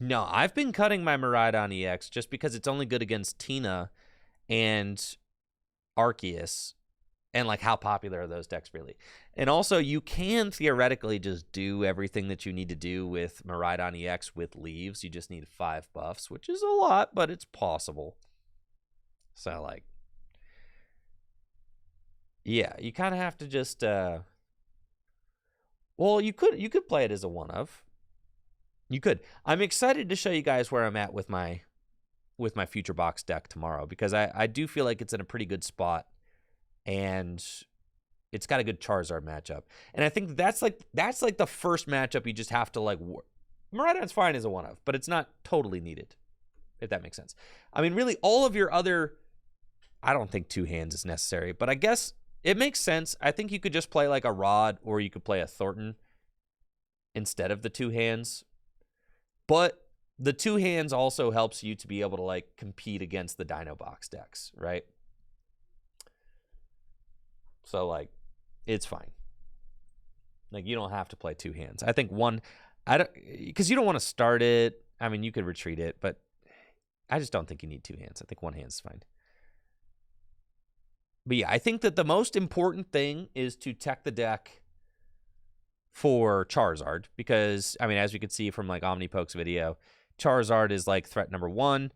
No, I've been cutting my Miraidon EX just because it's only good against Tina and Arceus. And, like, how popular are those decks really? And also, you can theoretically just do everything that you need to do with Miraidon EX with Leaves. You just need 5 buffs, which is a lot, but it's possible. So, like, yeah, you kind of have to just, well, you could play it as a one-of. You could. I'm excited to show you guys where I'm at with my Future Box deck tomorrow, because I do feel like it's in a pretty good spot. And it's got a good Charizard matchup. And I think that's like the first matchup you just have to, like, Miraidon's fine as a one-of, but it's not totally needed, if that makes sense. I mean, really, all of your other... I don't think 2 hands is necessary, but I guess it makes sense. I think you could just play, like, a Rod, or you could play a Thornton instead of the 2 hands. But the 2 hands also helps you to be able to, like, compete against the Dino Box decks, right? So, like, it's fine. Like, you don't have to play 2 hands. I think one, because you don't want to start it. I mean, you could retreat it, but I just don't think you need 2 hands. I think 1 hand is fine. But yeah, I think that the most important thing is to tech the deck for Charizard, because, I mean, as we could see from, like, Omnipoke's video, Charizard is, like, threat number 1.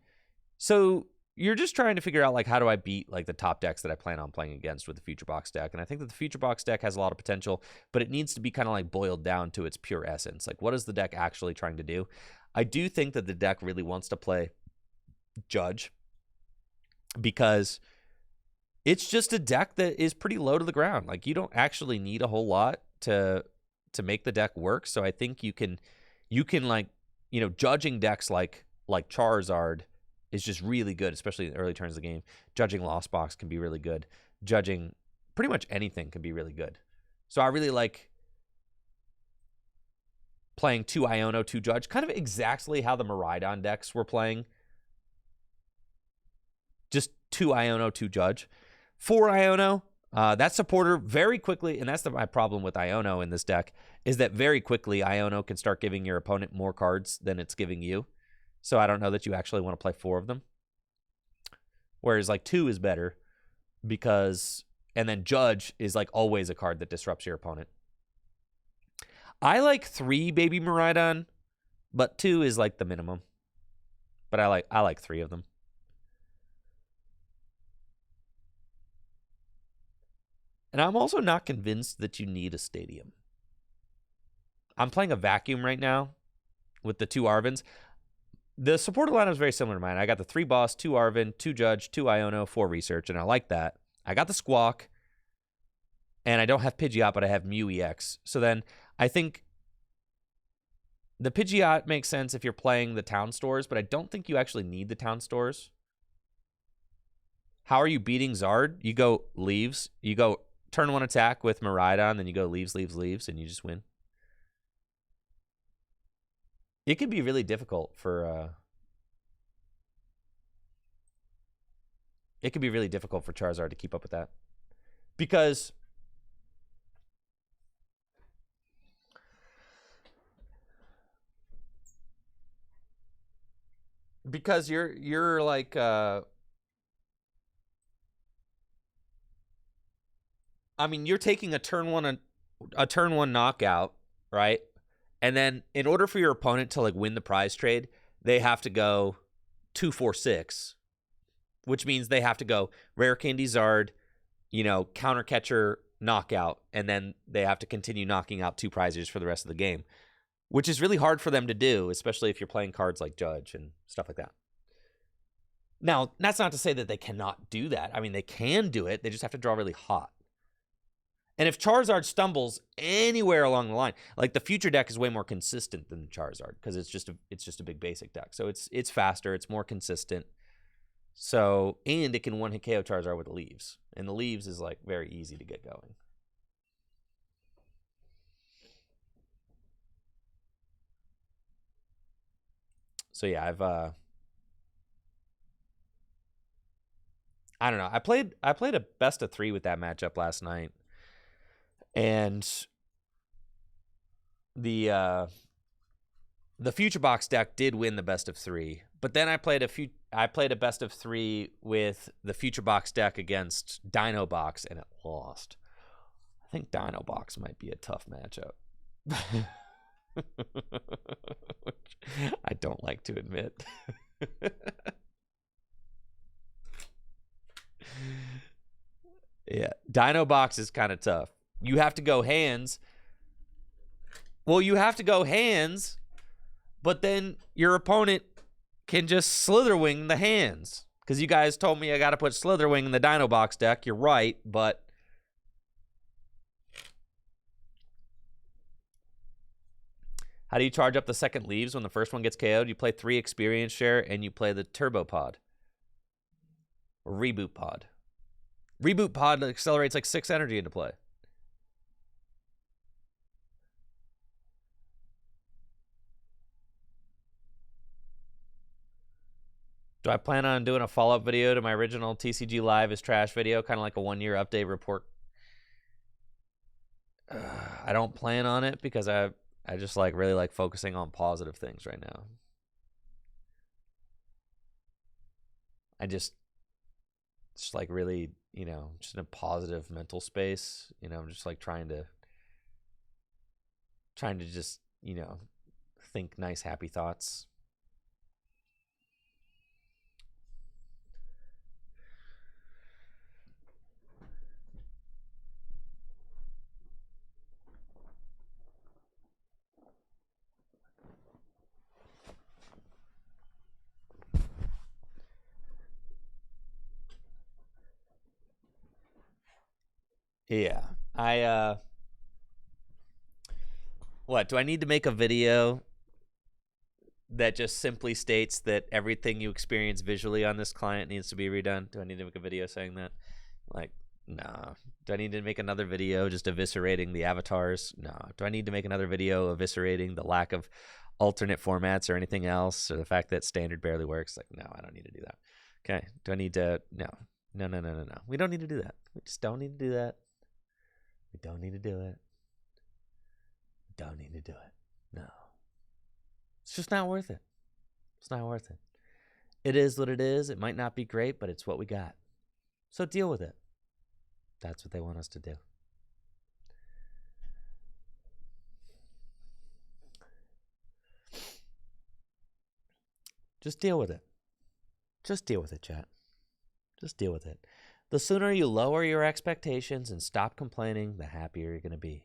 So you're just trying to figure out, like, how do I beat, like, the top decks that I plan on playing against with the Future Box deck. And I think that the Future Box deck has a lot of potential, but it needs to be kind of, like, boiled down to its pure essence. Like, what is the deck actually trying to do? I do think that the deck really wants to play Judge, because it's just a deck that is pretty low to the ground. Like, you don't actually need a whole lot to make the deck work. So I think you can you can like, you know, judging decks like Charizard is just really good, especially in the early turns of the game. Judging Lost Box can be really good. Judging pretty much anything can be really good. So I really like playing 2 Iono, 2 Judge, kind of exactly how the Miraidon decks were playing. Just 2 Iono, 2 Judge. 4 Iono, that supporter very quickly, and that's my problem with Iono in this deck, is that very quickly Iono can start giving your opponent more cards than it's giving you. So I don't know that you actually want to play 4 of them. Whereas like 2 is better because, and then Judge is like always a card that disrupts your opponent. I like 3 Baby Miraidon, but 2 is like the minimum. But I like 3 of them. And I'm also not convinced that you need a stadium. I'm playing a vacuum right now with the 2 Arvins. The supporter lineup is very similar to mine. I got the 3 Boss, 2 Arvin, 2 Judge, 2 Iono, 4 Research, and I like that. I got the Squawk, and I don't have Pidgeot, but I have Mew EX. So then I think the Pidgeot makes sense if you're playing the town stores, but I don't think you actually need the town stores. How are you beating Zard? You go Leaves. You go turn 1 attack with Miraidon, then you go Leaves, and you just win. It can be really difficult for Charizard to keep up with that. Because you're like I mean, you're taking a turn 1 knockout, right? And then in order for your opponent to like win the prize trade, they have to go 2-4-6, which means they have to go Rare Candy Zard, you know, Counter Catcher knockout, and then they have to continue knocking out 2 prizes for the rest of the game, which is really hard for them to do, especially if you're playing cards like Judge and stuff like that. Now, that's not to say that they cannot do that. I mean, they can do it. They just have to draw really hot. And if Charizard stumbles anywhere along the line, like the future deck is way more consistent than Charizard because it's just a big basic deck. So it's faster, it's more consistent. So, and it can 1-hit KO Charizard with the Leaves. And the Leaves is like very easy to get going. So yeah, I don't know. I played a best of 3 with that matchup last night. And the Future Box deck did win the best of 3, but then I played a best of 3 with the Future Box deck against Dino Box, and it lost. I think Dino Box might be a tough matchup. Which I don't like to admit. Yeah, Dino Box is kind of tough. You have to go hands. Well, you have to go hands, but then your opponent can just Slitherwing the hands. Because you guys told me I got to put Slitherwing in the Dino Box deck. You're right, but how do you charge up the second Leaves when the first one gets KO'd? You play 3 Experience Share, and you play the Turbo Pod. Or Reboot Pod. Reboot Pod accelerates like 6 energy into play. Do I plan on doing a follow-up video to my original TCGLive is trash video, kind of like a 1-year update report? I don't plan on it because I just like really like focusing on positive things right now. I just like really, you know, just in a positive mental space. You know, I'm just like trying to just, you know, think nice, happy thoughts. Yeah. What, do I need to make a video that just simply states that everything you experience visually on this client needs to be redone? Do I need to make a video saying that? Like, nah. Do I need to make another video just eviscerating the avatars? No. Do I need to make another video eviscerating the lack of alternate formats or anything else, or the fact that standard barely works? Like, no, I don't need to do that. Okay. Do I need to? No. No. We don't need to do that. We just don't need to do that. We don't need to do it. We don't need to do it. No. It's just not worth it. It's not worth it. It is what it is. It might not be great, but it's what we got. So deal with it. That's what they want us to do. Just deal with it. Just deal with it, chat. Just deal with it. The sooner you lower your expectations and stop complaining, the happier you're going to be.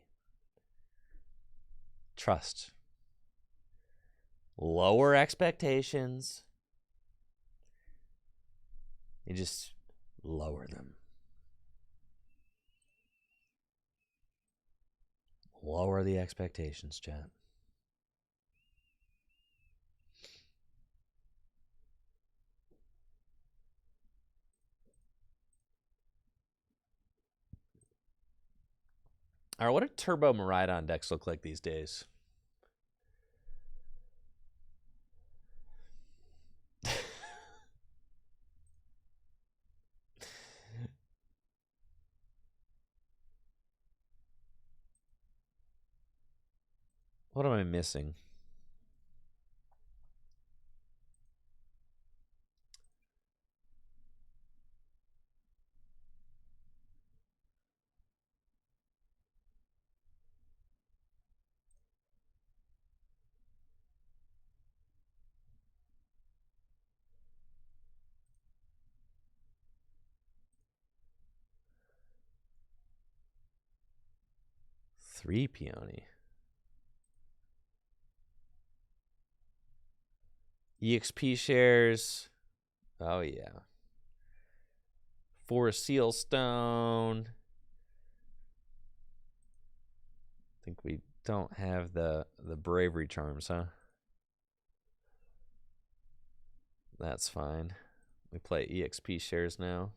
Trust. Lower expectations. You just lower them. Lower the expectations, chat. All right, what do Turbo Maridon decks look like these days? What am I missing? Three Peony. EXP shares. Oh, yeah. 4 Seal Stone. I think we don't have the Bravery Charms, huh? That's fine. We play EXP shares now.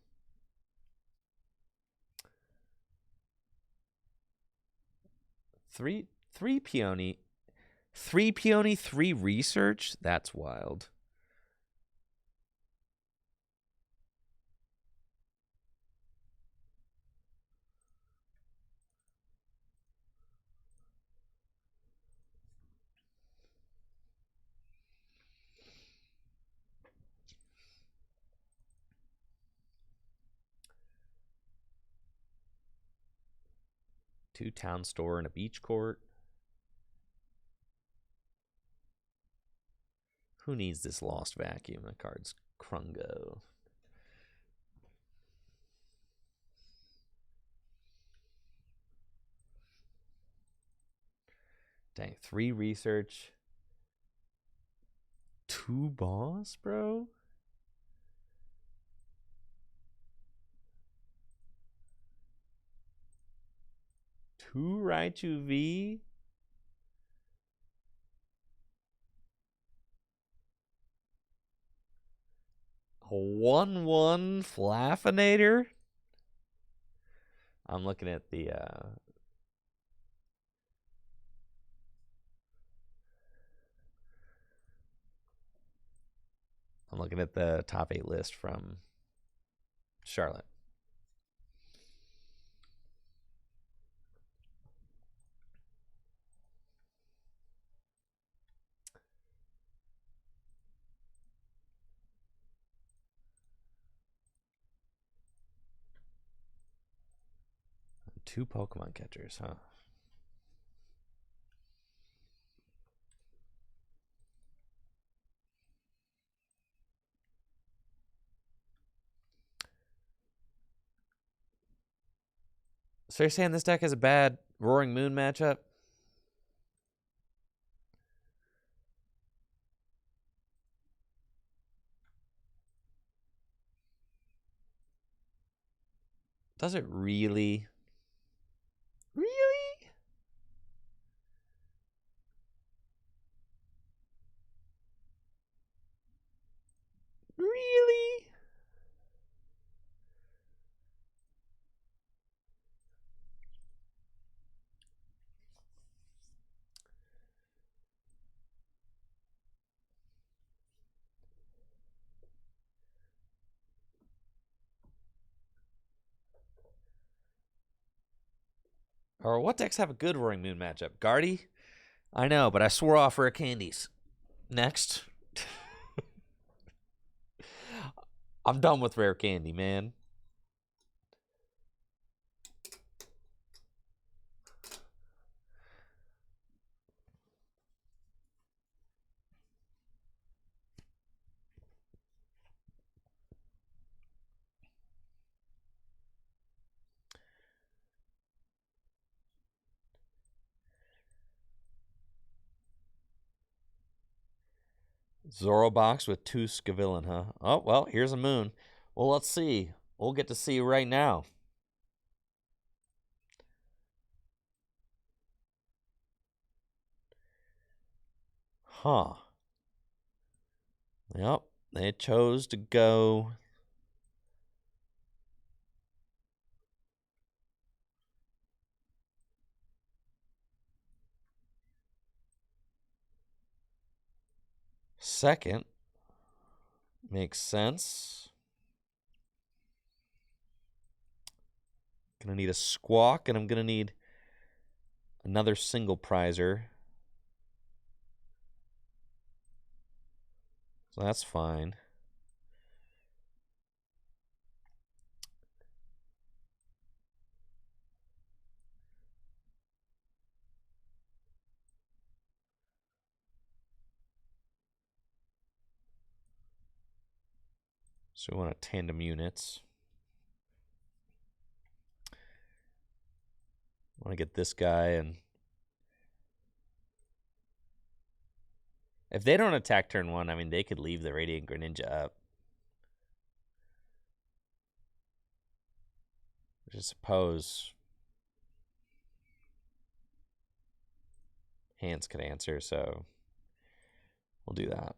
Three Peony. 3 Peony, 3 Research? That's wild. Two Town Store and a Beach Court. Who needs this Lost Vacuum? The card's Krungo. Dang, 3 Research. 2 Boss, bro? Two Raichu V? A 1/1 Flaffinator? I'm looking at the top 8 list from Charlotte. Two Pokemon catchers, huh? So you're saying this deck has a bad Roaring Moon matchup? Does it really? Really? Or what decks have a good Roaring Moon matchup? Guardy? I know, but I swore off rare candies. Next. I'm done with rare candy, man. Zorobox with 2 Scavillain, huh? Oh, well, here's a moon. Well, let's see. We'll get to see right now. Huh. Yep, they chose to go. Second. Makes sense. Gonna need a Squawk, and I'm gonna need another single prizer. So that's fine. So we want to tandem units. I want to get this guy, and if they don't attack turn 1, I mean, they could leave the Radiant Greninja up. Which I suppose hands could answer, so we'll do that.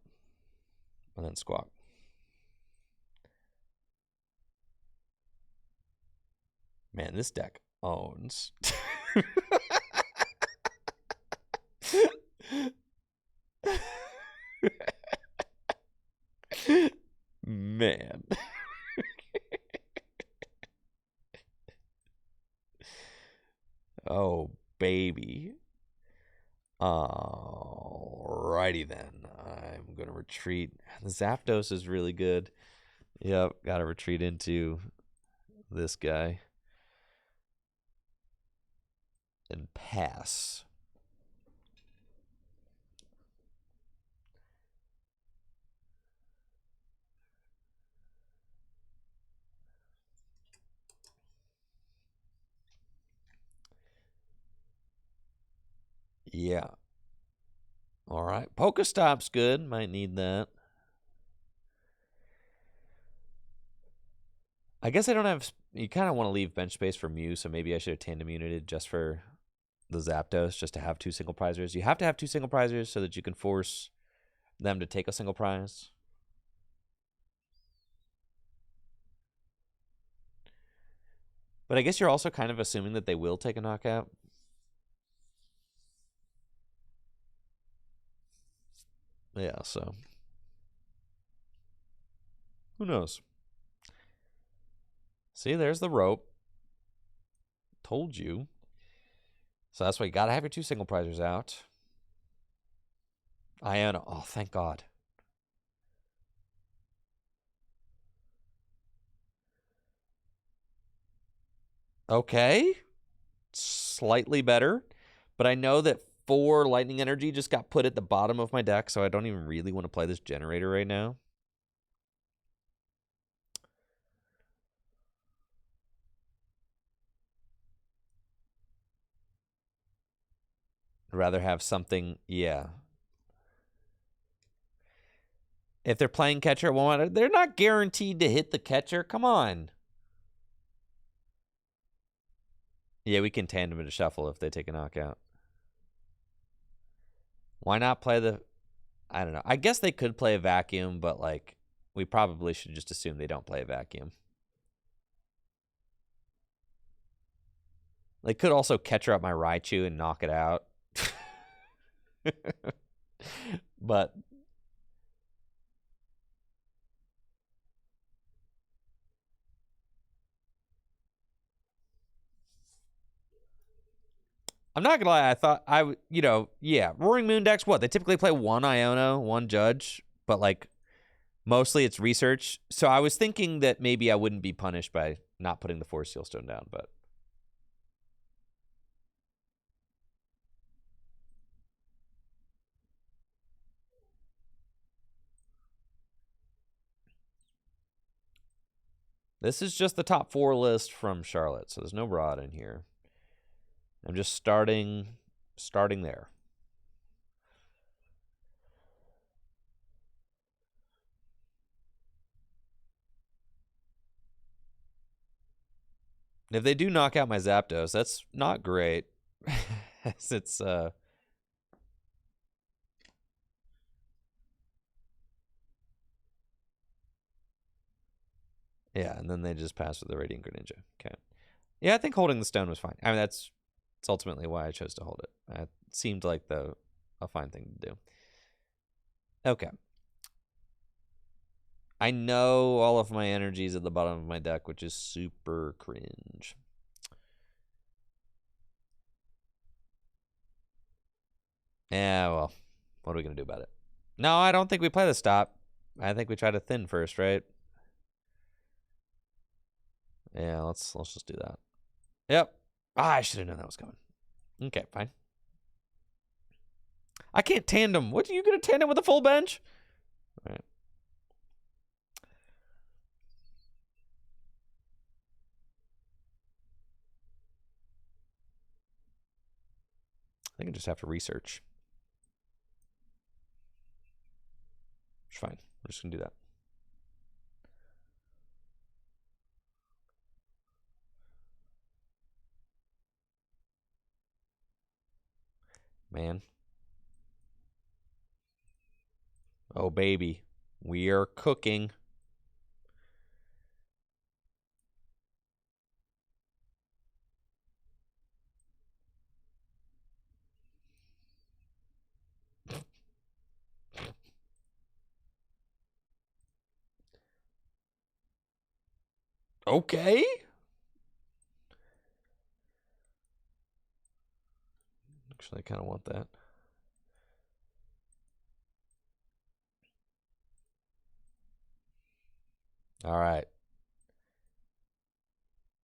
And then Squawk. Man, this deck owns. Man. Oh, baby. Alrighty then. I'm going to retreat. The Zapdos is really good. Yep, got to retreat into this guy. And pass. Yeah. All right. Pokestop's good. Might need that. I guess I don't have... You kind of want to leave bench space for Mew, so maybe I should have tandem united just for the Zapdos, just to have 2 single prizers. You have to have 2 single prizers so that you can force them to take a single prize. But I guess you're also kind of assuming that they will take a knockout. Yeah, so who knows? See, there's the rope. Told you. So that's why you gotta have your 2 single prizers out. Iona. Oh, thank God. Okay. Slightly better. But I know that 4 lightning energy just got put at the bottom of my deck, so I don't even really want to play this generator right now. I'd rather have something, yeah. If they're playing catcher, well, they're not guaranteed to hit the catcher. Come on. Yeah, we can tandem into shuffle if they take a knockout. Why not play the... I don't know. I guess they could play a vacuum, but, like, we probably should just assume they don't play a vacuum. They could also catcher up my Raichu and knock it out. But... I'm not gonna lie. I thought I would, yeah. Roaring Moon decks. What they typically play one Iono, one Judge, but like mostly it's research. So I was thinking that maybe I wouldn't be punished by not putting the Force Seal Stone down, but. This is just the top 4 list from Charlotte, so there's no Rod in here. I'm just starting there. If they do knock out my Zapdos, that's not great. It's yeah, and then they just pass with the Radiant Greninja. Okay. Yeah, I think holding the stone was fine. I mean, that's ultimately why I chose to hold it. It seemed like a fine thing to do. Okay. I know all of my energies at the bottom of my deck, which is super cringe. Yeah, well, what are we going to do about it? No, I don't think we play the stop. I think we try to thin first, right? Yeah, let's just do that. Yep. I should have known that was coming. Okay, fine. I can't tandem. What, are you going to tandem with a full bench? All right. I think I just have to research. It's fine. We're just going to do that. Man. Oh, baby. We are cooking. Okay. Actually, I kind of want that. All right.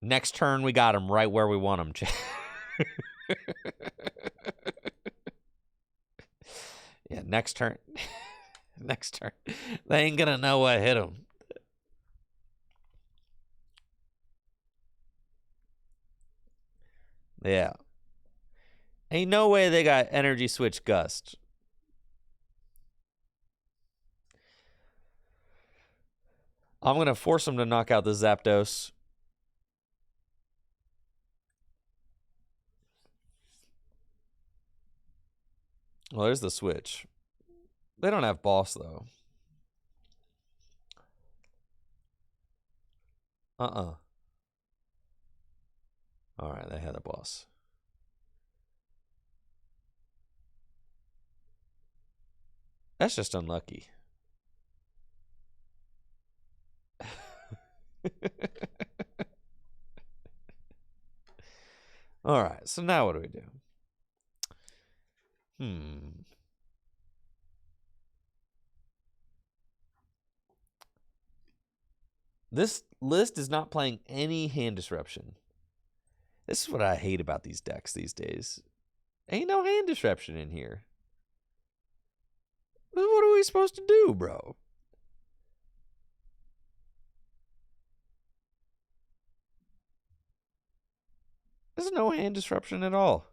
Next turn, we got him right where we want him. Yeah, next turn. Next turn. They ain't going to know what hit him. Yeah. Ain't no way they got Energy Switch Gust. I'm going to force him to knock out the Zapdos. Well, there's the switch. They don't have boss, though. All right, they had a boss. That's just unlucky. All right, so now what do we do? This list is not playing any hand disruption. This is what I hate about these decks these days. Ain't no hand disruption in here. What are we supposed to do, bro? There's no hand disruption at all.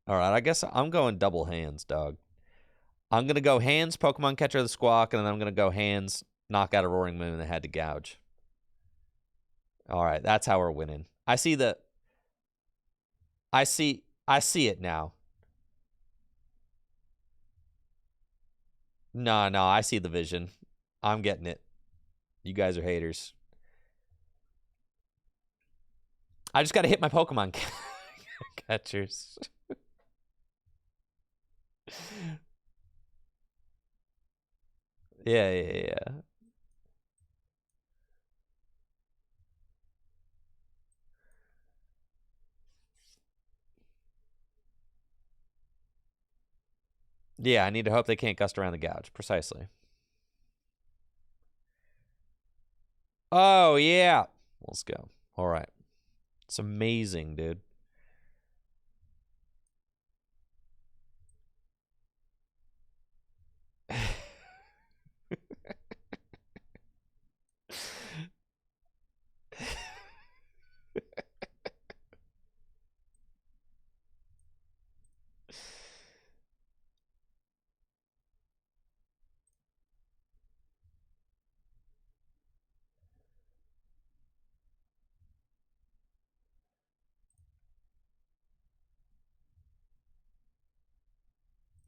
All right, I guess I'm going double hands, dog. I'm going to go hands, Pokemon Catcher the Squawk, and then I'm going to go hands, knock out a Roaring Moon that had to gouge. All right, that's how we're winning. I see it now. No, I see the vision. I'm getting it. You guys are haters. I just got to hit my Pokemon catchers. Yeah. Yeah, I need to hope they can't gust around the gouge. Precisely. Oh, yeah. Let's go. All right. It's amazing, dude.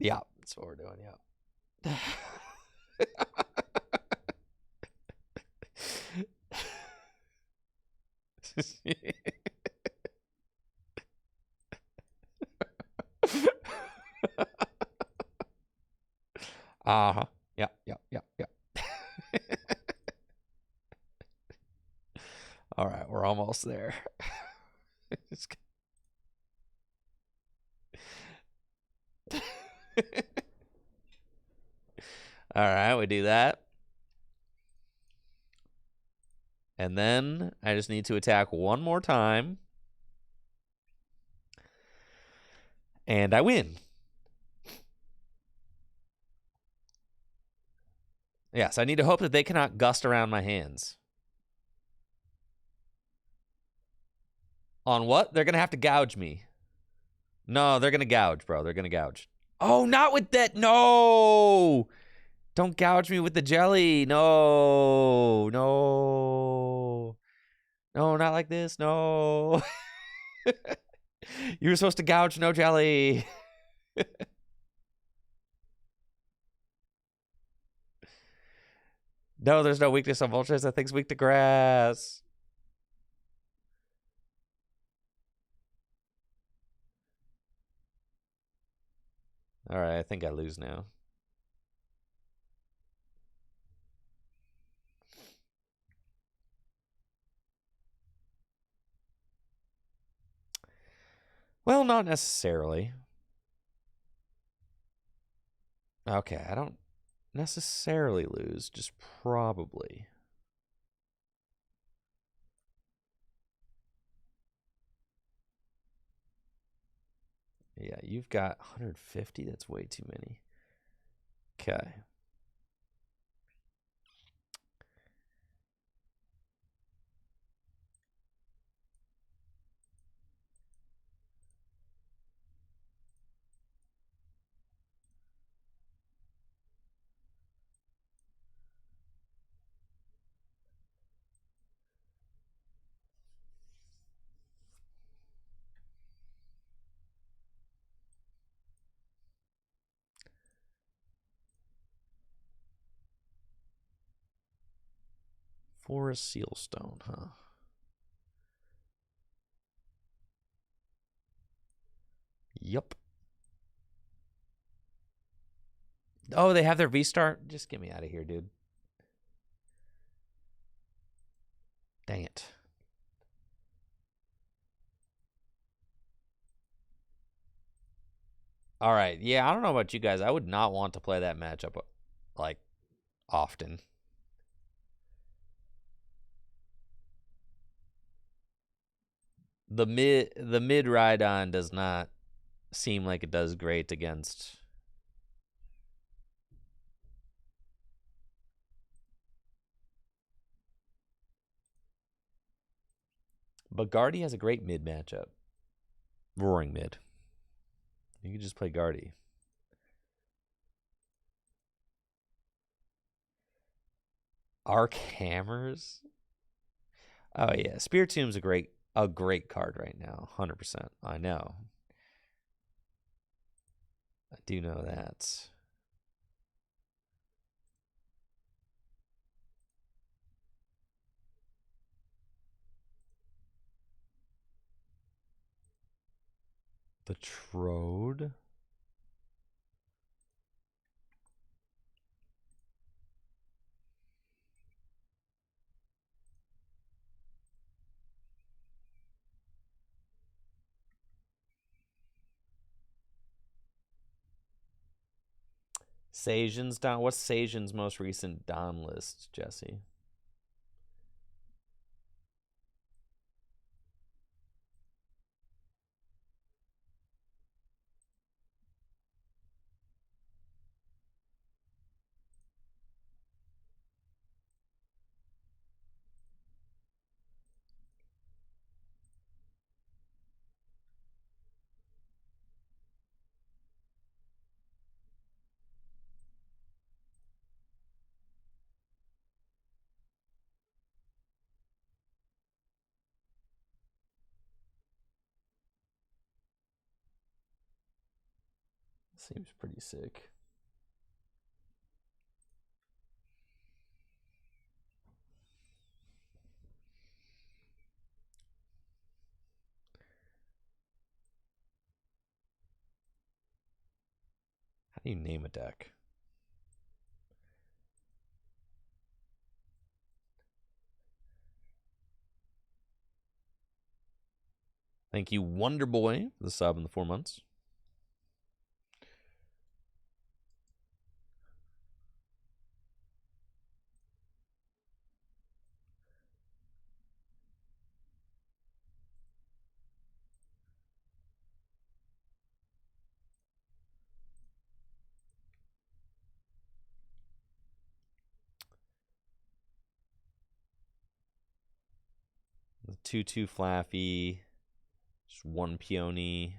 Yeah, that's what we're doing. Yeah. Uh-huh. Yeah, yeah, yeah, yeah. All right, we're almost there. All right, we do that. And then I just need to attack one more time. And I win. Yes, I need to hope that they cannot gust around my hands. On what? They're going to have to gouge me. No, they're going to gouge, bro. They're going to gouge. Oh, not with that. No. Don't gouge me with the jelly. No. No. No, not like this. No. You were supposed to gouge no jelly. No, there's no weakness on Vultures. That thing's weak to grass. All right, I think I lose now. Well, not necessarily. Okay, I don't necessarily lose, just probably. Yeah, you've got 150. That's way too many. Okay. Forest Sealstone, huh? Yup. Oh, they have their V-Star? Just get me out of here, dude. Dang it. All right. Yeah, I don't know about you guys. I would not want to play that matchup, like, often. The mid Rhydon does not seem like it does great against. But Guardy has a great mid matchup. Roaring mid. You can just play Guardy. Arc Hammers? Oh yeah. Spear Tomb's a great card right now. 100%. I know. I do know that. The Trode? Sajan's Don. What's Sajan's most recent Don list, Jesse? Seems pretty sick. How do you name a deck? Thank you, Wonder Boy, for the sub in the 4 months. The 2/2 Flaffy. Just 1 Peony.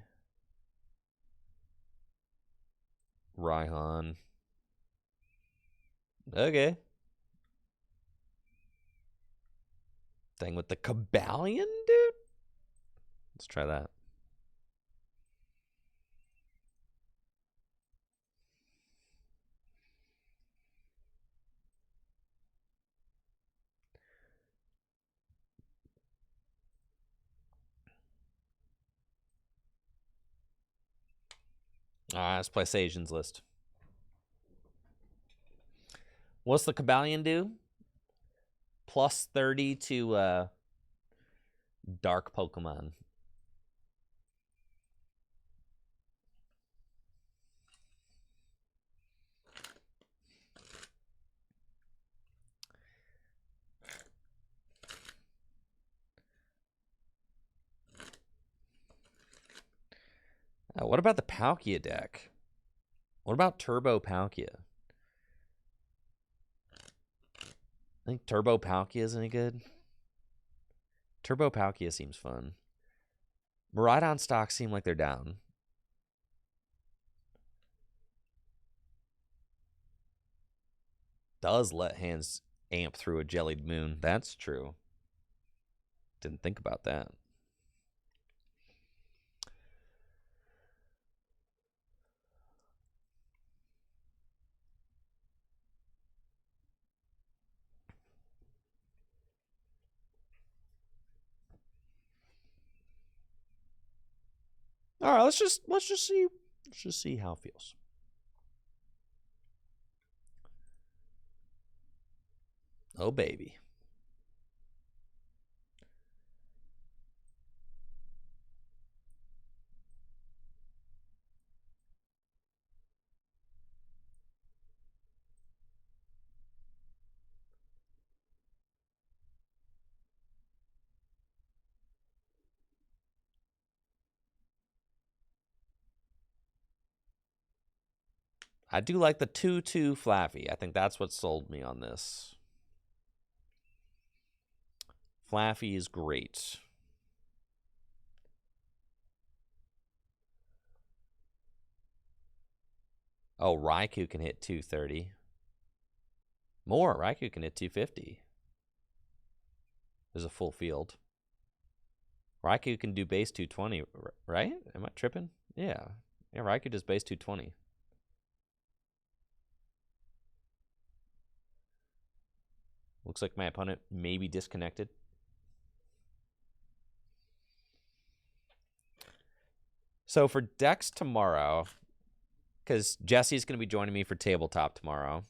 Raihan. Okay. Thing with the Cabalion, dude? Let's try that. Alright, let's play Sajan's list. What's the Cabalion do? Plus 30 to Dark Pokemon. What about the Palkia deck? What about Turbo Palkia? I think Turbo Palkia is any good. Turbo Palkia seems fun. Miraidon stocks seem like they're down. Does let hands amp through a Jellied Moon. That's true. Didn't think about that. All right, let's just see how it feels. Oh baby. I do like the 2/2 Flaffy. I think that's what sold me on this. Flaffy is great. Oh, Raikou can hit 230. More. Raikou can hit 250. There's a full field. Raikou can do base 220, right? Am I tripping? Yeah. Yeah, Raikou does base 220. Looks like my opponent may be disconnected. So for decks tomorrow, because Jesse's going to be joining me for tabletop tomorrow.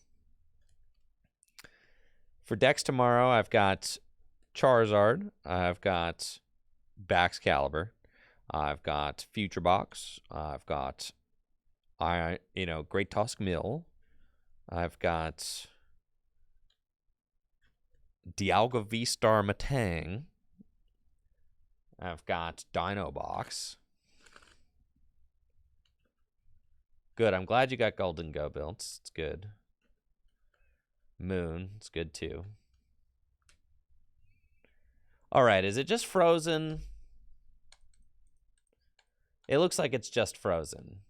For decks tomorrow, I've got Charizard. I've got Baxcalibur. I've got Future Box. I've got, Great Tusk Mill. I've got Dialga V-Star Matang. I've got Dino Box. Good. I'm glad you got Golden Go built. It's good. Moon. It's good too. All right. Is it just frozen? It looks like it's just frozen.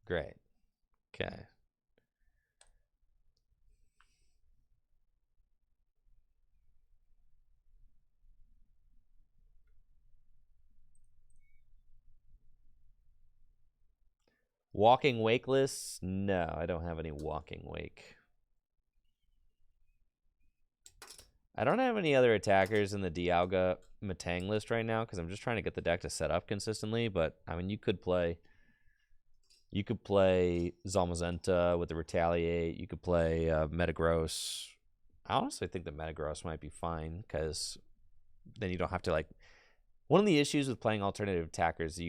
Great. Okay. Walking Wakeless? No, I don't have any Walking Wake. I don't have any other attackers in the Dialga Matang list right now because I'm just trying to get the deck to set up consistently. But I mean, you could play Zamazenta with the Retaliate. You could play Metagross. I honestly think the Metagross might be fine because then you don't have to like. One of the issues with playing alternative attackers,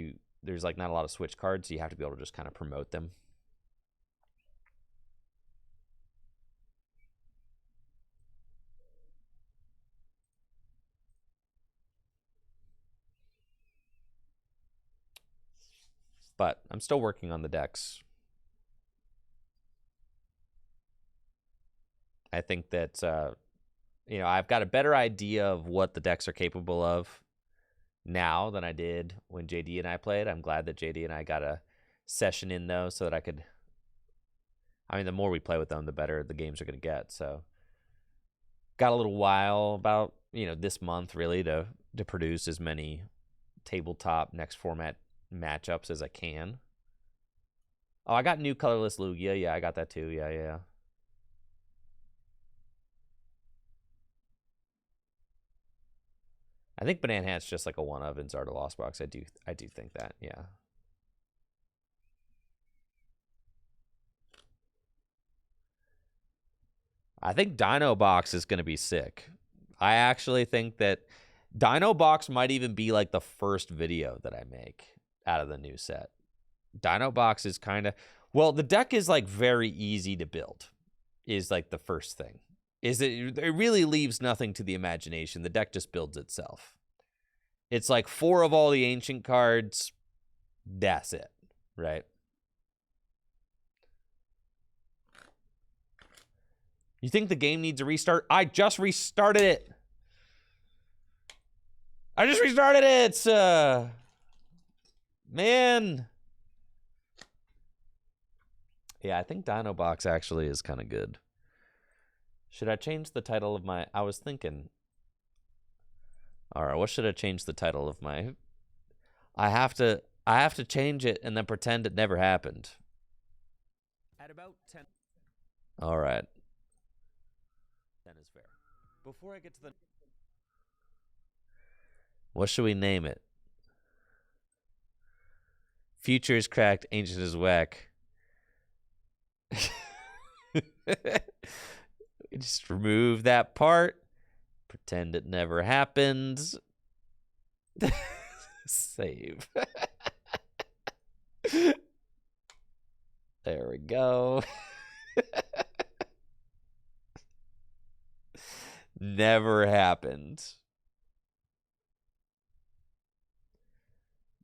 there's like not a lot of switch cards, so you have to be able to just kind of promote them. But I'm still working on the decks. I think that I've got a better idea of what the decks are capable of now than I did when JD and I played. I'm glad that JD and I got a session in though, so that I could. I mean, the more we play with them, the better the games are going to get. So, got a little while, about this month really, to produce as many tabletop next format matchups as I can. Oh, I got new colorless Lugia. Yeah, I got that too. Yeah. I think Banana Hat's just like a one of in Zarda Lost Box. I do think that, yeah. I think Dino Box is going to be sick. I actually think that Dino Box might even be like the first video that I make out of the new set. Dino Box is kind of, well, the deck is like very easy to build, is like the first thing. It really leaves nothing to the imagination. The deck just builds itself. It's like 4 of all the ancient cards. That's it, right? You think the game needs a restart? I just restarted it. Man. Yeah, I think Dino Box actually is kind of good. Should I change the title of my... I was thinking... All right, what should I change the title of my... I have to change it and then pretend it never happened. At about 10... All right. 10 is fair. Before I get to the... What should we name it? Future is cracked, ancient is whack. Just remove that part. Pretend it never happened. Save. There we go. Never happened.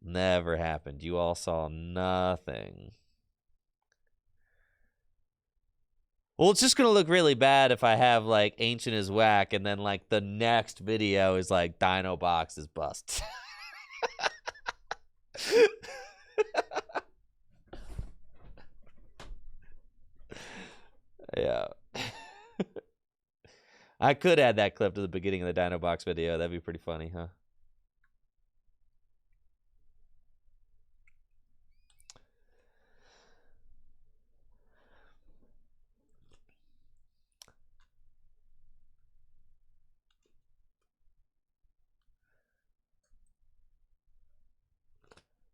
Never happened. You all saw nothing. Well, it's just going to look really bad if I have, like, Ancient is whack, and then, like, the next video is, like, Dino Box is bust. Yeah. I could add that clip to the beginning of the Dino Box video. That'd be pretty funny, huh?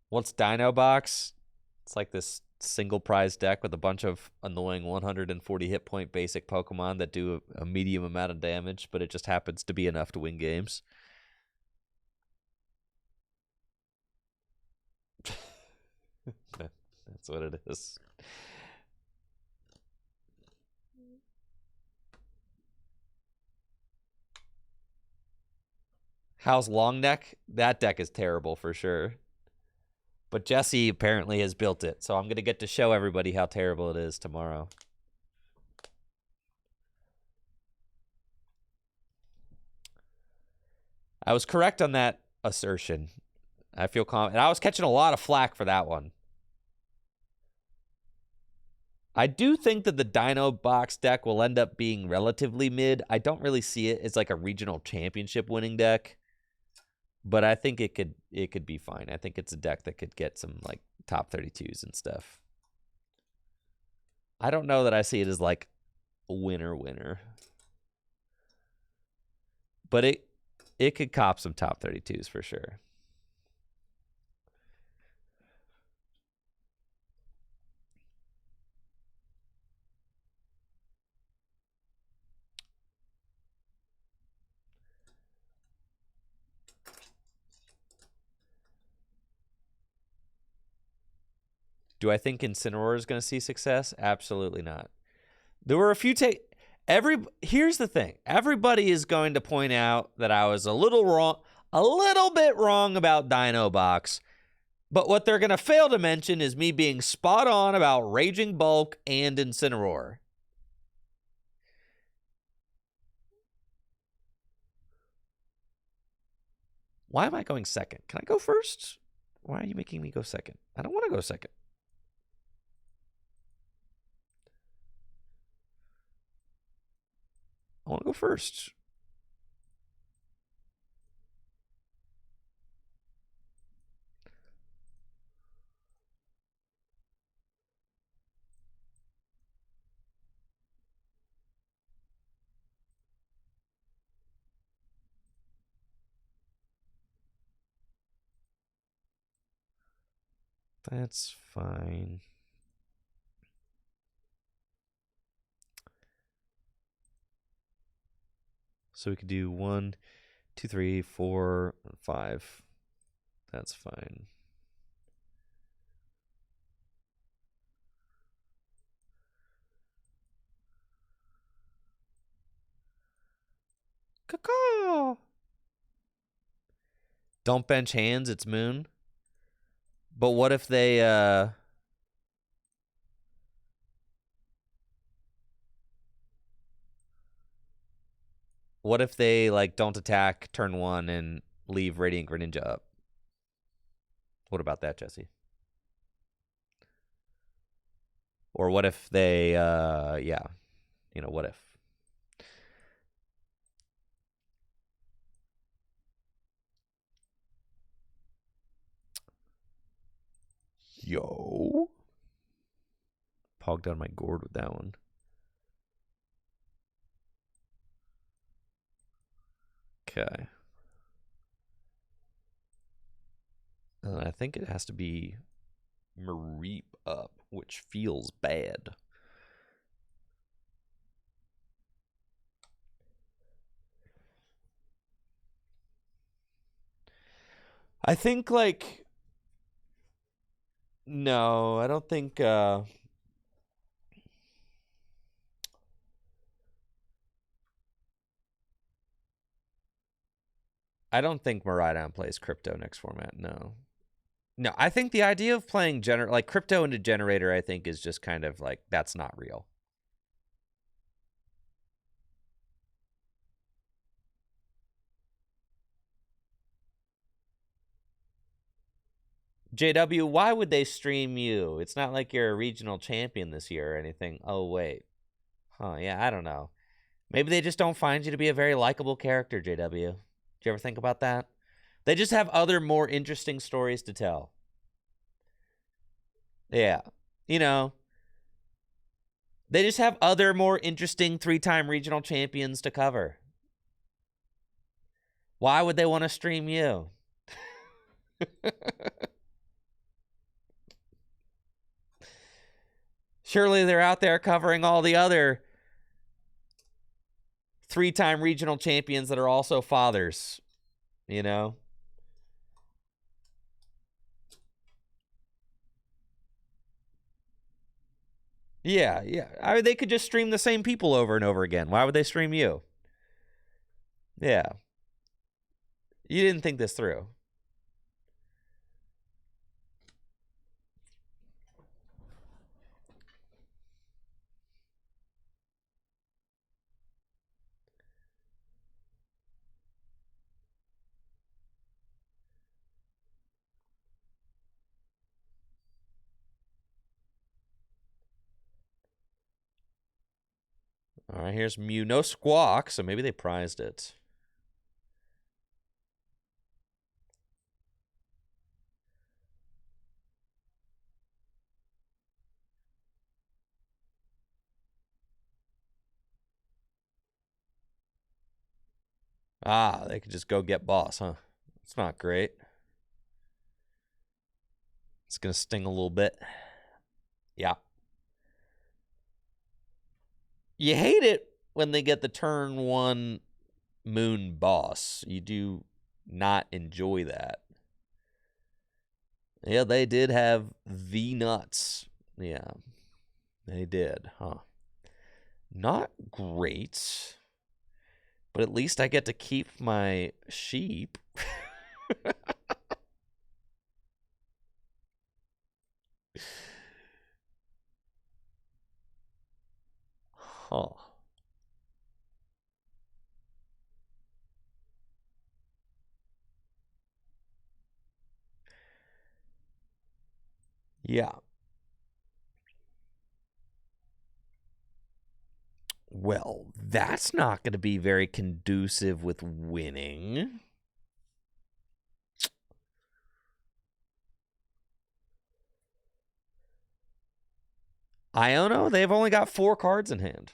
What's Dino Box? It's like this single prize deck with a bunch of annoying 140 hit point basic Pokemon that do a medium amount of damage, but it just happens to be enough to win games. That's what it is. How's long neck? That deck is terrible for sure. But Jesse apparently has built it, so I'm going to get to show everybody how terrible it is tomorrow. I was correct on that assertion. I feel confident. I was catching a lot of flack for that one. I do think that the Dino Box deck will end up being relatively mid. I don't really see it as like a regional championship winning deck, but I think it could be fine. I think it's a deck that could get some like top 32s and stuff. I don't know that I see it as like winner, but it could cop some top 32s for sure. Do I think Incineroar is going to see success? Absolutely not. There were a few here's the thing. Everybody is going to point out that I was a little bit wrong about Dino Box. But what they're going to fail to mention is me being spot on about Raging Bulk and Incineroar. Why am I going second? Can I go first? Why are you making me go second? I don't want to go second. I want to go first. That's fine. So we could do 1, 2, 3, 4, 5. That's fine. Caw. Don't bench hands, it's Moon. But what if they like don't attack turn 1 and leave Radiant Greninja up? What about that, Jesse? Or what if they yeah. You know, what if? Yo. Pogged down my gourd with that one. Okay. And I think it has to be Mareep up, which feels bad. I think like no, I don't think I don't think Miraidon plays Crypto next format. No. No, I think the idea of playing like Crypto into Generator, I think, is just kind of like, that's not real. JW, why would they stream you? It's not like you're a regional champion this year or anything. Oh, wait. Huh, yeah, I don't know. Maybe they just don't find you to be a very likable character, JW. Did you ever think about that? They just have other, more interesting stories to tell. Yeah. You know, they just have other, more interesting 3-time regional champions to cover. Why would they want to stream you? Surely they're out there covering all the other 3-time regional champions that are also fathers, you know? Yeah. I mean, they could just stream the same people over and over again. Why would they stream you? Yeah. You didn't think this through. All right, here's Mew. No Squawk, so maybe they prized it. Ah, they could just go get boss, huh? It's not great. It's going to sting a little bit. Yeah. You hate it when they get the turn 1 moon boss. You do not enjoy that. Yeah, they did have the nuts. Yeah, they did, huh? Not great. But at least I get to keep my sheep. Huh. Yeah. Well, that's not going to be very conducive with winning. Iono, they've only got 4 cards in hand.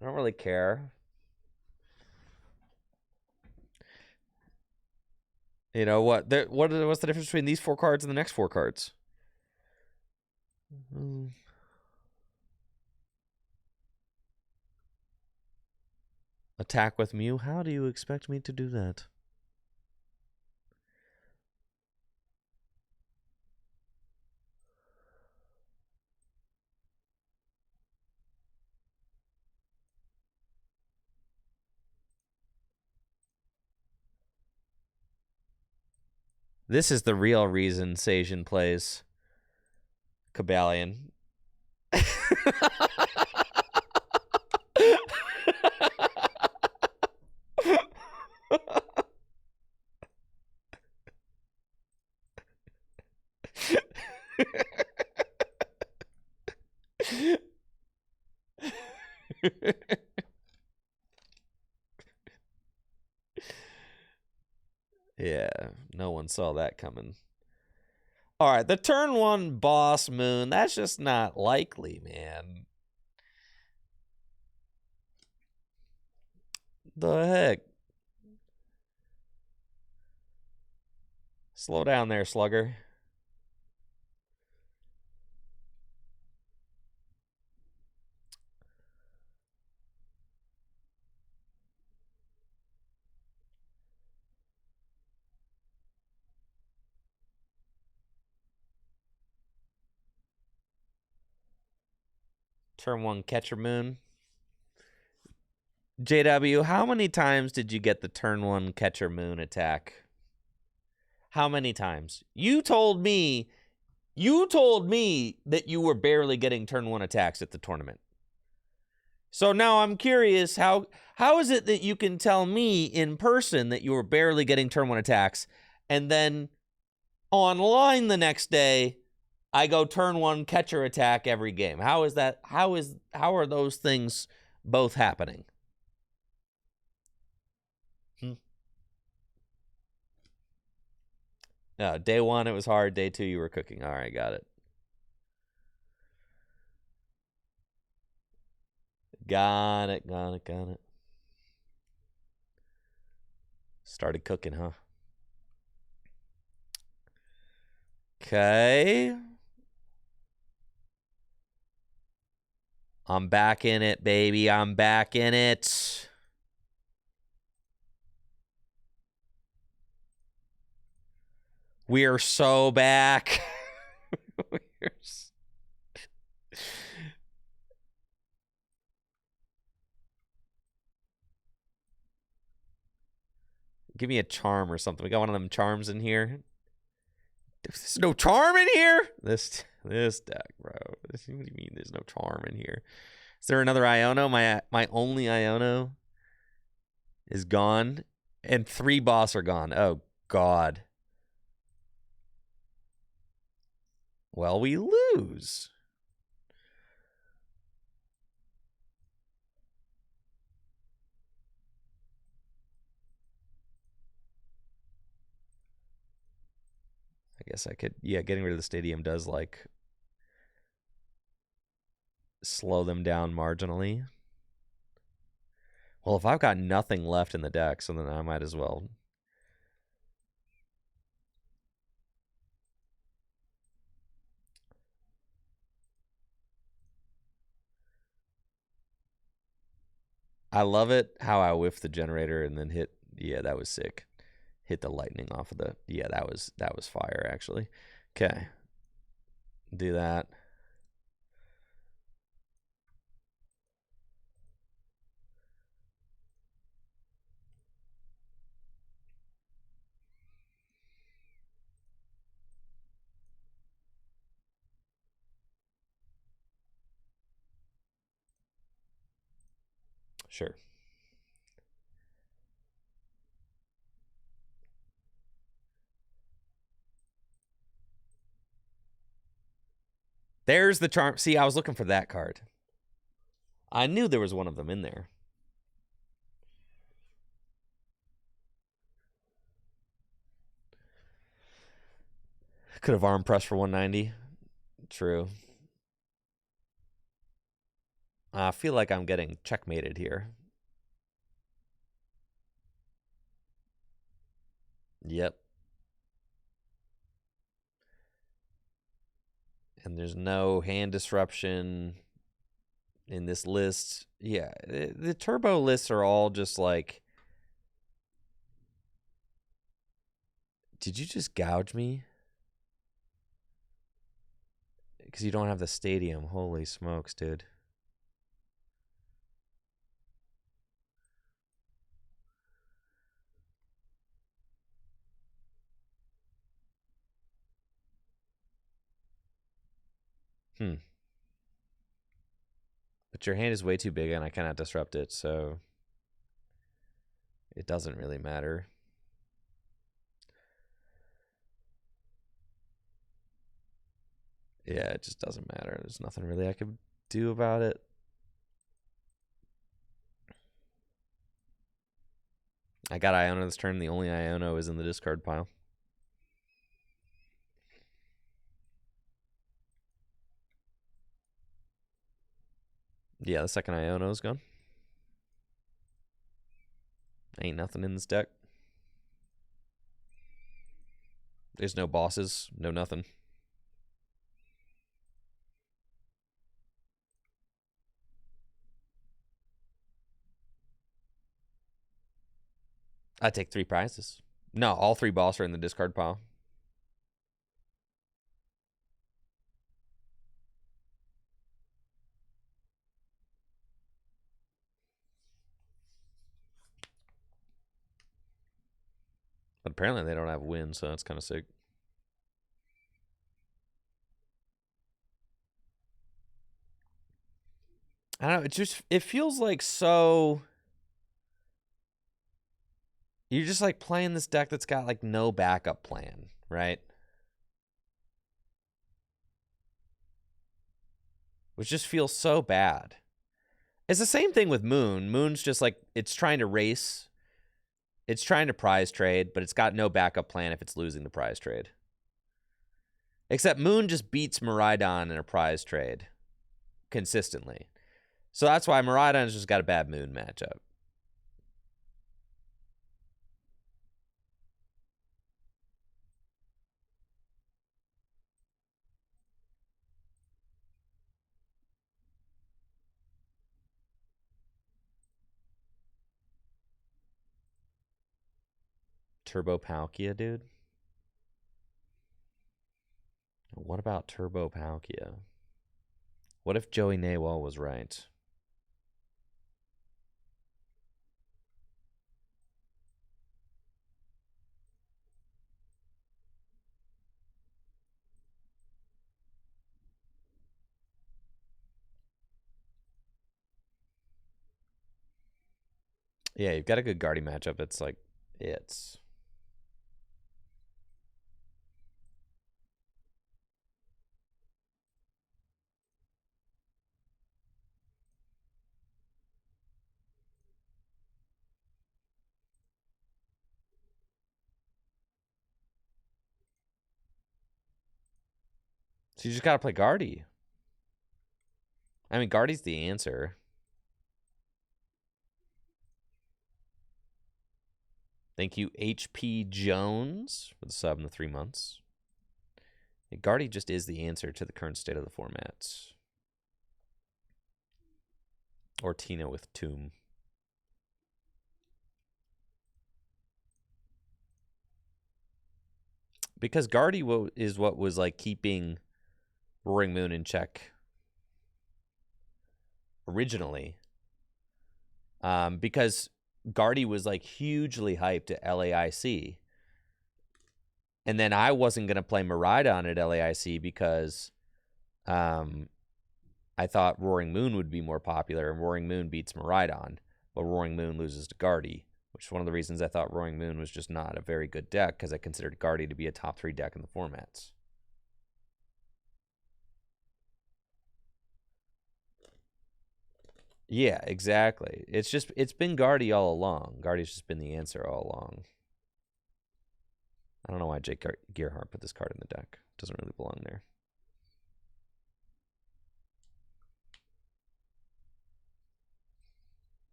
I don't really care. You know what? What's the difference between these 4 cards and the next 4 cards? Attack with Mew? How do you expect me to do that? This is the real reason Sajin plays Cabalion. Yeah, no one saw that coming. All right, the turn 1 boss moon, that's just not likely, man. The heck? Slow down there, slugger. Turn 1 catcher moon. JW, how many times did you get the turn 1 catcher moon attack? How many times? You told me that you were barely getting turn 1 attacks at the tournament. So now I'm curious, how is it that you can tell me in person that you were barely getting turn 1 attacks, and then online the next day I go turn 1 catcher attack every game? How is that? How are those things both happening? Day 1 it was hard, day 2 you were cooking. All right, got it. Got it. Started cooking, huh? Okay. I'm back in it, baby. I'm back in it. We're so back. Give me a charm or something. We got one of them charms in here. There's no charm in here? This deck, bro. What do you mean there's no charm in here? Is there another Iono? My only Iono is gone. And 3 boss are gone. Oh, God. Well, we lose. I guess I could, yeah, getting rid of the stadium does, like, slow them down marginally. Well, if I've got nothing left in the deck, so then I might as well. I love it how I whiffed the generator and then hit, yeah, that was sick. Hit the lightning off of the, yeah, that was fire, actually. Okay. Do that. Sure. There's the charm. See, I was looking for that card. I knew there was one of them in there. Could have arm pressed for 190. True. I feel like I'm getting checkmated here. Yep. And there's no hand disruption in this list. Yeah, the turbo lists are all just like... Did you just gouge me? Because you don't have the stadium. Holy smokes, dude. But your hand is way too big and I cannot disrupt it, so it doesn't really matter. Yeah, it just doesn't matter. There's nothing really I could do about it. I got Iono this turn. The only Iono is in the discard pile. Yeah, the second Iono is gone. Ain't nothing in this deck. There's no bosses, no nothing. I take 3 prizes. No, all 3 boss are in the discard pile. But apparently they don't have win, so that's kind of sick. I don't know, it feels like so... You're just like playing this deck that's got like no backup plan, right? Which just feels so bad. It's the same thing with Moon. Moon's just like, it's trying to race. It's trying to prize trade, but it's got no backup plan if it's losing the prize trade. Except Moon just beats Miraidon in a prize trade consistently. So that's why Miraidon's just got a bad Moon matchup. Turbo Palkia, dude? What about Turbo Palkia? What if Joey Nawal was right? Yeah, you've got a good Guardy matchup. It's like, it's... So you just got to play Guardy. I mean, Guardy's the answer. Thank you, HP Jones, for the sub in the 3 months. Yeah, Guardy just is the answer to the current state of the formats. Or Tina with Tomb. Because Guardy is what was like keeping Roaring Moon in check originally. Because Guardy was like hugely hyped at LAIC. And then I wasn't going to play Miraidon at LAIC because I thought Roaring Moon would be more popular, and Roaring Moon beats Miraidon, but Roaring Moon loses to Guardy, which is one of the reasons I thought Roaring Moon was just not a very good deck, because I considered Guardy to be a top 3 deck in the formats. Yeah, exactly. It's been Guardy all along. Guardy's just been the answer all along. I don't know why Jake Gearhart put this card in the deck. It doesn't really belong there.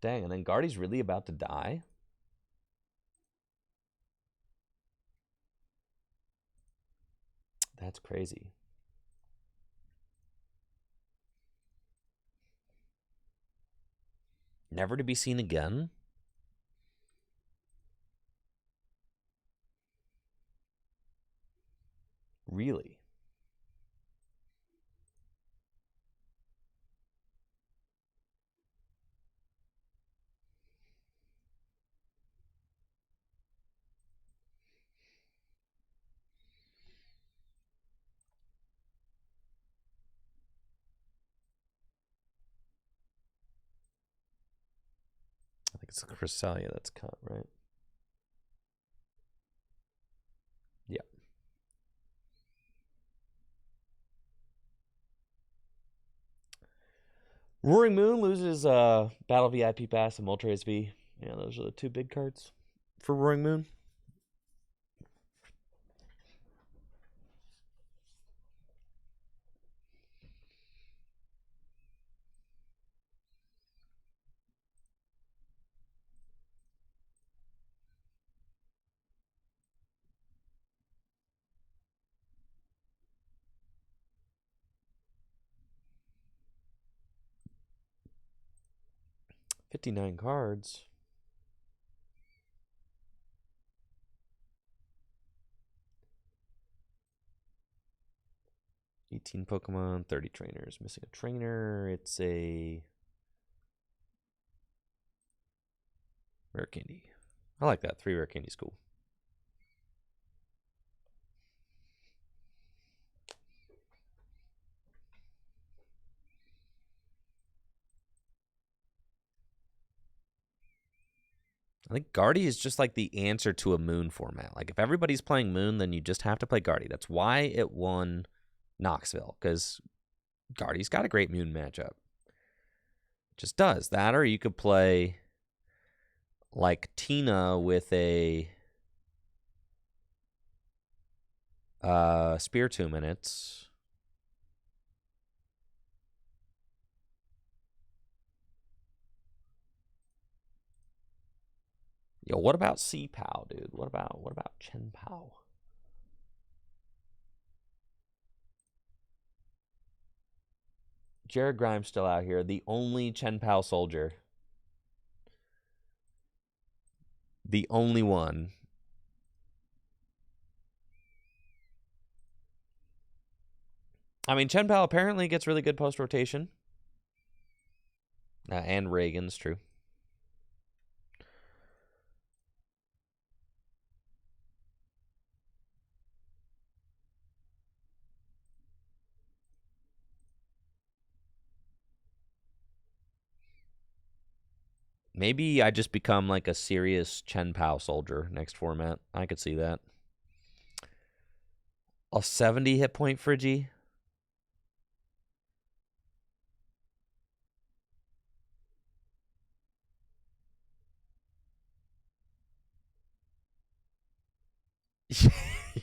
Dang, and then Guardy's really about to die? That's crazy. Never to be seen again? Really? I think it's Cresselia that's cut, right? Yeah. Roaring Moon loses Battle VIP Pass and Moltres V. Yeah, those are the 2 big cards for Roaring Moon. $59 cards. $18 Pokemon, 30 trainers. Missing a trainer. It's a rare candy. I like that. 3 rare candies, cool. I think Guardy is just like the answer to a Moon format. Like if everybody's playing Moon, then you just have to play Guardy. That's why it won Knoxville, because Guardy's got a great Moon matchup. Just does that, or you could play like Tina with a Spiritomb in it. Yo, what about C-Pow, dude? What about Chen Pao? Jared Grimes still out here, the only Chen Pao soldier. The only one. I mean, Chen Pao apparently gets really good post-rotation. And Reagan's true. Maybe I just become like a serious Chen Pao soldier next format. I could see that. A 70 hit point Friggy.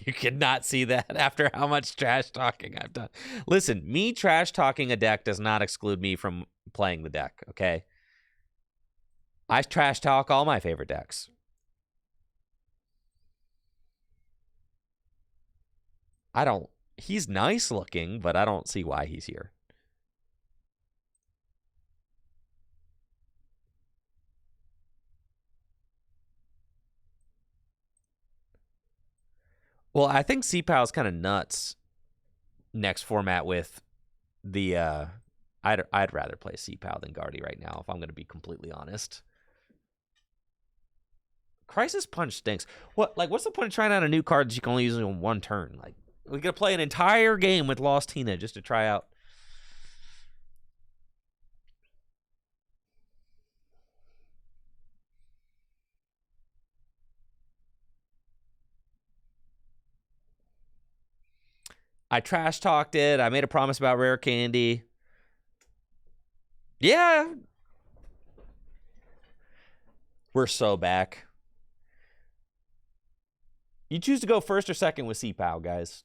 You cannot see that after how much trash talking I've done. Listen, me trash talking a deck does not exclude me from playing the deck, okay? I trash talk all my favorite decks. He's nice looking, but I don't see why he's here. Well, I think C-Pow is kind of nuts next format with the I'd rather play C-Pow than Guardy right now, if I'm going to be completely honest. Crisis Punch stinks. What's the point of trying out a new card that you can only use in one turn? Like, we're going to play an entire game with Lost Tina just to try out. I trash talked it. I made a promise about rare candy. Yeah. We're so back. You choose to go first or second with C-Pow, guys.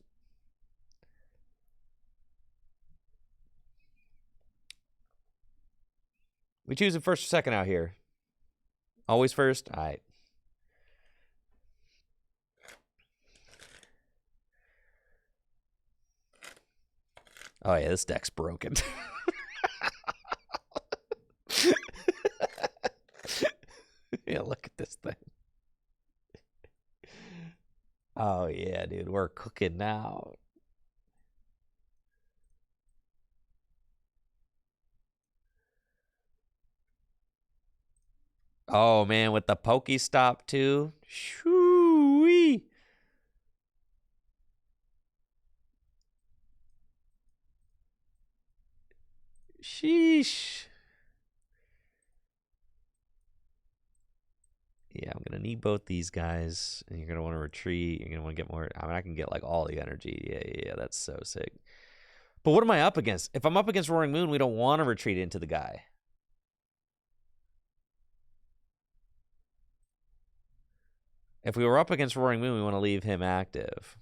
We choose it first or second out here. Always first? All right. Oh, yeah, this deck's broken. Yeah, look at this thing. Oh, yeah, dude, we're cooking now. Oh, man, with the Pokestop, too. Shoo-wee. Sheesh. Yeah, I'm going to need both these guys. And you're going to want to retreat. You're going to want to get more. I mean, I can get, like, all the energy. Yeah, that's so sick. But what am I up against? If I'm up against Roaring Moon, we don't want to retreat into the guy. If we were up against Roaring Moon, we want to leave him active.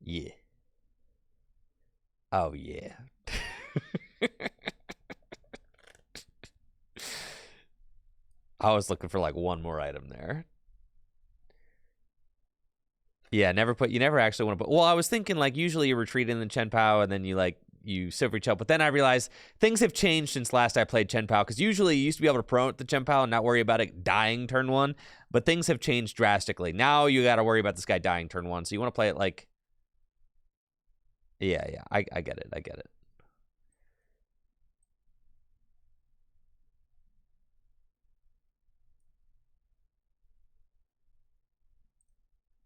Yeah. Oh, yeah. I was looking for like one more item there. Yeah, you never actually want to put. Well, I was thinking like usually you retreat in the Chen Pao and then you Silver Choke, but then I realized things have changed since last I played Chen Pao, because usually you used to be able to promote the Chen Pao and not worry about it dying turn one, but things have changed drastically. Now you got to worry about this guy dying turn one, so you want to play it like. Yeah, I get it. I get it.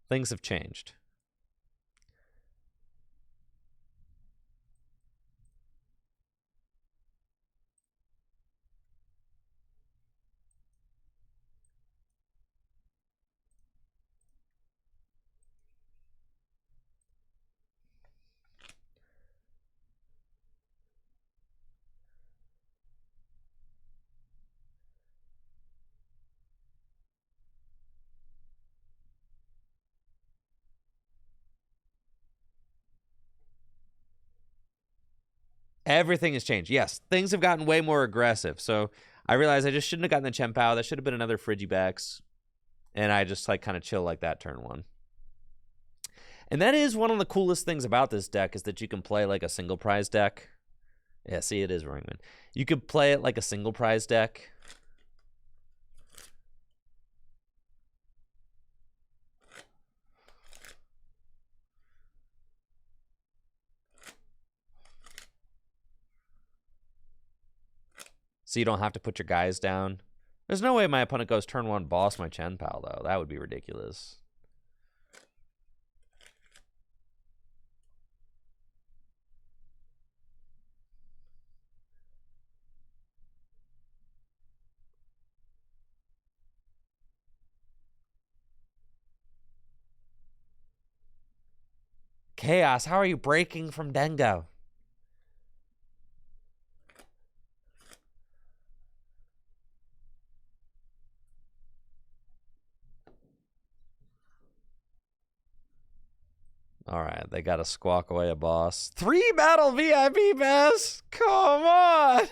Things have changed. Everything has changed. Yes, things have gotten way more aggressive. So I realized I just shouldn't have gotten the Chen Pao. That should have been another Frigibax. And I just like kind of chill like that turn one. And that is one of the coolest things about this deck is that you can play like a single prize deck. Yeah, see, it is Roaring Moon. You could play it like a single prize deck. So you don't have to put your guys down. There's no way my opponent goes turn 1 boss my Chen Pal, though. That would be ridiculous. Chaos, how are you breaking from Dengo? All right, they got to squawk away a boss. 3 battle VIP best. Come on.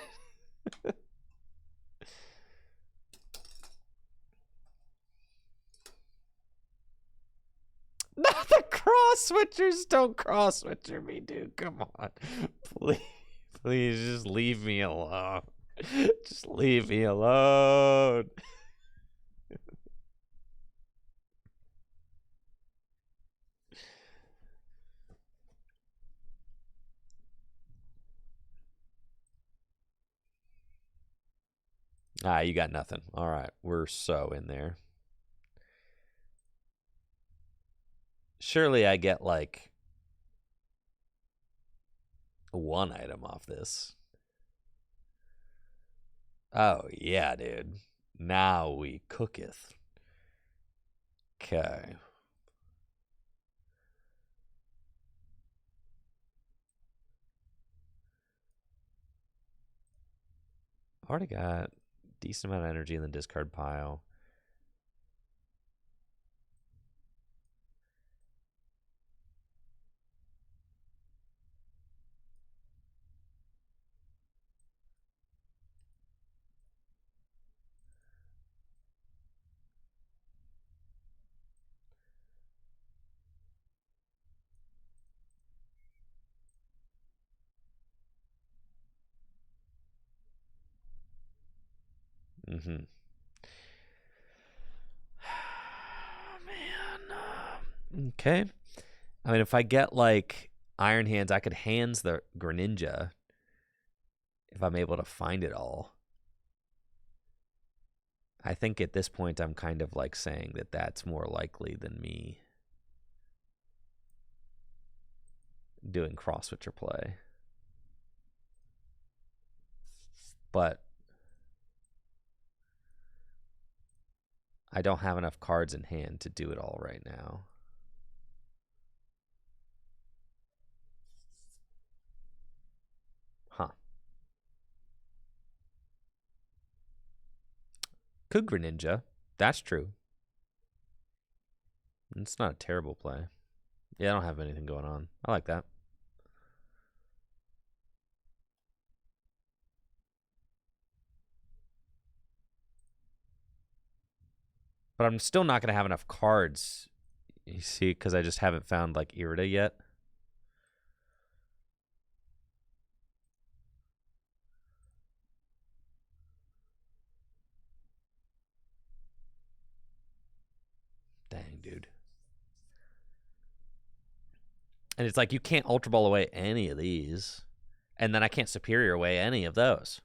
Not the cross switchers. Don't cross switcher me, dude. Come on. Please, please just leave me alone. Just leave me alone. Ah, you got nothing. All right, we're so in there. Surely I get like 1 item off this. Oh, yeah, dude. Now we cooketh. Okay. Already got decent amount of energy in the discard pile. Mm-hmm. Man. Okay. I mean, if I get like Iron Hands, I could hands the Greninja if I'm able to find it all. I think at this point I'm kind of like saying that that's more likely than me doing cross switcher play. But I don't have enough cards in hand to do it all right now. Huh. Could Greninja. That's true. It's not a terrible play. Yeah, I don't have anything going on. I like that. But I'm still not going to have enough cards, you see, because I just haven't found, like, Irida yet. Dang, dude. And it's like, you can't Ultra Ball away any of these. And then I can't Superior away any of those.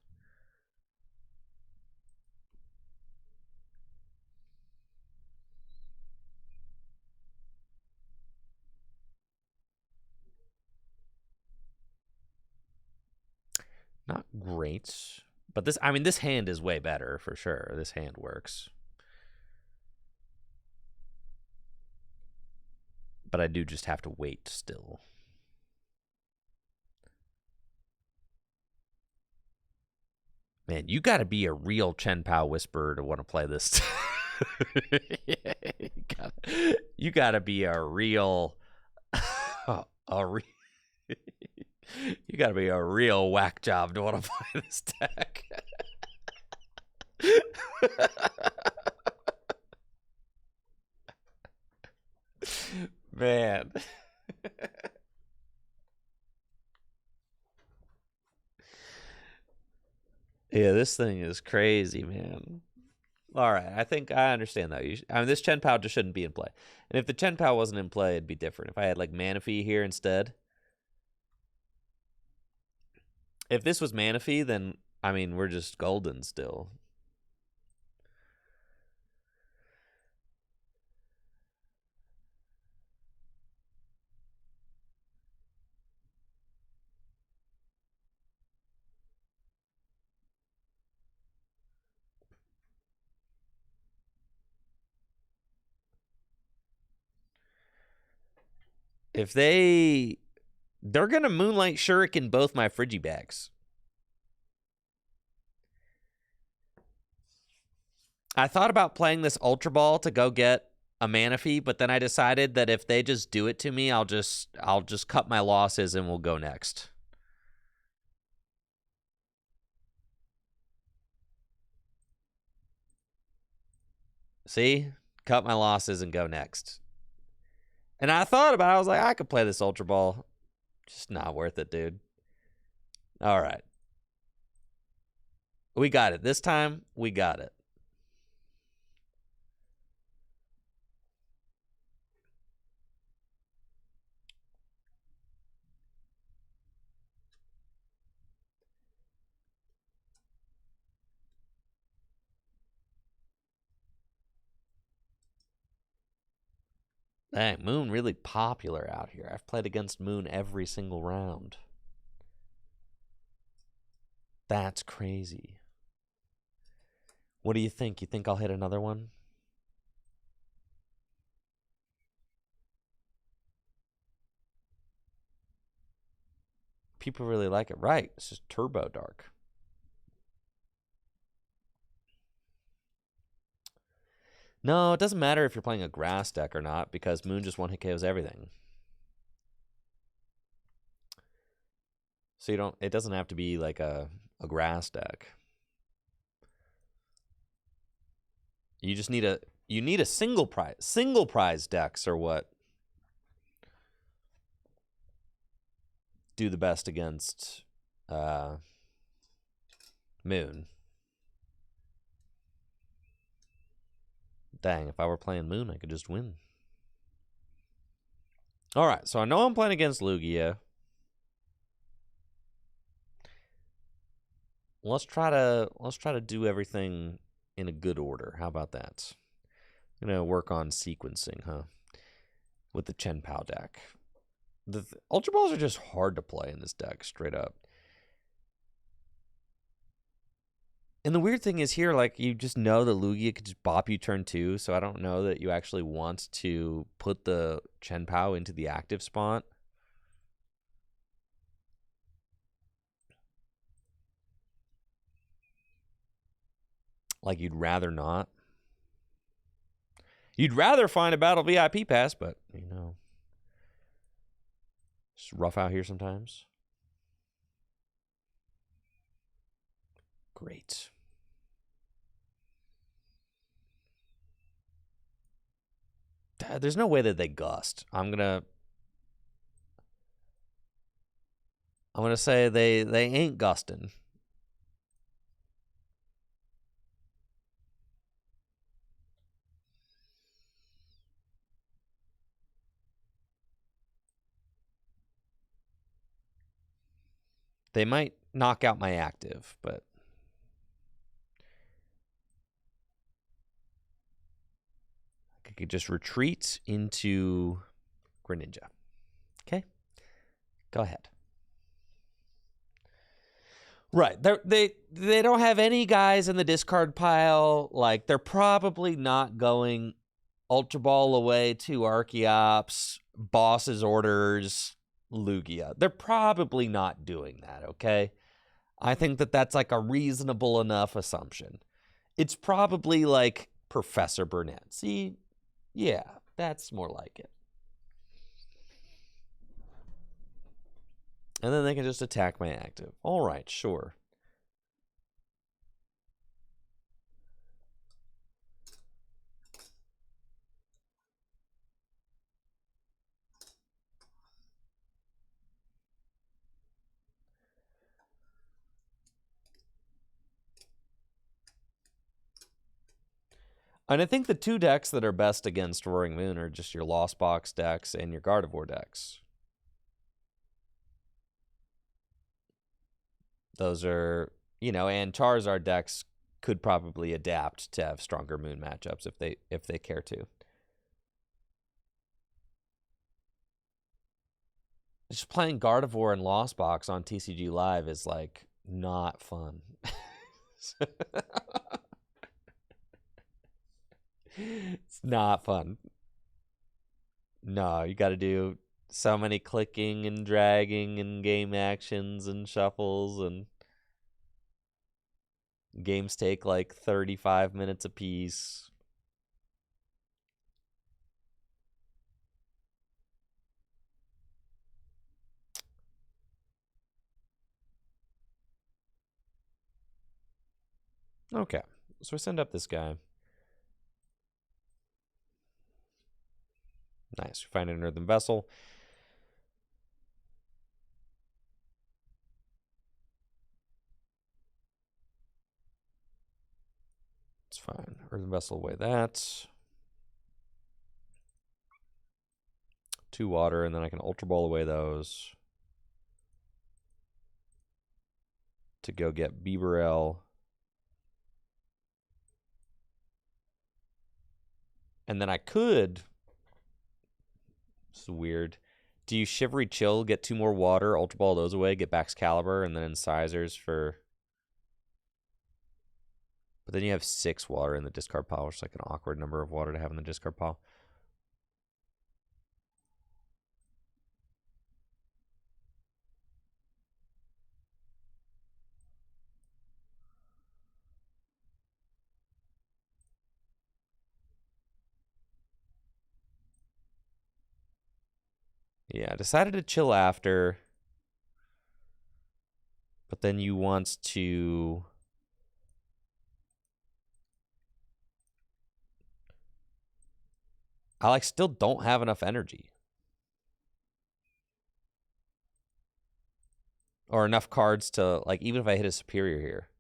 Not great. But this, I mean, this hand is way better for sure. This hand works. But I do just have to wait still. Man, you got to be a real Chen Pao Whisperer to want to play this. You got to be a real, you got to be a real whack job to want to play this deck. Man. Yeah, this thing is crazy, man. All right, I think I understand that. I mean, this Chen Pao just shouldn't be in play. And if the Chen Pao wasn't in play, it'd be different. If I had like Manaphy here instead. If this was Manaphy, then I mean, we're just golden still. If they're gonna Moonlight Shuriken both my Frigibags. I thought about playing this Ultra Ball to go get a Manaphy, but then I decided that if they just do it to me, I'll just cut my losses and we'll go next. See? Cut my losses and go next. And I thought about it. I was like, I could play this Ultra Ball. Just not worth it, dude. All right. We got it. This time, we got it. Dang, Moon really popular out here. I've played against Moon every single round. That's crazy. What do you think? You think I'll hit another one? People really like it. Right. It's just turbo dark. No, it doesn't matter if you're playing a grass deck or not, because Moon just one-hit KOs everything. So you don't. It doesn't have to be like a grass deck. You just need a single prize. Single prize decks are what do the best against Moon. Dang, if I were playing Moon, I could just win. All right, so I know I'm playing against Lugia. Let's try to do everything in a good order. How about that? I'm gonna work on sequencing, huh? With the Chen Pao deck. The Ultra Balls are just hard to play in this deck, straight up. And the weird thing is here, like, you just know that Lugia could just bop you turn 2, so I don't know that you actually want to put the Chen Pao into the active spot. Like, you'd rather not. You'd rather find a Battle VIP pass, but, you know, it's rough out here sometimes. Great. There's no way that they gust. I'm gonna say they ain't gusting. They might knock out my active, but I could just retreat into Greninja. Okay, go ahead. Right, they don't have any guys in the discard pile. Like, they're probably not going Ultra Ball away to Archeops, Boss's Orders, Lugia. They're probably not doing that, okay? I think that that's like a reasonable enough assumption. It's probably like Professor Burnett. See, yeah, that's more like it. And then they can just attack my active. All right, sure. And I think the two decks that are best against Roaring Moon are just your Lost Box decks and your Gardevoir decks. Those are, and Charizard decks could probably adapt to have stronger Moon matchups if they care to. Just playing Gardevoir and Lost Box on TCGLive is like not fun. It's not fun. No, you got to do so many clicking and dragging and game actions and shuffles, and games take like 35 minutes apiece. Okay, so we send up this guy. Nice. We find an earthen vessel. It's fine. Earthen vessel away that. 2 water, and then I can Ultra Ball away those to go get Bibarel. And then I could. This is weird. Do you Shivery Chill, get 2 more water, Ultra Ball those away, get Baxcalibur, and then Incisors for... But then you have 6 water in the discard pile, which is like an awkward number of water to have in the discard pile. Yeah, I decided to chill after. But then you want to... I like still don't have enough energy. Or enough cards to, like, even if I hit a superior here.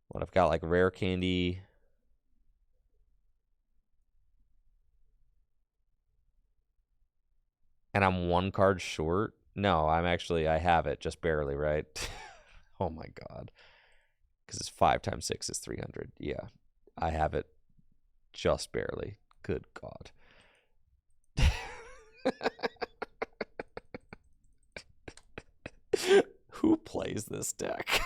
What, I've got like Rare Candy. And I'm 1 card short? No, I have it just barely, right? Oh my god. Because it's 5 times 6 is 300. Yeah, I have it just barely. Good god. Who plays this deck?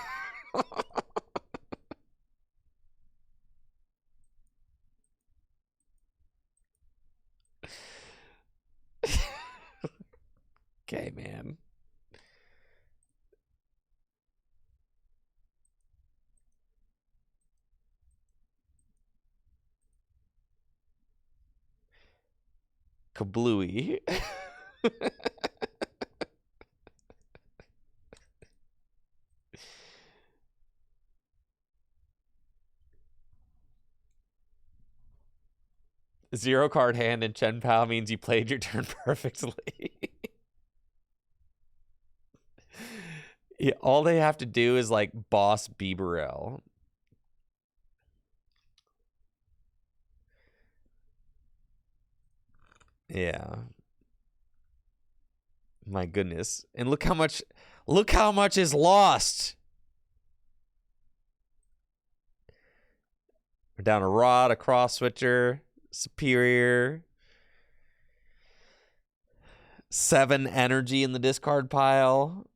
Okay, man. Kablooey. Zero card hand in Chen Pao means you played your turn perfectly. Yeah, all they have to do is like boss Bibarel. Yeah. My goodness. And look how much is lost. We're down a Rod, a Cross Switcher, Superior. 7 energy in the discard pile.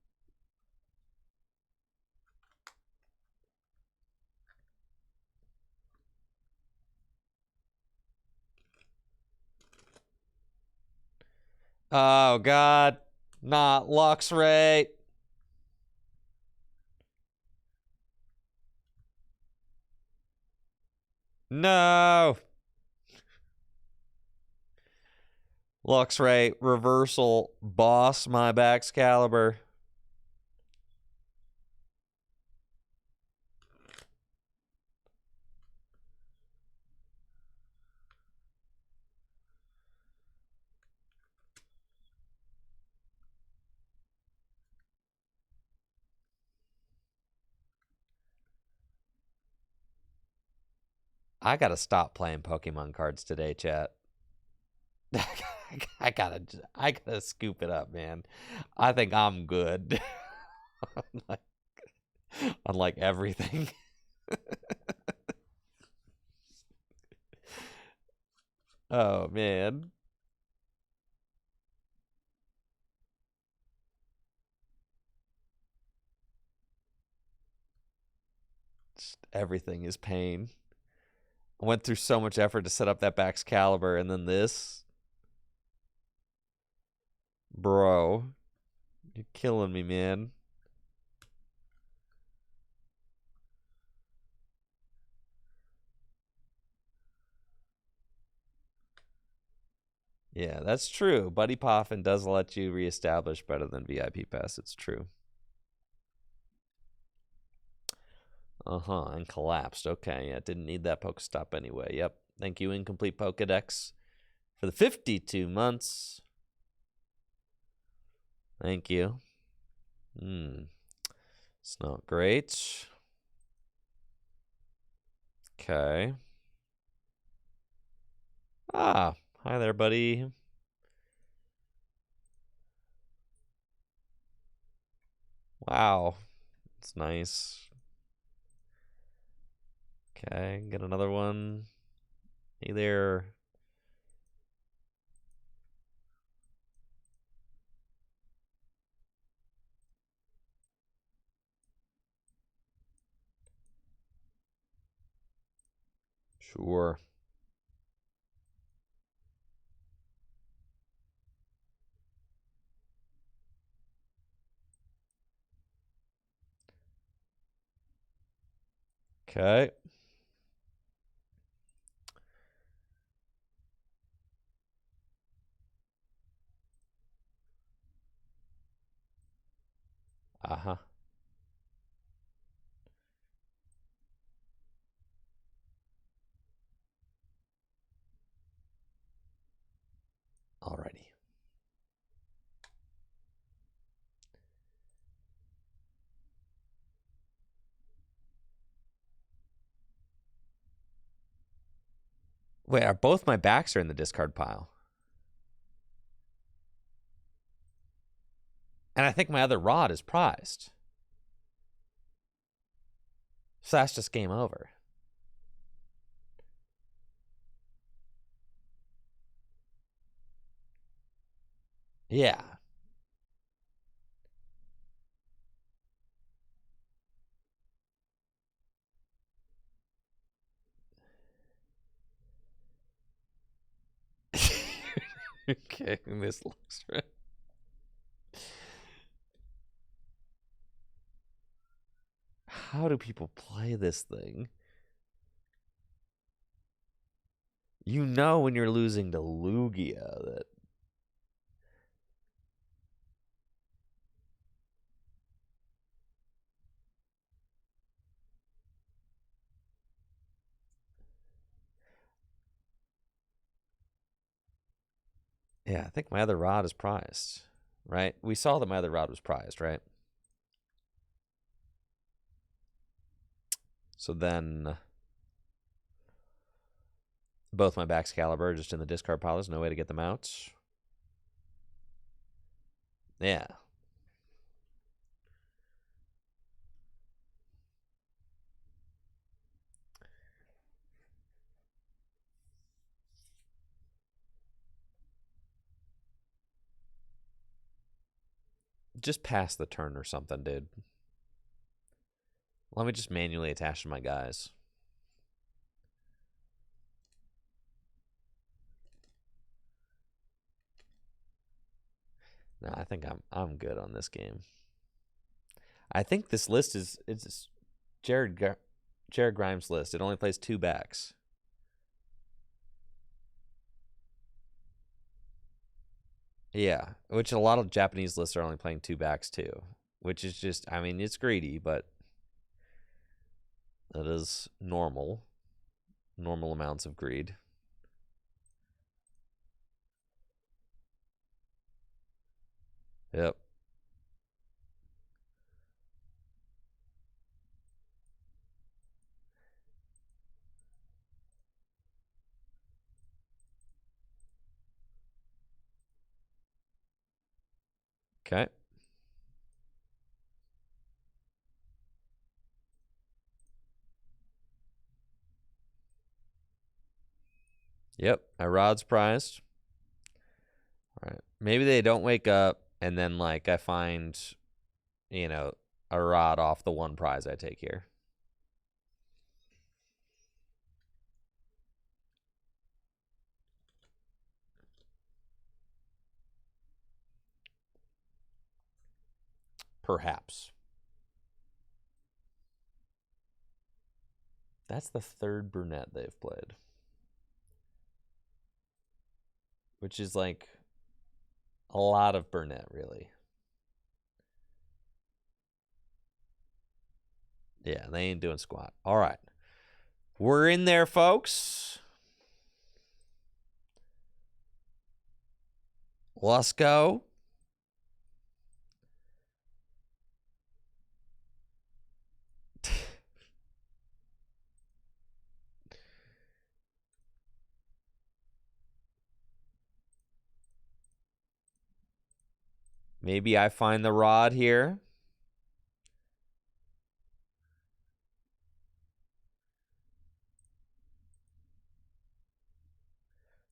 Oh god. Not Luxray. No. Luxray, reversal, boss my Baxcalibur. I gotta stop playing Pokemon cards today, chat. I gotta scoop it up, man. I think I'm good. Unlike everything. Oh man. Just everything is pain. I went through so much effort to set up that Baxcalibur, and then this. Bro. You're killing me, man. Yeah, that's true. Buddy Poffin does let you reestablish better than VIP Pass. It's true. And collapsed. Okay, yeah, didn't need that Pokestop anyway. Yep. Thank you, Incomplete Pokedex, for the 52 months. Thank you. It's not great. Okay. Ah, hi there, buddy. Wow. It's nice. Okay, get another one. Hey there. Sure. Okay. Uh-huh. Alrighty. Wait, are both my backs are in the discard pile? And I think my other rod is prized. So that's just game over. Yeah. Okay, this looks right. How do people play this thing? You know when you're losing to Lugia that... Yeah, I think my other rod is prized, right? We saw that my other rod was prized, right? So then both my Baxcalibur are just in the discard pile. There's no way to get them out. Yeah. Just pass the turn or something, dude. Let me just manually attach to my guys. No, I think I'm good on this game. I think this list is it's Jared Grimes' list. It only plays 2 backs. Yeah, which a lot of Japanese lists are only playing 2 backs too, which is just, I mean, it's greedy, but it is normal amounts of greed. Yep. Okay. Yep, my rod's prized. All right. Maybe they don't wake up, and then, like, I find, you know, a rod off the one prize I take here. Perhaps. That's the third brunette they've played. Which is, like, a lot of brunette, really. Yeah, they ain't doing squat. All right. We're in there, folks. Let's go. Maybe I find the rod here.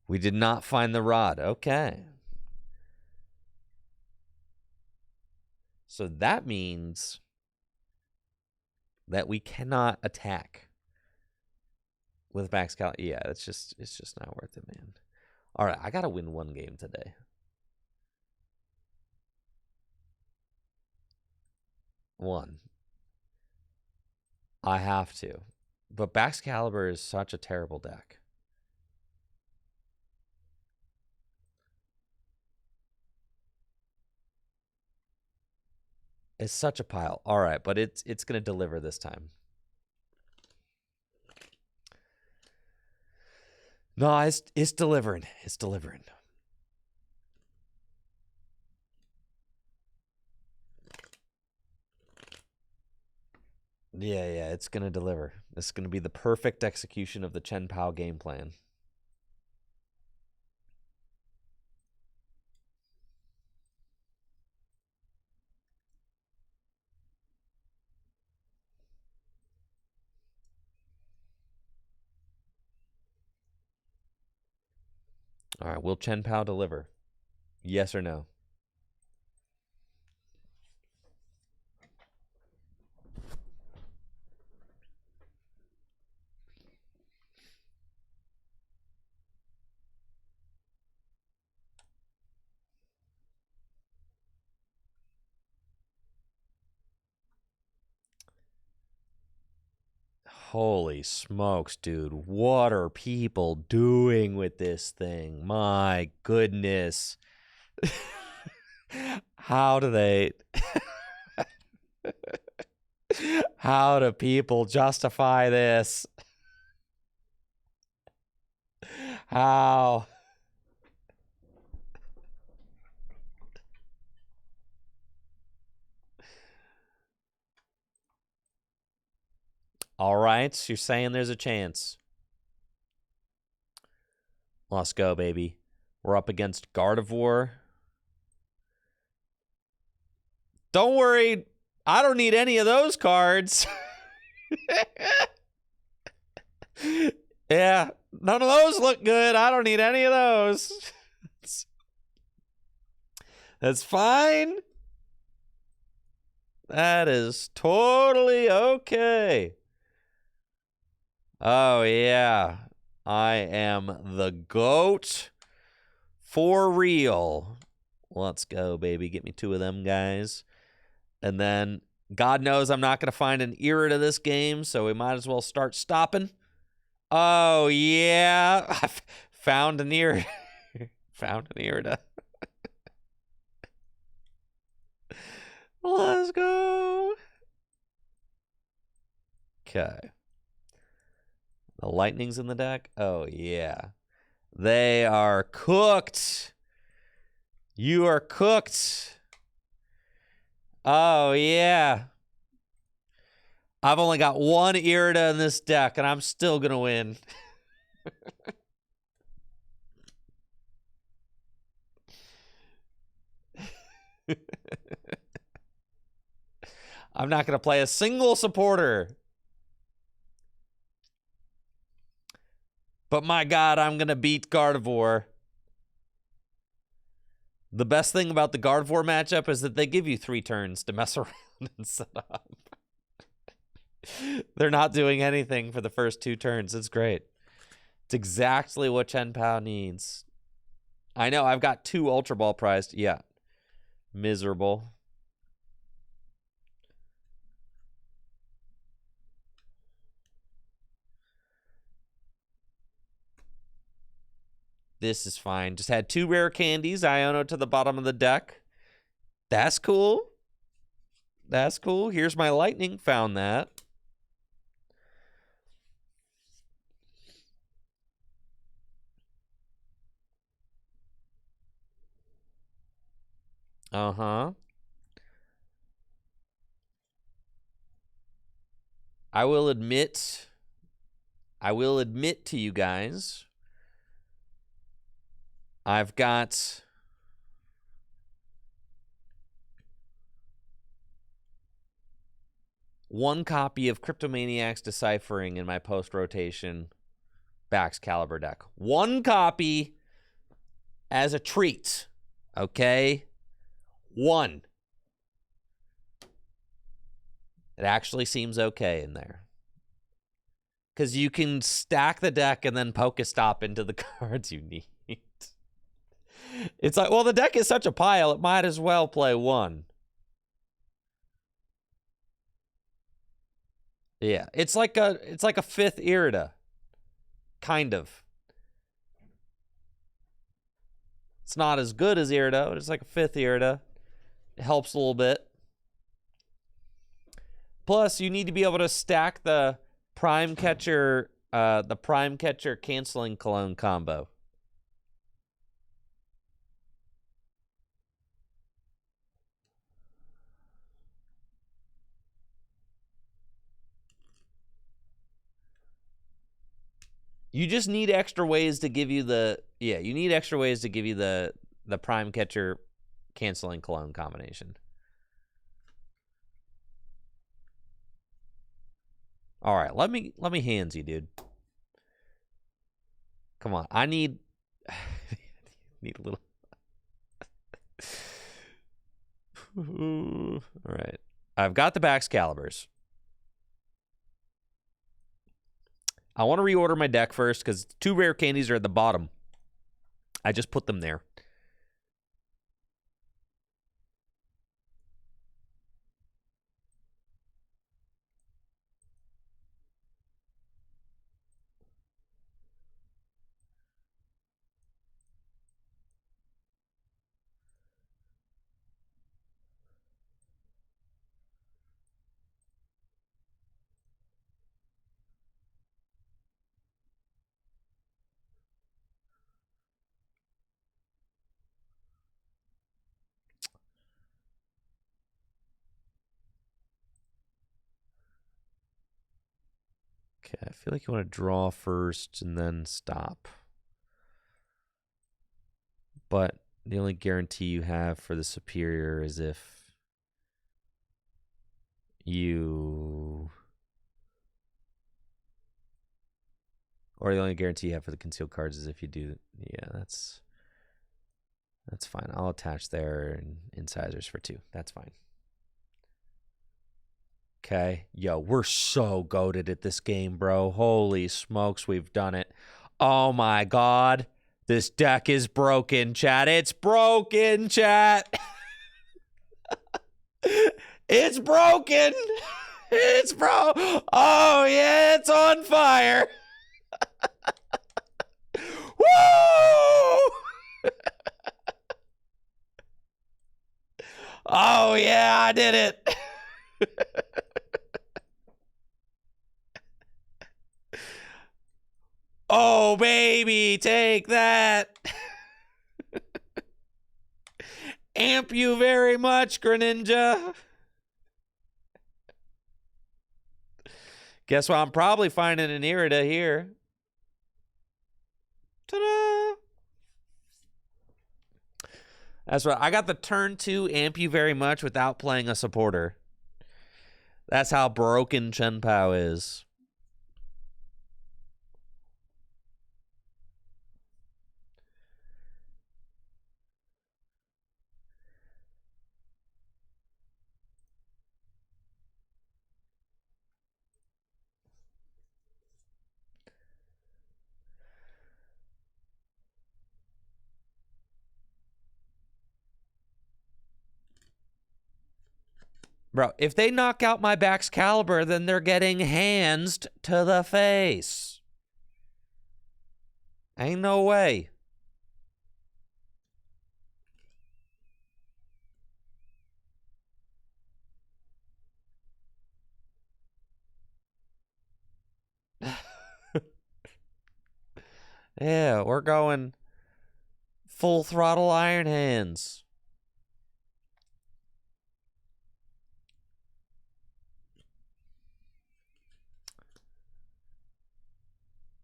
We did not find the rod. Okay. So that means that we cannot attack with max cal. Yeah, it's just not worth it, man. All right, I got to win one game today. One. I have to. But Baxcalibur is such a terrible deck. It's such a pile. All right, but it's going to deliver this time. No, it's delivering. It's delivering. Yeah, it's going to deliver. It's going to be the perfect execution of the Chen Pao game plan. All right, will Chen Pao deliver? Yes or no? Holy smokes, dude. What are people doing with this thing? My goodness. How do they... How do people justify this? How? All right, you're saying there's a chance. Let's go, baby. We're up against Gardevoir. Don't worry, I don't need any of those cards. Yeah, none of those look good. I don't need any of those. That's fine. That is totally okay. Oh, yeah. I am the GOAT for real. Let's go, baby. Get me two of them guys. And then, God knows I'm not going to find an era to this game, so we might as well start stopping. Oh, yeah. I found an era. Found an era. Let's go. Okay. The lightning's in the deck? Oh, yeah. They are cooked. You are cooked. Oh, yeah. I've only got one Irida in this deck, and I'm still going to win. I'm not going to play a single supporter. But my God, I'm going to beat Gardevoir. The best thing about the Gardevoir matchup is that they give you 3 turns to mess around and set up. They're not doing anything for the first 2 turns. It's great. It's exactly what Chen Pao needs. I know, I've got 2 Ultra Ball prized. Yeah. Miserable. This is fine. Just had 2 rare candies. Iono to the bottom of the deck. That's cool. That's cool. Here's my lightning. Found that. Uh-huh. I will admit to you guys, I've got one copy of Cryptomaniac's Deciphering in my post-rotation Bax Caliber deck. One copy as a treat, okay? One. It actually seems okay in there. Because you can stack the deck and then Pokestop into the cards you need. It's like, well, the deck is such a pile, it might as well play one. Yeah, it's like a 5th Irida. Kind of. It's not as good as Irida, but it's like a 5th Irida. It helps a little bit. Plus, you need to be able to stack the Prime Catcher canceling Cologne combo. You just need extra ways to give you the the Prime Catcher canceling Cologne combination. All right, let me hands you, dude. Come on, I need need a little. All right, I've got the Bax Calibers. I want to reorder my deck first because 2 rare candies are at the bottom. I just put them there. Okay, I feel like you want to draw first and then stop. But the only guarantee you have for the superior is if you... Or the only guarantee you have for the concealed cards is if you do... Yeah, that's fine. I'll attach there and incisors for 2. That's fine. Okay. Yo, we're so goated at this game, bro. Holy smokes, we've done it. Oh, my God. This deck is broken, chat. It's broken, chat. It's broken. It's Oh, yeah, it's on fire. Woo! Oh, yeah, I did it. Oh, baby, take that. Amp you very much, Greninja. Guess what? I'm probably finding an Irida here. Ta-da! That's right. I got the turn 2 amp you very much without playing a supporter. That's how broken Chen Pao is. Bro, if they knock out my Baxcalibur, then they're getting handsed to the face. Ain't no way. Yeah, we're going full throttle Iron Hands.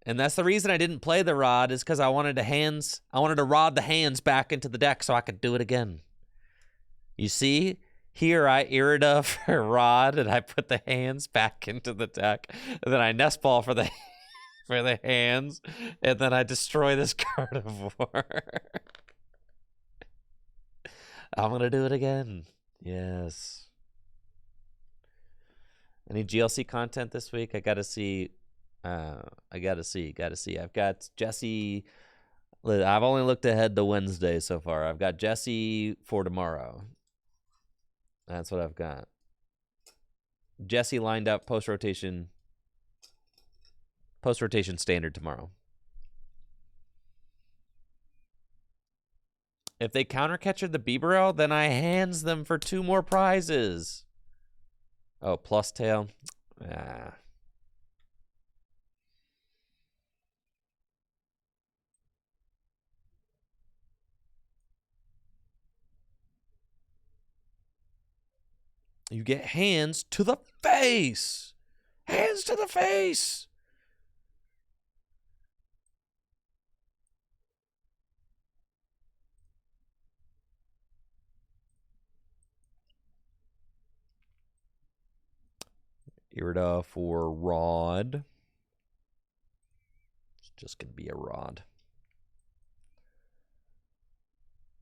And that's the reason I didn't play the rod, is because I wanted to rod the hands back into the deck so I could do it again. You see? Here I Irida for rod, and I put the hands back into the deck. And then I nest ball for the for the hands, and then I destroy this carnivore. I'm gonna do it again. Yes. Any GLC content this week? I gotta see. Gotta see. I've got Jesse. I've only looked ahead to Wednesday so far. I've got Jesse for tomorrow. That's what I've got. Jesse lined up post rotation standard tomorrow. If they countercatcher the Bibarel, then I hands them for 2 more prizes. Oh, plus tail. Ah. You get hands to the face. Hands to the face. Irida for rod. It's just going to be a rod.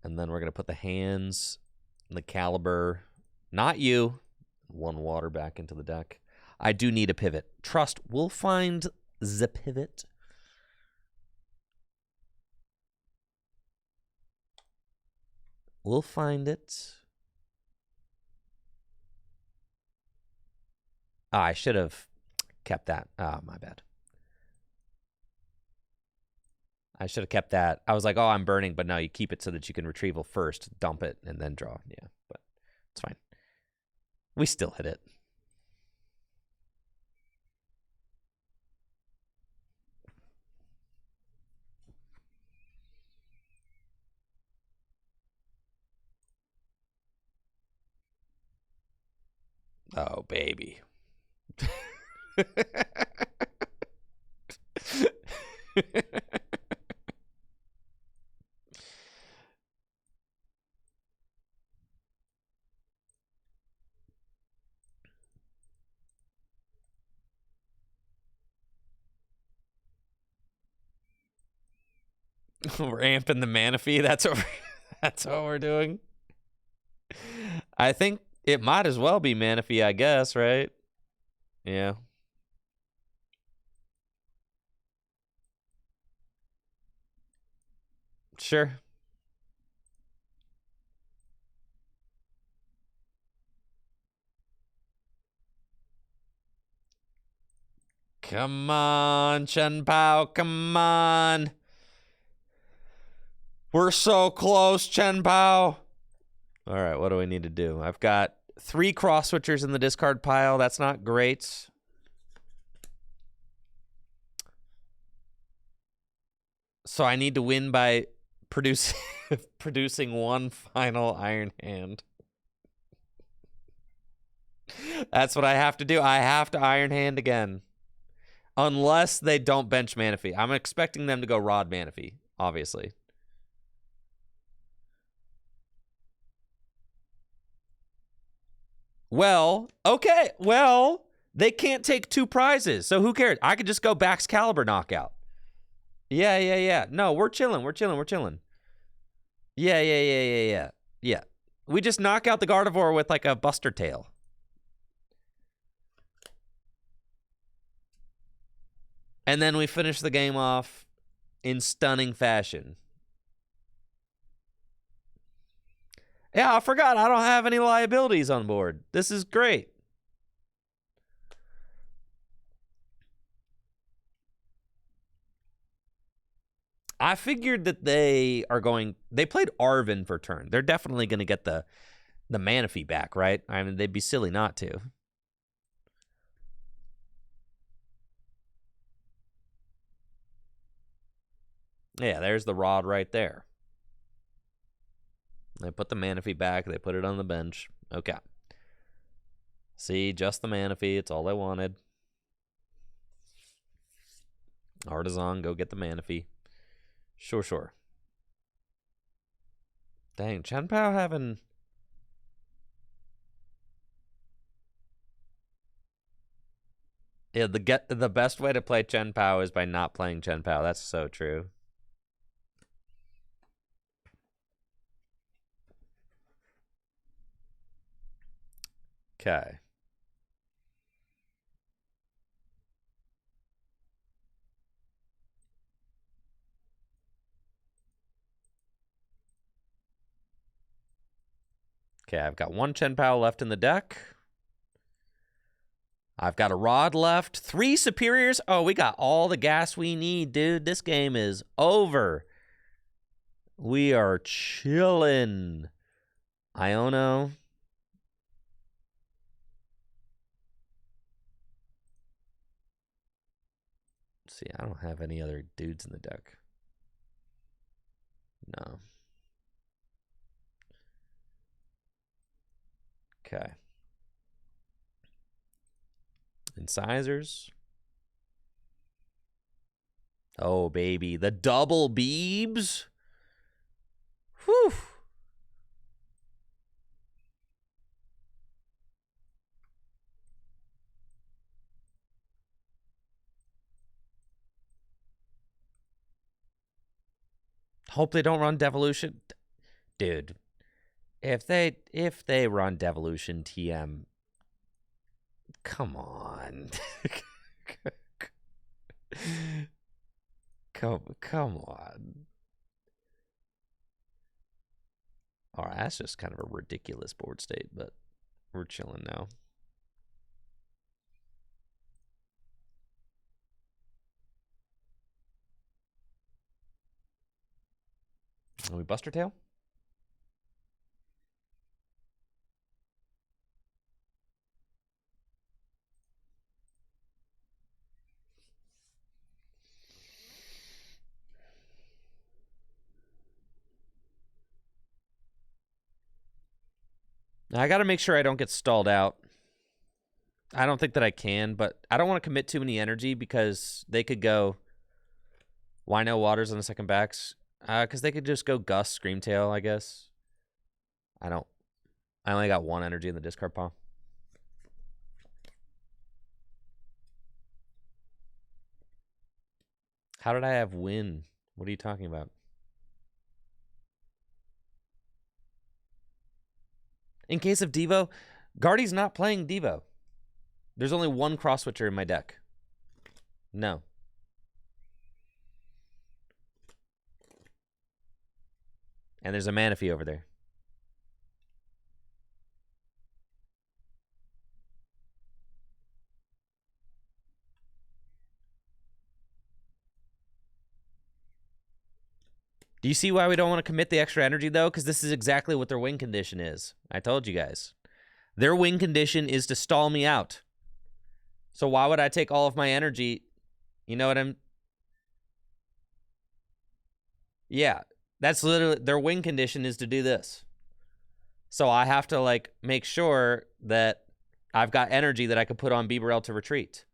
And then we're going to put the hands and the caliber. Not you. 1 water back into the deck. I do need a pivot. Trust, we'll find the pivot. We'll find it. Oh, I should have kept that. Oh, my bad. I should have kept that. I was like, oh, I'm burning, but no, you keep it so that you can retrieval first, dump it, and then draw. Yeah, but it's fine. We still hit it. Oh, baby. We're amping the Manaphy. That's what we're doing. I think it might as well be Manaphy, I guess, right? Yeah. Sure. Come on, Chen Pao, come on. We're so close, Chen Pao. All right, what do we need to do? I've got 3 cross switchers in the discard pile. That's not great. So I need to win by producing 1 final Iron Hand. That's what I have to do. I have to Iron Hand again. Unless they don't bench Manaphy. I'm expecting them to go Rod Manaphy, obviously. Well, okay. Well, they can't take 2 prizes, so who cares? I could just go Baxcalibur knockout. Yeah. No, we're chilling. Yeah. We just knock out the Gardevoir with like a Buster Tail. And then we finish the game off in stunning fashion. Yeah, I forgot. I don't have any liabilities on board. This is great. I figured that they played Arven for turn. They're definitely going to get the Manaphy back, right? I mean, they'd be silly not to. Yeah, there's the rod right there. They put the Manaphy back. They put it on the bench. Okay. See, just the Manaphy. It's all I wanted. Artisan, go get the Manaphy. Sure. Dang, Chen Pao having... Yeah, the best way to play Chen Pao is by not playing Chen Pao. That's so true. Okay. Okay, I've got 1 Chen Pao left in the deck. I've got a rod left. 3 superiors. Oh, we got all the gas we need, dude. This game is over. We are chilling. Iono. Let's see, I don't have any other dudes in the deck. No. Okay. Incisors. Oh, baby. The double Beebs. Whew. Hope they don't run Devolution. Dude, if they run Devolution TM, come on. Come on. All right, that's just kind of a ridiculous board state, but we're chilling now. Are we Buster Tail? Now, I got to make sure I don't get stalled out. I don't think that I can, but I don't want to commit too many energy because they could go Wino Waters on the second backs. Because they could just go Gus Screamtail, I guess. I only got 1 energy in the discard pile. How did I have win? What are you talking about? In case of Devo, Guardy's not playing Devo. There's only 1 cross switcher in my deck. No. And there's a Manaphy over there. Do you see why we don't want to commit the extra energy, though? Because this is exactly what their win condition is. I told you guys. Their win condition is to stall me out. So why would I take all of my energy? You know what I'm... Yeah, that's literally... Their win condition is to do this. So I have to, like, make sure that I've got energy that I could put on Bibarel to retreat.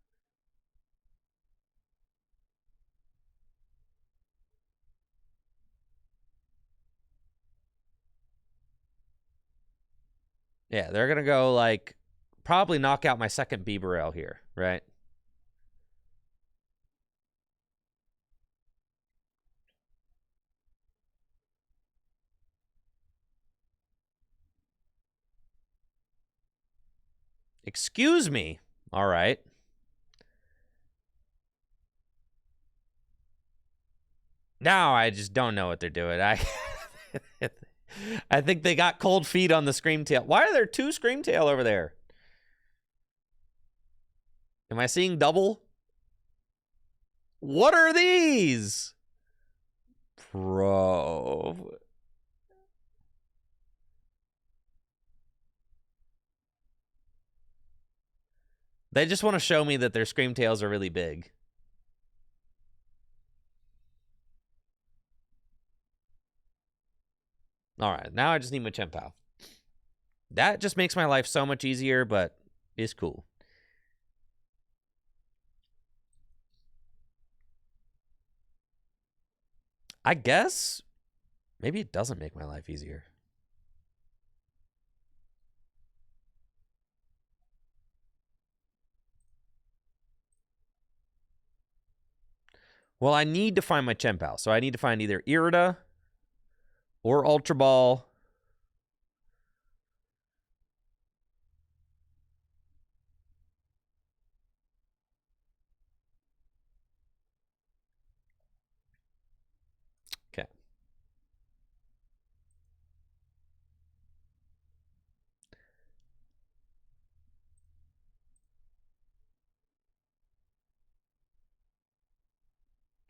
Yeah, they're going to go, like, probably knock out my second Bibarel here, right? Excuse me. All right. Now I just don't know what they're doing. I think they got cold feet on the Screamtail. Why are there 2 Screamtail over there? Am I seeing double? What are these? Bro. They just want to show me that their Screamtails are really big. All right, now I just need my Chien-Pao. That just makes my life so much easier, but it's cool. I guess maybe it doesn't make my life easier. Well, I need to find my Chien-Pao, so I need to find either Irida or Ultra Ball. Okay.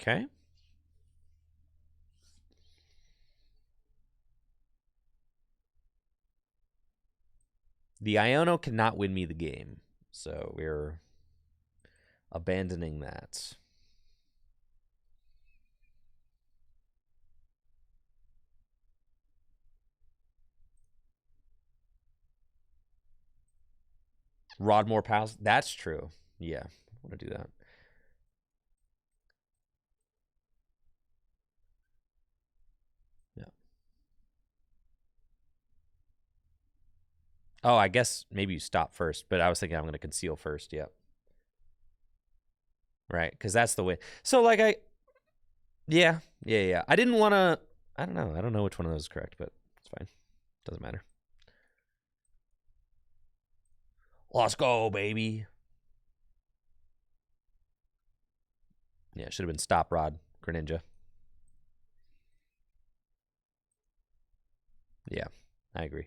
Okay. The Iono cannot win me the game, so we're abandoning that. Rodmore Pals. That's true. Yeah, I want to do that. Yeah. Oh, I guess maybe you stop first, but I was thinking I'm going to conceal first. Yep. Right, because that's the way. So, like, yeah. I didn't want to. I don't know. I don't know which one of those is correct, but it's fine. Doesn't matter. Let's go, baby. Yeah, it should have been Stop Rod, Greninja. Yeah, I agree.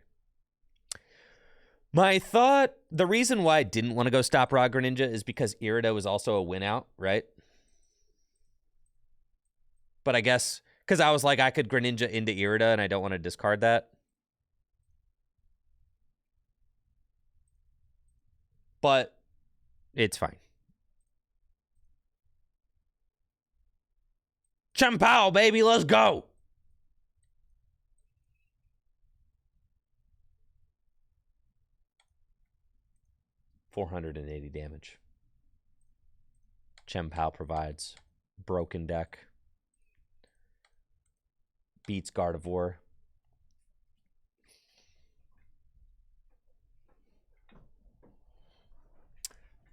My thought, the reason why I didn't want to go Stop Rod Greninja is because Irida was also a win out, right? But I guess, because I was like, I could Greninja into Irida, and I don't want to discard that. But it's fine. Chien-Pao, baby, let's go! $480 damage. Chien-Pao provides broken deck. Beats Gardevoir.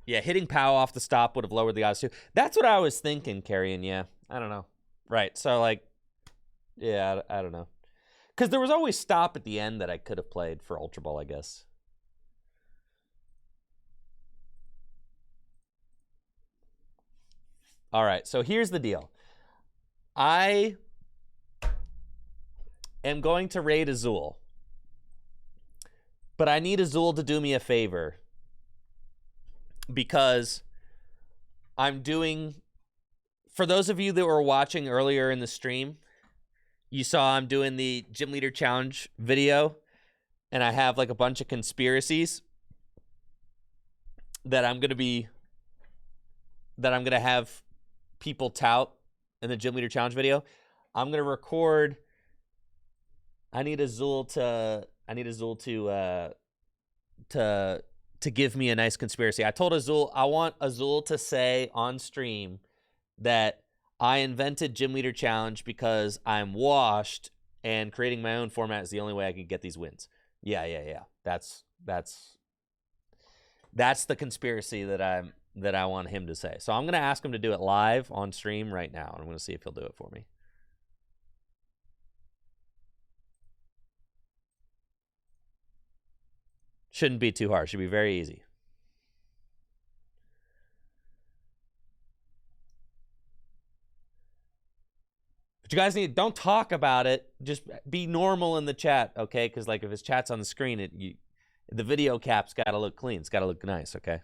Yeah, hitting Pow off the stop would have lowered the odds too. That's what I was thinking, Carrion. Yeah, I don't know. Right, so like, yeah, I don't know. Because there was always stop at the end that I could have played for Ultra Ball, I guess. All right, so here's the deal. I am going to raid Azul. But I need Azul to do me a favor. Because I'm doing... For those of you that were watching earlier in the stream, you saw I'm doing the Gym Leader Challenge video. And I have like a bunch of conspiracies that I'm going to have people tout in the Gym Leader Challenge video. I'm going to record. I need Azul to give me a nice conspiracy. I told Azul I want Azul to say on stream that I invented Gym Leader Challenge because I'm washed and creating my own format is the only way I can get these wins. Yeah. That's That's the conspiracy that I want him to say. So I'm going to ask him to do it live on stream right now. I'm going to see if he'll do it for me. Shouldn't be too hard. Should be very easy. But you guys don't talk about it. Just be normal in the chat, okay? Because like if his chat's on the screen, the video cap's got to look clean. It's got to look nice, okay?